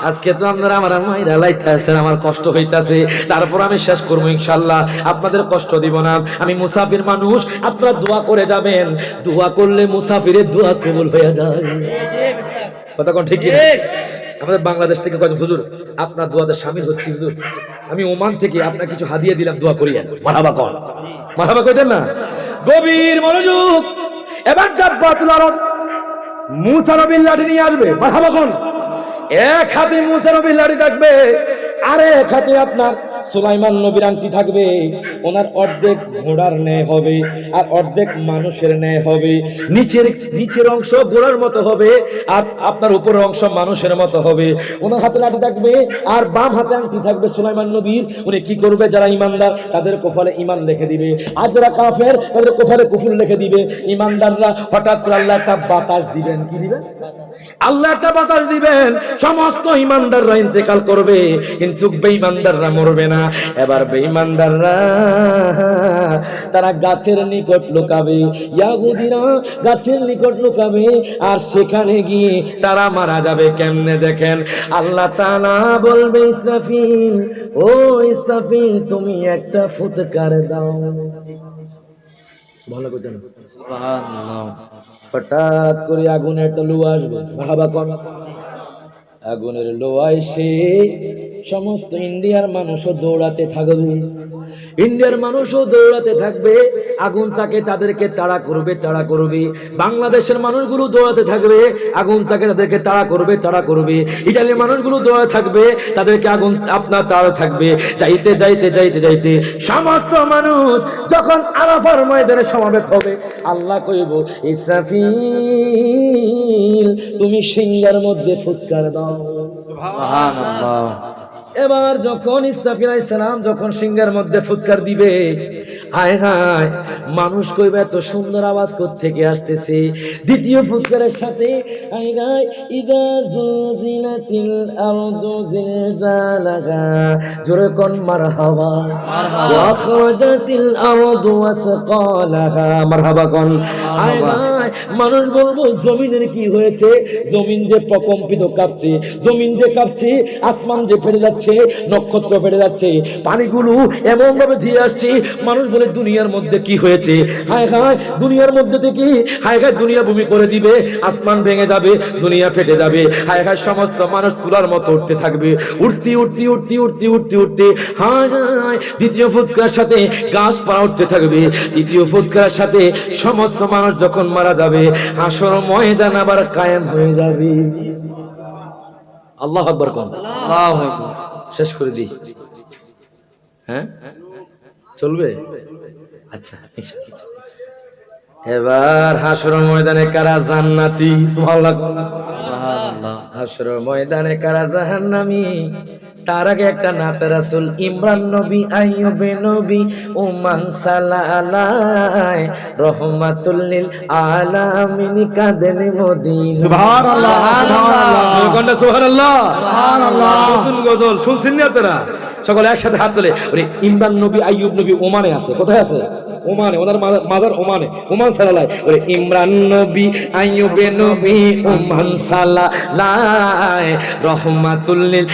আজকে তো আপনারা আমার মাইরা লাইতাছেন, আমার কষ্ট হইতাছে, তারপর আমি শেষ করবো ইনশাআল্লাহ, আপনাদের কষ্ট দিব না। আমি মুসাফির মানুষ, আপনারা দোয়া করে যাবেন, দোয়া করলে মুসাফিরের দোয়া কবুল হয়ে যায়। কথা কোন ঠিক কি? আমাদের বাংলাদেশ থেকে কয়েকজন হুজুর আপনার দোয়াতে শামিল হচ্ছি। হুজুর আমি ওমান থেকে আপনার কিছু হাদিয়া দিলাম, দোয়া করিয়েন। মারহাবা কোন? মারহাবা কইতেন না? গভীর মনোযোগ। এবার দাব্বাতুল আরব মুসা নবীর লাঠি নিয়ে আসবে। মারহাবা কোন? এক হাতে মুসা নবীর লাঠি থাকবে, আরে এক হাতে আপনার সুলাইমান নবীর আংটি থাকবে। ওনার অর্ধেক ঘোড়ার ন্যায় হবে আর অর্ধেক মানুষের ন্যায় হবে। নিচের অংশ ঘোড়ার মতো হবে আর আপনার উপরের অংশ মানুষের মতো হবে। ওনার হাতে লাঠি থাকবে আর বাম হাতে আংটি থাকবে সুলাইমান নবীর। উনি কি করবে? যারা ইমানদার তাদের কপালে ইমান লিখে দিবে, আর যারা কাফের তাদের কপালে কুফর লিখে দিবে। ইমানদাররা হঠাৎ করে আল্লাহ একটা বাতাস দিবেন। কি দিবেন? আল্লাহ একটা বাতাস দিবেন, সমস্ত ইমানদাররা ইন্তেকাল করবে, কিন্তু বেঈমানদাররা মরবে না। এবার বেঈমানদাররা তারা গাছের নিকট লুকাবে, ইহুদিরা গাছের নিকট লুকাবে, আর সেখানে গিয়ে তারা মারা যাবে। কেমনে? দেখেন, আল্লাহ তাআলা বলবে, ইসরাফিল, ও ইসরাফিল তুমি একটা ফুৎকার দাও। সুবহানাল্লাহ কইতেন? সুবহানাল্লাহ। হঠাৎ করে আগুনের একটা লো আসবে। মারহাবা কোন? আগুনের লো এসে সমস্ত ইন্ডিয়ার মানুষও দৌড়াতে থাকবে, ইন্ডিয়ার মানুষও দৌড়াতে থাকবে। আগুন তাকে তাদেরকে তাড়া করবে, তাড়া করবে। বাংলাদেশের মানুষগুলো দৌড়াতে থাকবে, আগুন তাকে তাদেরকে তাড়া করবে, তাড়া করবে। ইটালির মানুষগুলো দৌড়াতে থাকবে, তাদেরকে আগুন আপনার তাড়া থাকবে। যাইতে যাইতে যাইতে যাইতে সমস্ত মানুষ যখন আরাফার ময়দানে সমাবেত হবে, আল্লাহ কইব, ইসরাফিল তুমি সিংহের মধ্যে ফুৎকার দাও। সুবহানাল্লাহ। এবার যখন ইসরাফিল আলাইহিস সালাম যখন সিংহের মধ্যে ফুৎকার দিবে, হায় হায় মানুষ কইবে এত সুন্দর আওয়াজ কোত্থেকে আসতেছে। দ্বিতীয় ফুৎকারের সাথে হায় হায় ইদা জুজিলাতিল আরদু জিলজালাহা, জোরে কোন মারহাবা। ওয়া আখরাজাতিল আরদু ওয়াসকালাহা, মারহাবা কোন? হায় হায় মানুষ বলবো জমিনের কি হয়েছে? জমিন যে প্রকম্পিত কাঁপছে, জমিন যে কাঁপছে, আসমান যে ফেটে যাচ্ছে, নক্ষত্র ফেটে যাচ্ছে, পানিগুলো এমন ভাবে ধীরে আসছে। মানুষ বলে দুনিয়ার মধ্যে কি হয়েছে? হায় হায় দুনিয়ার মধ্যে থেকে হায় হায় দুনিয়া ভূমি করে দিবে, আসমান ভেঙে যাবে, দুনিয়া ফেটে যাবে। হায় হায় সমস্ত মানুষ তুলার মতো উঠতে থাকবে, উঠতে উঠতে উঠতে উঠতে উঠতে উঠতে হায় হায় দ্বিতীয় ফুৎকার সাথে গাছপালা উঠতে থাকবে। তৃতীয় ফুৎকার সাথে সমস্ত মানুষ যখন মারা যাবে, হাসর ময়দান আবার কায়েম হয়ে যাবে। আল্লাহু আকবার কোন? আল্লাহু আকবার। শেষ করে দিই, হ্যাঁ চলবে? আচ্ছা এবার হাসর ময়দানে কারা জান্নাতি? সুবহানাল্লাহ। সুবহানাল্লাহ। হাসর ময়দানে কারা জাহান্নামী? তার আগে একটা নাতে রাসূল ইমরান নবী, আইয়ুব নবী, ওমান সালালাই রহমাতুল লিল আলামিন কাদেন মদিনা। সুবহানাল্লাহ, সুবহানাল্লাহ, সুবহানাল্লাহ, সুবহানাল্লাহ। নতুন গজল শুনছেন না আপনারা? সকলে একসাথে হাত তুলে ওরে ইমরান নবী, আইয়ুব নবী ওমানে আছে। কোথায় আছে? ওমানে। ওনার মাজার ওমানে। ওমান সালালাই ওরে ইমরান নবী, আইয়ুব নবী, ওমান সালালাই রহমাতুল লিল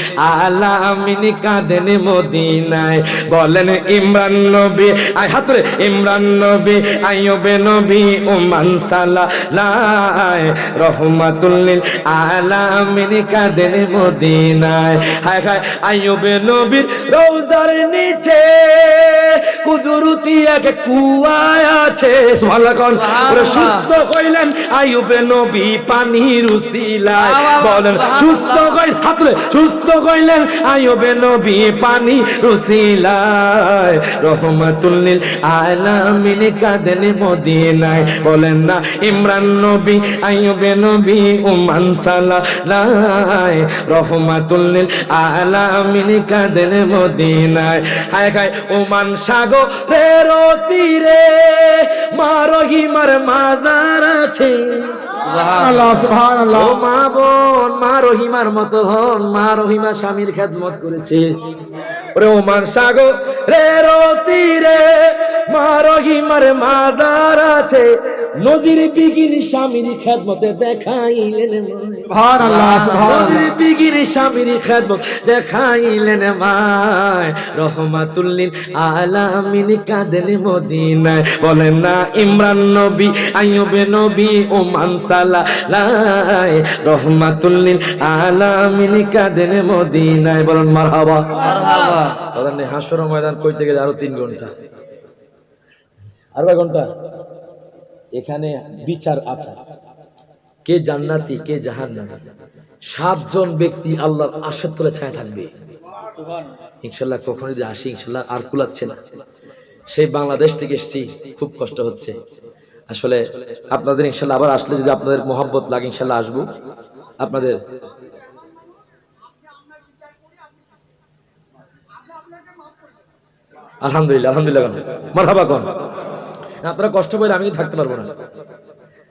আলামিন কাদেন মদিনায়। বলেন ইমরান নবী, আয় হাত তুলে, ইমরান নবী, আইয়ুব নবী, ওমান সালালাই রহমাতুল লিল আলামিন কাদেন মদিনায়। হায় হায় আইয়ুব নবীর রওজার নিচে কুদরতি এক কুয়া আছে। সুবহানাল্লাহ। ওরে সুস্থ হইলেন আইয়ুব নবী পানির উসিলায়। বলেন সুস্থ হইলেন, হাত তুলে, সুস্থ হইলেন আইয়ুব নবী পানির উসিলায় রহমাতুল লিল আলামিন কাদেন মদিনায়। বলেন না ইমরান নবী, আইয়ুব নবী, ওমান সালালাই রহমাতুল লিল আলামিন কাদেন মদিনায়। হায় হায় ওমান সাগরের তীরে মা রহিমার মাজার আছে। সুবহানাল্লাহ, সুবহানাল্লাহ। ও মা বোন, মা রহিমার মতো হন। মা রহিমা স্বামীর খেদমত করেছে। ওরে ওমান সাগরের তীরে মা রহিমার মাজার আছে। নজির বিগির স্বামীর খেদমতে দেখাইলেন। সুবহানাল্লাহ, সুবহানাল্লাহ। নজির বিগির স্বামীর খেদমত দেখাইলেন মায় রহমাতুল লিল আলামিন কাদেন মদিনায়। বলেন না ইমরান নবী, আইয়ুব নবী, ওমান সালালাই রহমাতুল লিল আলামিন কাদেন মদিনায়। বলেন মারহাবা, মারহাবা। বলেন হাসর ময়দান কইতে গেলে আরো 3 ঘন্টা, আর কয় ঘন্টা? এখানে বিচার আছে, কে জান্নাতি কে জাহান্নামী। 7 জন ব্যক্তি আল্লাহর আরশের তলে ছায়া থাকবে ইনশাআল্লাহ। কখনো যদি আসি ইনশাআল্লাহ আর কুলাচ্ছে না। সেই বাংলাদেশ থেকে এসেছি, খুব কষ্ট হচ্ছে আসলে। আপনাদের ইনশাআল্লাহ আবার আসলে যদি আপনাদের মহব্বত লাগে ইনশাআল্লাহ আসবো আপনাদের। আলহামদুলিল্লাহ, আলহামদুলিল্লাহ। মারহাবা কোন। আপনারা কষ্ট পেলে আমি থাকতে পারবো না,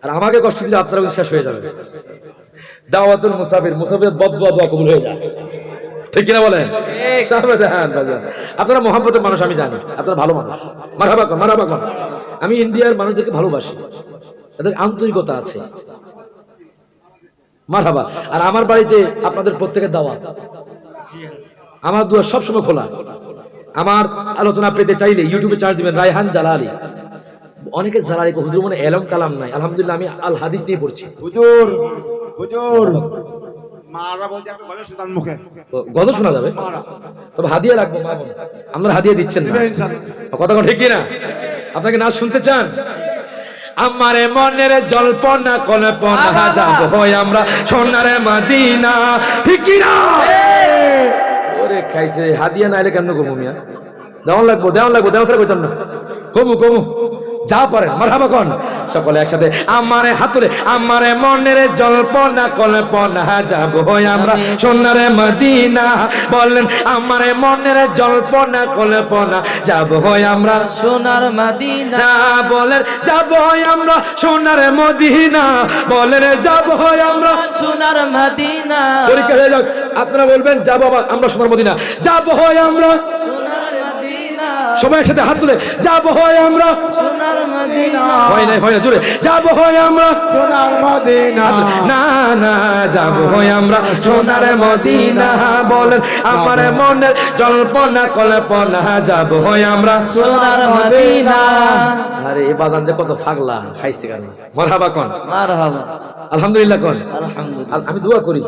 আর আমাকে কষ্ট দিলে আপনারা শেষ হয়ে যাবে। দাওয়াতুল মুসাফির, মুসাফির বদদুয়া দোয়া কবুল হয়ে যায়, ঠিক কিনা বলেন? আপনারা মহব্বতের মানুষ আমি জানি, আপনারা ভালো মানুষ। মারহাবা কোন, মারহাবা কোন। আমি ইন্ডিয়ার মানুষদেরকে ভালোবাসি, তাদের আন্তরিকতা আছে। মারহাবা। আর আমার বাড়িতে আপনাদের প্রত্যেকের দাওয়াত, আমার দুয়ার সবসময় খোলা। আমার আলোচনা পেতে চাইলে ইউটিউবে চার্জ দিবেন রায়হান জালালি। অনেকে জালালি হুজুর মনে এলম কালাম নাই, আলহামদুলিল্লাহ আমি আল হাদিস দিয়ে পড়ছি। হুজুর, হুজুর মারা বলতে আপনি বলেন সুদান মুখে গজল শোনা যাবে, তবে হাদিয়া লাগবে। মা বোন আপনারা হাদিয়া দিচ্ছেন না, কথা ঠিক কিনা? আপনাকে নাচ শুনতে চান? আমারে মনের জল্পনা কল্পনা যাবো আমরা সোনার মদিনা, ঠিক কিনা? ওরে খাইছে হাদিয়া নাইলে কেন কমু মিয়া? দেওয়ান লাগবো, দেওয়ান লাগবো, দেওয়া ছাড়া কইতাম না। কমু কমু যা পারেন মারহাবা কোন। সকলে একসাথে আমারে হাতুরে, আমারে মনের জল্পনা কল্পনা যাবো আমরা সোনার মদিনা। বলেন আমারে মনের জল্পনা কল্পনা যাবো আমরা সোনার মদিনা। বলেন যাবো আমরা সোনার মদিনা। বলেন যাবো আমরা সোনার মদিনা। পরীক্ষা হয়ে যাক, আপনারা বলবেন যাবো আমরা সোনার মদিনা। যাবো আমরা সোনার মদিনা। সবাই একসাথে হাত তুলে যাবো আমরা সোনার মদিনা। হয় না জোরে যাবো আমরা সোনার মদিনা। না না যাবো আমরা সোনার মদিনা। বলেন আমার মনের জল্পনা কল্পনা যাবো আমরা সোনার মদিনা। আরে এই বাজান যে কত পাগলা খাইছে কেন? মারহাবা কোন। মারহাবা। আলহামদুলিল্লাহ কোন আলহামদুলিল্লাহ। আমি দোয়া করি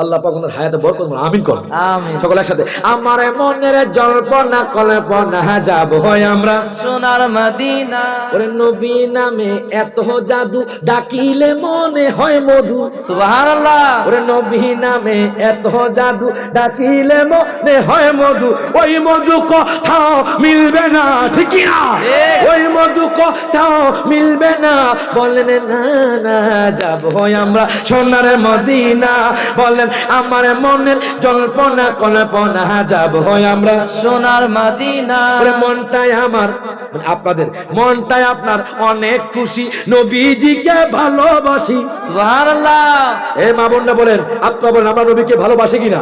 আল্লাহ পাক ওনার হায়াতে বরকত দান, আমিন কোন আমিন। সকলে একসাথে। আমার মনের জল্পনা কল্পনা যাব হয় আমরা সোনার মদিনা। ওরে নবী নামে এত জাদু ডাকিলে মনে হয় মধু। সুবহানাল্লাহ। ওরে নবী নামে এত জাদু ডাকিলে মনে হয় মধু। ওই মধু কোথাও মিলবে না, ঠিক কি না? ঠিক। ওই মধু কোথাও মিলবে না। বলেন না না যাব হয় আমরা সোনার মদিনা। বলেন আমার মনের জল্পনা কল্পনা যাব হয় আমরা সোনার মদিনা। ওরে মনটাই আমার মানে আপনাদের মনটাই আপনার অনেক খুশি, নবীজিকে ভালোবাসি। সুবহানাল্লাহ। এ মা বোনরা বলেন, আপনারা বলেন আমরা নবীকে ভালোবাসি কিনা?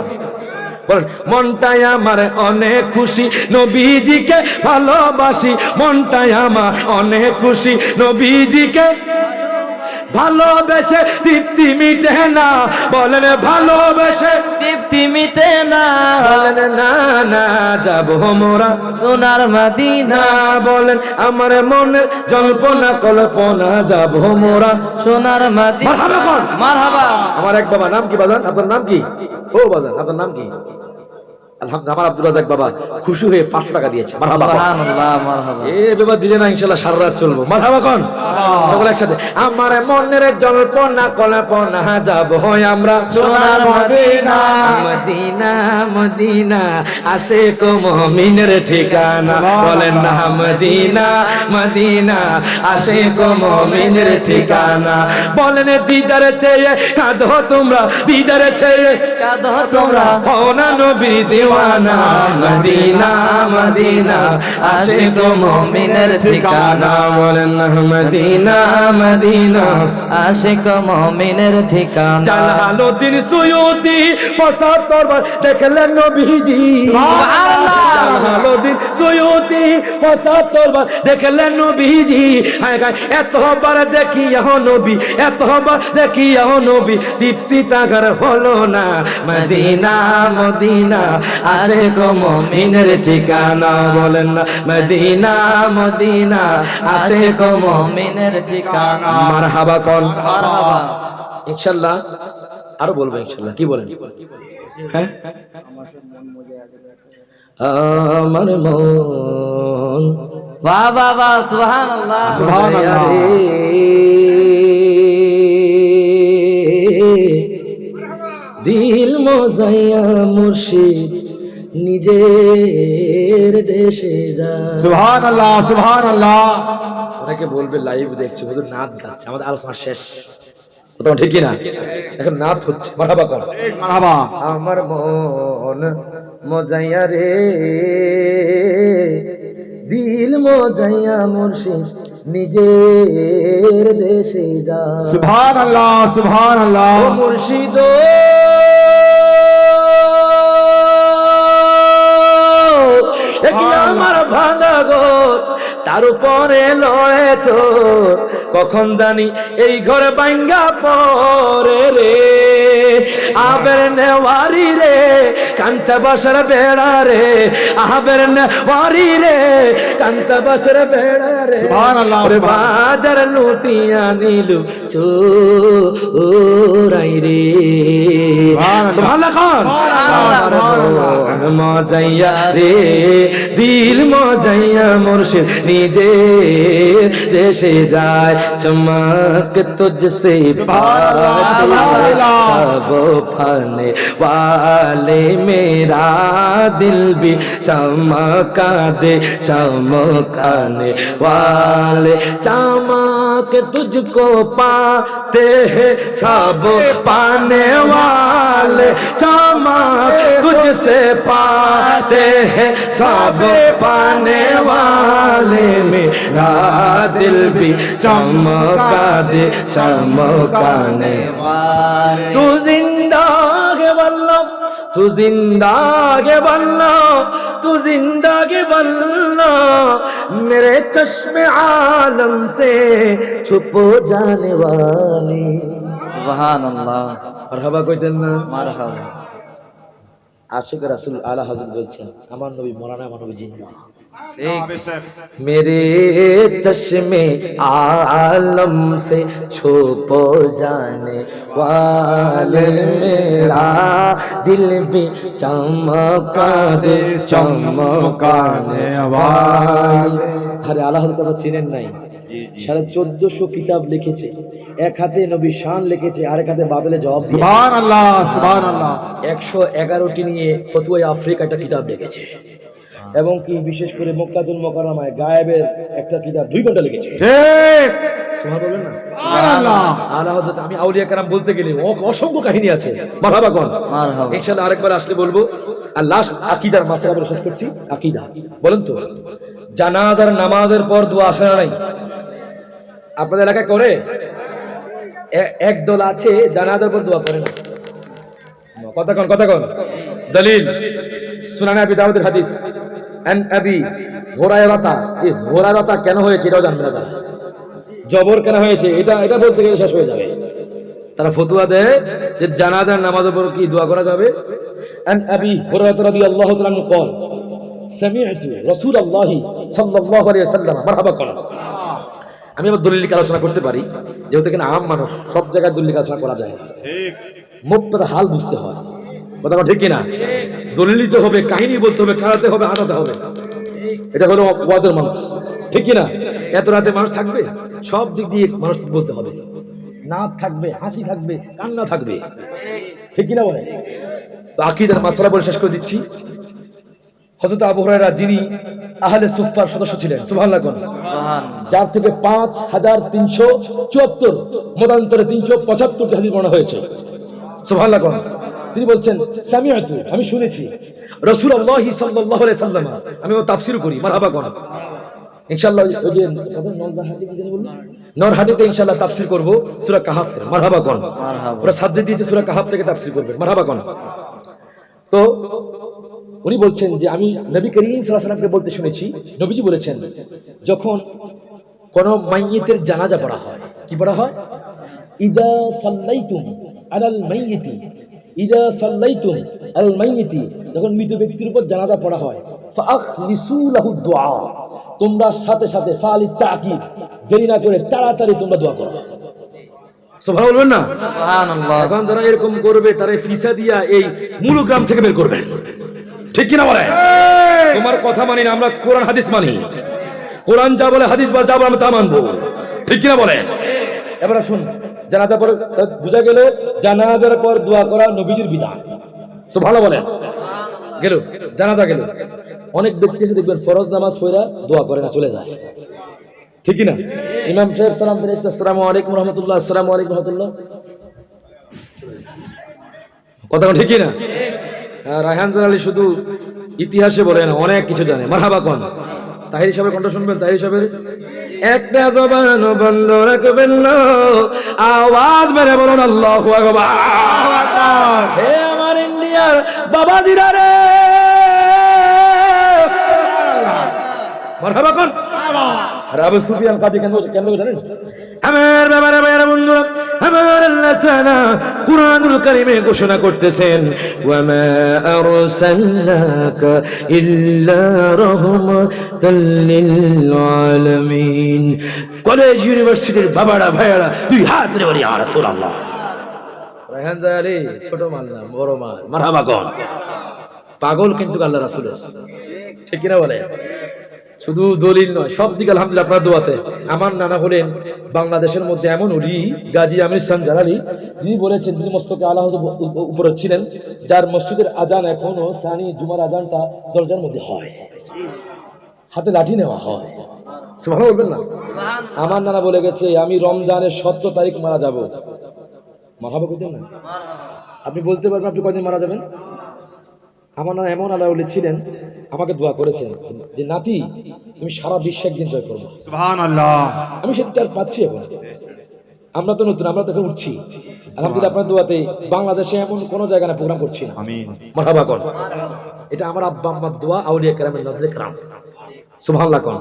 বলেন মনটাই আমার অনেক খুশি, নবীজিকে ভালোবাসি। মনটাই আমার অনেক খুশি, নবীজিকে ভালোবেসে তৃপ্তি মিটে না। বলেন ভালোবেসে তৃপ্তি মিটে না। বলেন না না যাব মোরা সোনার মদিনা। না। বলেন আমার মনের জল্পনা কল্পনা যাব মোরা সোনার মদিনা। মারহাবা কোন? মারহাবা। আমার এক বাবা, নাম কি বাজান? আপনার নাম কি? ও বাজান আপনার নাম কি? আলহামদুলিল্লাহ, আমার আব্দুল রাজাক বাবা খুশি হয়ে 500 টাকা দিয়েছে। মারহাবা কোন? সুবহানাল্লাহ। মারহাবা। এ বাবা দিলে না ইনশাআল্লাহ সারা রাত চলবো। মারহাবা কোন? সকলে একসাথে। আমার মনের জল্পনা কল্পনা যাব হয় আমরা সোনার মদিনা। মদিনা মদিনা আশিক মুমিনের ঠিকানা। বলেন না মদিনা মদিনা আশিক মুমিনের ঠিকানা। বলেন দিদারে চেয়ে কাঁদো তোমরা, দিদারে চেয়ে কাঁদো তোমরা। হও না নবী দিওয়ানা। মদিনা মদিনা আশিক মুমিনের ঠিকানা। বলেন না মদিনা মদিনা আশিক মুমিনের ঠিকানা। জালালউদ্দিন সুয়ুতি 75 বার দেখলেন নবীজি। সুবহানাল্লাহ। জালালউদ্দিন সুয়ুতি 75 বার দেখলেন নবীজি। হায় হায় এতবার দেখিয়া নবী, এতবার দেখিয়া নবী তৃপ্তি তাগার হলো না। মদিনা মদিনা আশিক মুমিনের ঠিকানা। বলেন না মদিনা মদিনা আশিক মুমিনের ঠিকানা। মারহাবা কোন? মারহাবা। ইনশাআল্লাহ আরো বলবো ইনশাআল্লাহ। কি বলেন? হ্যাঁ আমার মন বাহ বাহ বাহ। সুবহানাল্লাহ। সুবহানাল্লাহ দিল মোজাইয়া মুর্শিদ নিজের দেশে যা। সুবহানাল্লাহ সুবহানাল্লাহ। অনেকে বলবে লাইভ দেখছি হুজুর নাচ গাচ্ছে, আমাদের আলোচনা শেষ। কথা ঠিক কি না? এখন নাচ হচ্ছে। মারহাবা কর। মারহাবা। আমার মন মজাইয়া রে দিল মজাইয়া মুর্শিদ নিজের দেশে যা। সুবহানাল্লাহ সুবহানাল্লাহ। ও মুর্শিদ কি আমার ভাঙা ঘর, তার উপরে লড়ে চোর। কখন জানি এই ঘর ভাঙ্গা পরে রে। আবের নেওয়ারি রে কাঞ্চা বাসর বেড়া রে। আবের নেওয়ারি রে কাঞ্চা বাসর বেড়া রে। সুবহানাল্লাহ। ওরে বাজার লুটিয়া নিলু চোরাই রে। সুবহানাল্লাহ। মজাইয়া রে দিল মজাইয়া মুর্শিদ নিজে দেশে যায়। চমক তুझसे सब फने वाले मेरा दिल भी चमका दे। चमकाने वाले चमक तुझको पाते हैं सब पाने वाले। चमक तुझसे पाते हैं सब पाने वाले। मेरा दिल भी चमका दे। चमकाने वाले। तू जिंदा है वल्लभ, तू जिंदा है वल्लभ, तू जिंदा है वल्लभ। मेरे चश्मे आलम से छुप जाने वाली। সুবহানাল্লাহ। মারহাবা কইতেন না? মারহাবা। আশিক রাসূল আলা হযরত বলছেন আমার নবী মরানা, আমার নবী জিন্দা। मेरे चश्मे आलम से छुप जाने वाले मेरा दिल भी चमका दे चमकाने वाले। আরে আল্লাহ তাআলা চিনেন নাই? 1450 কিতাব লিখেছে, এক হাতে নবী শান লিখেছে, আরেক হাতে বাদলে জবাব দিয়ে। সুবহানাল্লাহ সুবহানাল্লাহ। 111টি নিয়ে ফতোয়া আফ্রিকা একটা কিতাব লিখেছে, এবং কি বিশেষ করে মক্কাতুল মুকাররমায় গায়েবের একটা কিতাব 2 ঘন্টা লিখেছে। ঠিক সুবহানাল্লাহ বলেন না? সুবহানাল্লাহ। আলা হযরত আমি আউলিয়া কেরাম বলতে গেলে অসংখ্য কাহিনী আছে। মারহাবা কোন মারহাবা। ইনশাআল্লাহ আরেকবার আসলে বলবো। আর লাস্ট আকীদার মাসলা বলে শেষ করছি। আকীদা বলেন তো, জানাজার নামাজের পর দোয়া আসে না নাই? আপনাদের এলাকায় করে? এক দল আছে জানাজার পর দোয়া করে না। কথা কোন দলিল সুনানে আবি দাউদের হাদিস আন আবি হুরায়রা। এই হুরায়রা কেন হয়েছে এটাও জানবে না তারা। জবর কেন হয়েছে এটা বলতে গেলে শেষ হয়ে যাবে। তারা ফতোয়া দেয় যে জানাজার নামাজের পর কি দোয়া করা যাবে। আন আবি হুরায়রা রাদিয়াল্লাহু তাআলা আনহু قال سمعت رسول الله صلى الله عليه وسلم মারহাবা কোন। আমি আবার দলিল আলোচনা করতে পারি, যেহেতু এখানে আম মানুষ, সব জায়গায় দলিল আলোচনা করা যায়। ঠিক মুক্তার হাল বুঝতে হয়। কথা ঠিক কিনা? দলিল দিতে হবে, কাহিনী বলতে হবে, কারাতে হবে, হাঁটাতে হবে। এটা হলো ওয়াজের মানুষ, ঠিক কিনা? এত রাতে মানুষ থাকবে, সব দিক দিয়ে মানুষ বলতে হবে। নাচ থাকবে, হাসি থাকবে, কান্না থাকবে, ঠিক কিনা বলে? তো আকীদার মাসলা বলে শেষ করে দিচ্ছি। হযরত আবু হুরায়রা যিনি আহলে সুফফার সদস্য ছিলেন, সুবহানাল্লাহ কোন, যার থেকে 5374 মতান্তরে 375টি হাদিস বর্ণনা হয়েছে, সুবহানাল্লাহ কোন। তিনি বলছেন সামিআতু, আমি শুনেছি রাসূলুল্লাহ সাল্লাল্লাহু আলাইহি সাল্লাম। আমি ও তাফসীর করি, মারহাবা কোন। ইনশাআল্লাহ ওই যে নরহাটি কি জানি বলুন, নরহাটিতে ইনশাআল্লাহ তাফসীর করব সূরা কাহাফ থেকে, মারহাবা কোন। মারহাবা। ওরা সাবজেক্ট দিয়েছে সূরা কাহাফ থেকে তাফসীর করবে, মারহাবা কোন। তো উনি বলছেন যে আমি নবী করিম সাল্লাল্লাহু আলাইহি ওয়াসাল্লামকে বলতে শুনেছি, নবীজি বলেছেন যখন কোন মাইয়িতের জানাজা পড়া হয়, কি পড়া হয়? ইদা সাল্লাইতুম আলাল মাইয়িতি, ইদা সাল্লাইতুম আলাল মাইয়িতি, যখন মৃত ব্যক্তির উপর জানাজা পড়া হয়, ফাআখলিসু লাহু দুআ, তোমরা সাথে সাথে ফালিত তাকিদ, দেরি না করে তাড়াতাড়ি তোমরা দোয়া করো। সুবহানাল্লাহ বলবেন না? সুবহানাল্লাহ। এখন যারা এরকম করবে তারা ফিসা দিয়া এই মূল গ্রাম থেকে বের করবেন, ঠিক কিনা বলে? তোমার কথা মানি না, আমরা কোরআন হাদিস মানি। কোরআন যা বলে, হাদিস বা যা বলে আমি তা মানবো, ঠিক কিনা বলে? এবার শুন, জানাজার পর বুঝা গেল জানাজার পর দোয়া করা নবীজির বিধান। সুবহানাল্লাহ বলেন। গেল জানাজা গেল, অনেক ব্যক্তি এসে দেখবেন ফরজ নামাজ পড়া দোয়া করে না, চলে যায়, ঠিক কিনা? ইমাম সাহেব সালাম দিলেন, আসসালামু আলাইকুম রাহমাতুল্লাহ, আসসালামু আলাইকুম রাহমাতুল্লাহ, কথা ঠিক কিনা? রায়হান জালালি শুধু ইতিহাসে বলে না, অনেক কিছু জানে, মারহাবা কোন। তাহির সাহেবের কণ্ঠ শুনবেন, তাহির সাহেবের একটা জবান বন্ধ রাখবেন না, আওয়াজ মেরে বলুন আল্লাহু আকবার। হে আমার ইন্ডিয়ার বাবাজিরা রে, মারহাবা কোন। আর আবু সুফিয়ান কাজী কেন জানেন? আমার বাবারা ভাইরা বন্ধুরা, আমার আল্লাহ তাআলা কুরআনুল কারীমে ঘোষণা করতেছেন, ওয়া মা আরসালনাকা ইল্লা রাহমাতাল লিল আলামিন। কলেজ ইউনিভার্সিটির বাবারা ভাইরা দুই হাত ধরে বলি ইয়া রাসূলুল্লাহ। রায়হান জালালি ছোট মাল না, বড় মাল, মারহাবা কোন। পাগল কিন্তু আল্লাহ রাসূলের, ঠিক কিনা বলে? শুধু দলিল নয়, সব দিকে আলহামদুলিল্লাহ আপনার দোয়াতে। আমার নানা হলেন বাংলাদেশের মধ্যে এমন ওলি গাজী আমির ইহসান জালালি, যিনি বলেছেন, তিনি মস্তকে আলা হযরত উপরে ছিলেন, যার মসজিদের আজান এখনো সানি জুমার আজানটা দরজার মধ্যে হয়, হাতে লাঠি নেওয়া হয়। সুবহানাল্লাহ বলবেন না? আমার নানা বলে গেছে আমি রমজানের 17 তারিখ মারা যাব। মারহাবা কইতেন না? আপনি বলতে পারবেন আপনি কয়দিন মারা যাবেন? আমার নানা এমন আল্লাহ ওলি ছিলেন, আমাকে দোয়া করেছেন যে নাতি তুমি সারা বিশ্বে একদিন জয় করবে, সুবহানাল্লাহ। আমি সেটা আর পাচ্ছি এখন। আমরা তো নতুন, আমরা তো উঠছি আলহামদুলিল্লাহ আপনার দোয়াতে। বাংলাদেশে এমন কোন জায়গায় না প্রোগ্রাম করছি না, আমিন, মারহাবা কোন। এটা আমার আব্বা আম্মার দোয়া, আউলিয়া কেরামের নজরে কেরাম, সুবহানাল্লাহ কোন।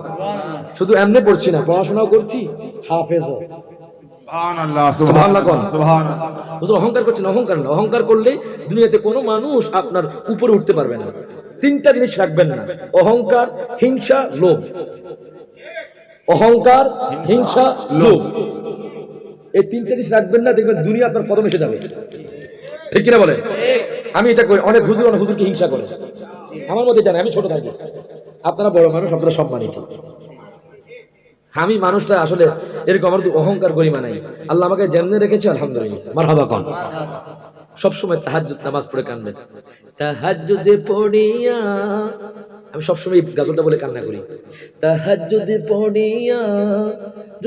শুধু এমনি পড়ছি না, পড়াশোনাও করছি, হাফেজ। সুবহানাল্লাহ সুবহানাল্লাহ কোন। সুবহানাল্লাহ। অহংকার করছেন, অহংকার না। অহংকার করলে দুনিয়াতে কোনো মানুষ আপনার উপরে উঠতে পারবে না। তিনটা জিনিস রাখবেন না, অহংকার, হিংসা, লোভ। অহংকার, হিংসা, লোভ, এই তিনটা জিনিস রাখবেন না, দেখবেন দুনিয়া আপনার কদমে এসে যাবে। ঠিক কিনা বলেন? আমি এটা করি, অনেক হুজুরকে হিংসা করে। আমার মধ্যে জানে, আমি ছোট থাকি, আপনারা বড় মানুষ, আপনারা সম্মানিত। আমি মানুষটা আসলে এরকম, আমার তো অহংকার গরিমা নাই। আল্লাহ আমাকে যেমনে রেখেছে আলহামদুলিল্লাহ, মারহাবা কোন। সবসময় তাহাজ্জুদ নামাজ পড়ে কাঁদবেন, তাহাজ্জুদে পড়িয়া, আমি সবসময় এই গাজলটা বলে কান্না করি। তাহাজ্জুদে পড়িয়া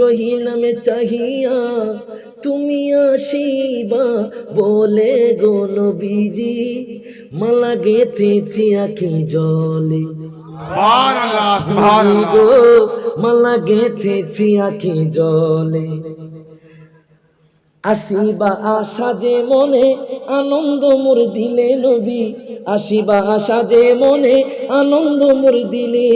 রহিলামে চাহিয়া, তুমি আসিবা বলে গো নবীজি, মালা গেথেছি আঁখি জলে। সুবহানাল্লাহ, সুবহানাল্লাহ। গো মালা গেথেছি আঁখি জলে, আসিবা আশা যে মনে, আনন্দ মোর দিলে নবী, আসিবা আশা যে মনে, আনন্দ মোর দিলে।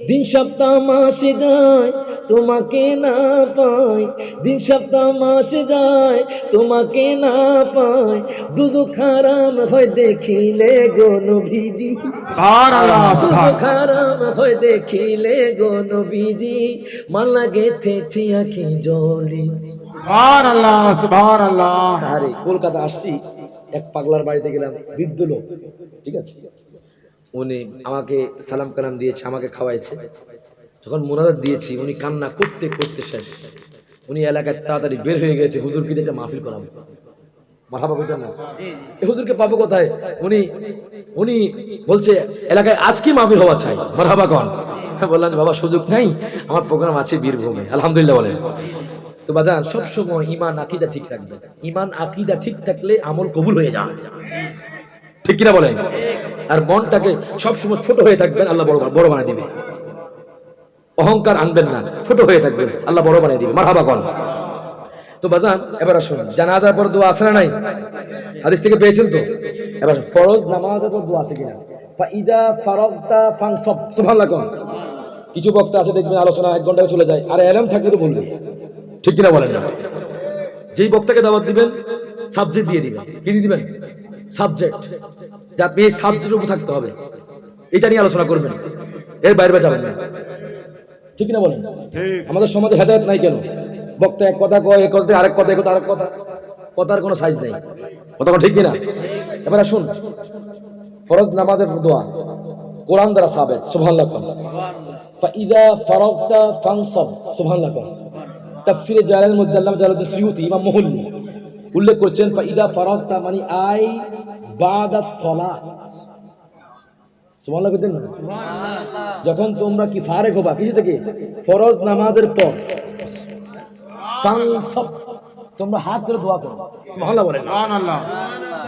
দিন সপ্তাহ মাসে যায় তোমাকে না পাই, দিন সপ্তাহ মাসে যায় তোমাকে না পাই, দুজো খারাম হয় দেখিলে গো নবীজি। সুবহানাল্লাহ, সুবহানাল্লাহ। খারাম হয় দেখিলে গো নবীজি, মালা গেথেছি আঁখি জলে। সুবহানাল্লাহ, সুবহানাল্লাহ। আরে কলকাতা আসছি, এক পাগলার বাড়িতে গেলাম, বৃদ্ধ লোক, ঠিক আছে, উনি আমাকে সালাম কালাম দিয়েছে, আমাকে খাওয়াইছে। যখন মোনাজাত দিয়েছি, উনি কান্না করতে করতে শেষ। উনি এলাকায় তাড়াতাড়ি বের হয়ে গেছে, হুজুরকে দেখে মাহফিল করাবো। মারহাবা বলতেন না, এই হুজুরকে পাবো কোথায়? উনি উনি বলছে এলাকায় আজকে মাহফিল হওয়া চাই, মারহাবা কন। বললাম যে বাবা সুযোগ নাই, আমার প্রোগ্রাম আছে বীরভূমে, আলহামদুলিল্লাহ বলেন। তো বাজান সবসময় ইমান আকিদা ঠিক রাখবে। ইমান আকিদা ঠিক থাকলে আমল কবুল হয়ে যায়, ঠিক কিনা বলেন? আর মনটাকে সবসময় ছোট হয়ে থাকবেন, আল্লাহ বড় বানিয়ে দিবে। অহংকার আনবেন না, ছোট হয়ে থাকবেন, আল্লাহ বড় বানিয়ে দিবে। মারহাবা কোন। তো বাজান এবার আসুন, জানাজার পর দোয়া আছে না নাই? হাদিস থেকে পেয়েছেন তো। এবার ফরজ নামাজের পর দোয়া আছে কিনা? ফাইদা ফারাগতা ফানসাব, সুবহানাল্লাহ কোন। কিছু বক্তা আছে দেখবেন আলোচনা 1 ঘন্টায় চলে যায়, আর এলাম থাকলে তো বলবে, ঠিক কিনা বলেন না? যেই বক্তাকে দাওয়াত দিবেন সাবজেক্ট দিয়ে দিবেন। কি দিয়ে দিবেন? সাবজেক্ট, যা আপনি এই সাবজেক্টের উপর থাকতে হবে, এটা নিয়ে আলোচনা করবেন, এর বাইরে যাবেন না, ঠিক কিনা বলেন? আমাদের সমাজে হেদায়েত নাই কেন? বক্তা এক কথা কয়, এক কথা আরেক কথা, এক কথা আরেক কথা, কথার কোনো সাইজ নেই। কথা ঠিক কিনা? এবার আসুন, ফরজ নামাজের দোয়া কোরআন দ্বারা সাবেত, সুবহানাল্লাহ কোন। ফাইদা ফারাগতা ফানসাব, সুবহানাল্লাহ কোন। তাফসীরে জালালের মধ্যে আল্লামা জালালউদ্দিন সুয়ুতী, ইমাম মুহল্লি উল্লেখ করছেন, ফাইদা ফারাগতা মানে আই বাদা সালাহ, সুবহানাল্লাহ বলেন না? যখন তোমরা কি ফারেক হবা কিছু থেকে, ফরজ নামাজের পর, ফানসাব, তোমরা হাত ধরে দোয়া করো, সুবহানাল্লাহ বলেন। সুবহানাল্লাহ।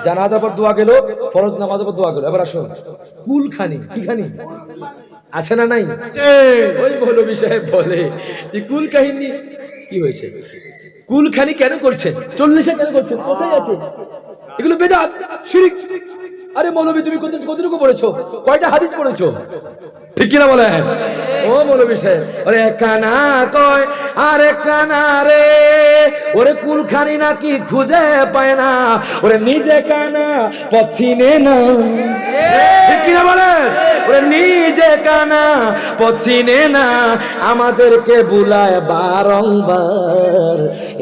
জানাজার পর দোয়া গেল, ফরজ নামাজের পর দোয়া গেল। এবার আসুন, কুলখানি, কি খানি আছে না নাই? ওই মৌলভী সাহেব বলে যে কুল কাহিনী কি হয়েছে, কুলখানি কেন করছেন, 40-এ কেন করছেন, কোথায় আছে এগুলো? বেদাত, শিরক। আরে মৌলভী তুমি কতটুকু পড়েছো, কয়টা হাদিস পড়েছো, ঠিক কিনা বলেন? ও মৌলভী সাহেব, আরে কানা কয় আরে কানা রে, ওরে কুলখানি নাকি খুঁজে পায় না, ওরে নিজে কানা পথিনে না, ঠিক কিনা বলেন? ওরে নিজে কানা পথিনে না, আমাদেরকে বুলায় বারংবার,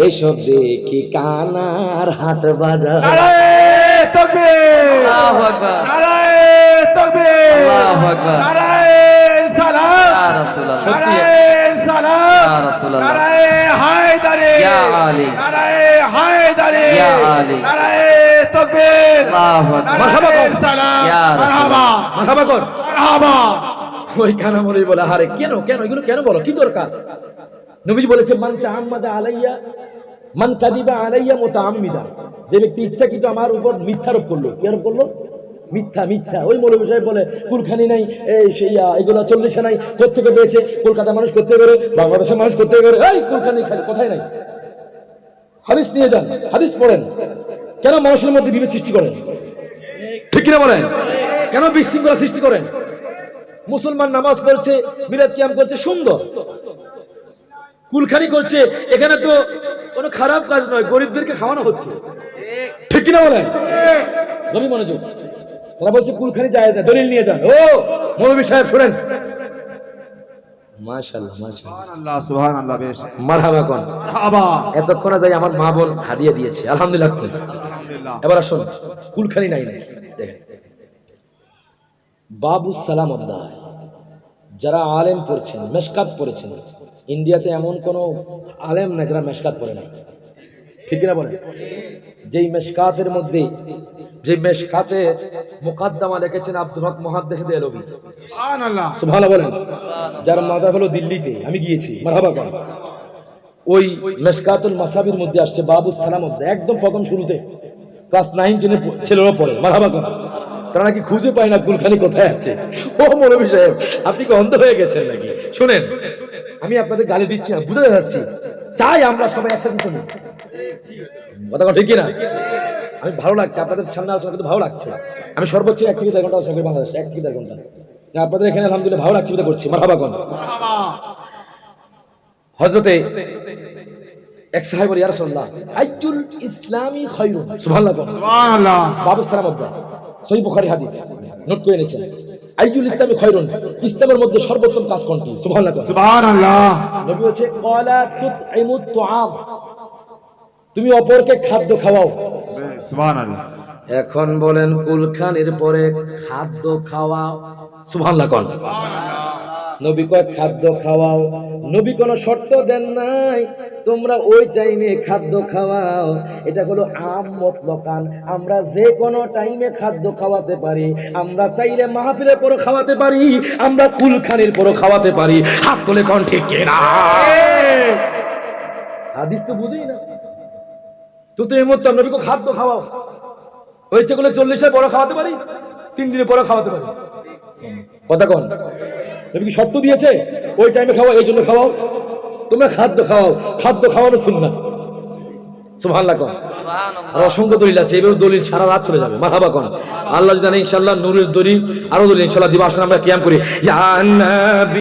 এসব দেখি কানার হাট বাজার। নারায়ে তাকবীর, আল্লাহু আকবার, নারায়ে তাকবীর, আল্লাহু আকবার, নারায়ে সালাত, ইয়া রাসূলুল্লাহ, নারায়ে সালাত, ইয়া রাসূলুল্লাহ, নারায়ে হায়দারি, ইয়া আলী, নারায়ে হায়দারি, ইয়া আলী, নারায়ে তাকবীর, আল্লাহু আকবার, মারহাবা নারায়ে কর, সালাত, ইয়া মারহাবা, মারহাবা কর। মারহাবা। ওই কানা মৌলভী বলে আরে কেন কেন এগুলো কেন বলো, কি দরকার? নবীজি বলেছে মান তাআম্মাদা আলাইয়া মান কাযিবা আলাইয়া মুতাআম্মিদা, যে ব্যক্তি ইচ্ছাকৃত আমার উপর মিথ্যারোপ করলো, কি আরোপ করলো? মিথ্যা, মিথ্যা। ওই মৌলভী সাহেব বলে কুলখানি নাই, এই সেই এগুলো 40-এ নাই, কোত্থেকে পেয়েছে? কলকাতার মানুষ কোত্থেকে করে, বাংলাদেশের মানুষ কোত্থেকে করে? এই কুলখানি খালি কোথায় নাই? হাদিস নিয়ে যান, হাদিস পড়েন। কেন মানুষের মধ্যে বিভেদ সৃষ্টি করেন, ঠিক কিনা বলেন? কেন বিশৃঙ্খলা সৃষ্টি করেন? মুসলমান নামাজ পড়ছে, মিলাদ কিয়াম করছে, সুন্দর। কুলখানি করছে, এখানে তো কোনো খারাপ কাজ নয়, গরিবদেরকে খাওয়ানো হচ্ছে, ঠিক কিনা বলেন? নবী মনোযোগ, ওরা বলছে কুলখানি যায় না, দলিল নিয়ে যান। ও মৌলভী সাহেব শুনেন, মাশাআল্লাহ মাশাআল্লাহ সুবহানাল্লাহ বেশ মারহাবা কোন মারহাবা এতক্ষণে যাই আমার মা বোন হাদিয়া দিয়েছে, আলহামদুলিল্লাহ। আলহামদুলিল্লাহ। এবার আসুন কুলখানি নাই নাকি দেখেন, বাবু সালাম আল্লাহ যারা আলেম পড়ছেন, মেশকাত পড়েছেন, ইন্ডিয়াতে এমন কোন আলেম নাই যারা মেশকাত পড়ে না, ঠিক না বলেন? যেই মেশকাতের মধ্যে, যে মেশকাতে মুকদ্দমা লিখেছেন আব্দুল হক মুহাদ্দিস দেহলভী, সুবহানাল্লাহ সুবহানাল্লাহ বলেন, যার মাযহাব হলো দিল্লিতে, আমি গিয়েছি, মারহাবা কোন। ওই মেশকাতুল মাসাবির মধ্যে আসছে বাবু সালাম আল্লাহ, একদম প্রথম শুরুতে ক্লাস 9 10 ছেলেরা পড়ে, মারহাবা কোন। তারা নাকি খুঁজে পায় না কুলখানি কোথায় আছে। ও মৌলভী সাহেব, আপনি কি অন্ধ হয়ে গেছেন নাকি? শুনেন, আমি আপনাদের গালি দিচ্ছি না, বুঝাতে যাচ্ছি, চাই আমরা সবাই একসাথে শুনি, কথা ঠিক কিনা? আমি ভালো লাগছে আপনাদের সামনে আলোচনা করতে, ভালো লাগছে। আমি সর্বোচ্চ 1 থেকে 1.5 ঘন্টা আলোচনা করি বাংলাদেশে, 1 থেকে 1.5 ঘন্টা। আপনাদের এখানে আলহামদুলিল্লাহ ভালো লাগছে বলে করছি, মারহাবা কোন। হযরতে এক সাহাবী বলে, ইয়া রাসূলুল্লাহ আইয়ুল ইসলামি খায়রুন, সুবহানাল্লাহ কোন। সুবহানাল্লাহ। বাবু সালাম আল্লাহ, সহিহ বুখারী হাদিস, নোট করে নিয়েছেন। আইয়ুল ইসলামি খায়রুন, ইসলামের মধ্যে সর্বোত্তম কাজ কোনটি? সুবহানাল্লাহ কোন। সুবহানাল্লাহ। নবী বলেছে ক্বালা তুতঈমুত তুআম, তুমি অপরকে খাদ্য খাওয়াও। সুবহানাল্লাহ। এখন বলেন কুলখানির পরে খাদ্য খাওয়াও, সুবহানাল্লাহ কোন। নবী কয় খাদ্য খাওয়াও, নবী কোনো শর্ত দেন নাই, তোমরা ওই টাইমে খাদ্য খাওয়াও। এটা হলো আম মুতলাকান, আমরা যে কোনো টাইমে খাদ্য খাওয়াতে পারি। আমরা চাইলে মাহফিলের পরও খাওয়াতে পারি, আমরা কুলখানির পরও খাওয়াতে পারি। হাত তুলে কোন ঠিক কিনা? হাদিস তো বুঝেই না, তো এই মত নবী কো খাদ্য খাওয়াও, হয়েছে বলে 40 এর পরও খাওয়াতে পারি, 3 দিনের পরও খাওয়াতে পারি, কথা কোন? নবী কি শর্ত দিয়েছে ওই টাইমে খাওয়া, এই জন্য খাওয়াও? তোমরা খাদ্য খাওয়াও, খাদ্য খাওয়ানো সুন্নাত, সুবহানাল্লাহ কোন। আর অসংখ্য দলিল আছে, এভাবে দলিল সারা রাত চলে যাবে, মারহাবা কোন। আল্লাহ জানে ইনশাআল্লাহ নূরের দলিল, আরো দলিল ইনশাআল্লাহ দিব। আসলে আমরা কিয়াম করি, ইয়া নবী।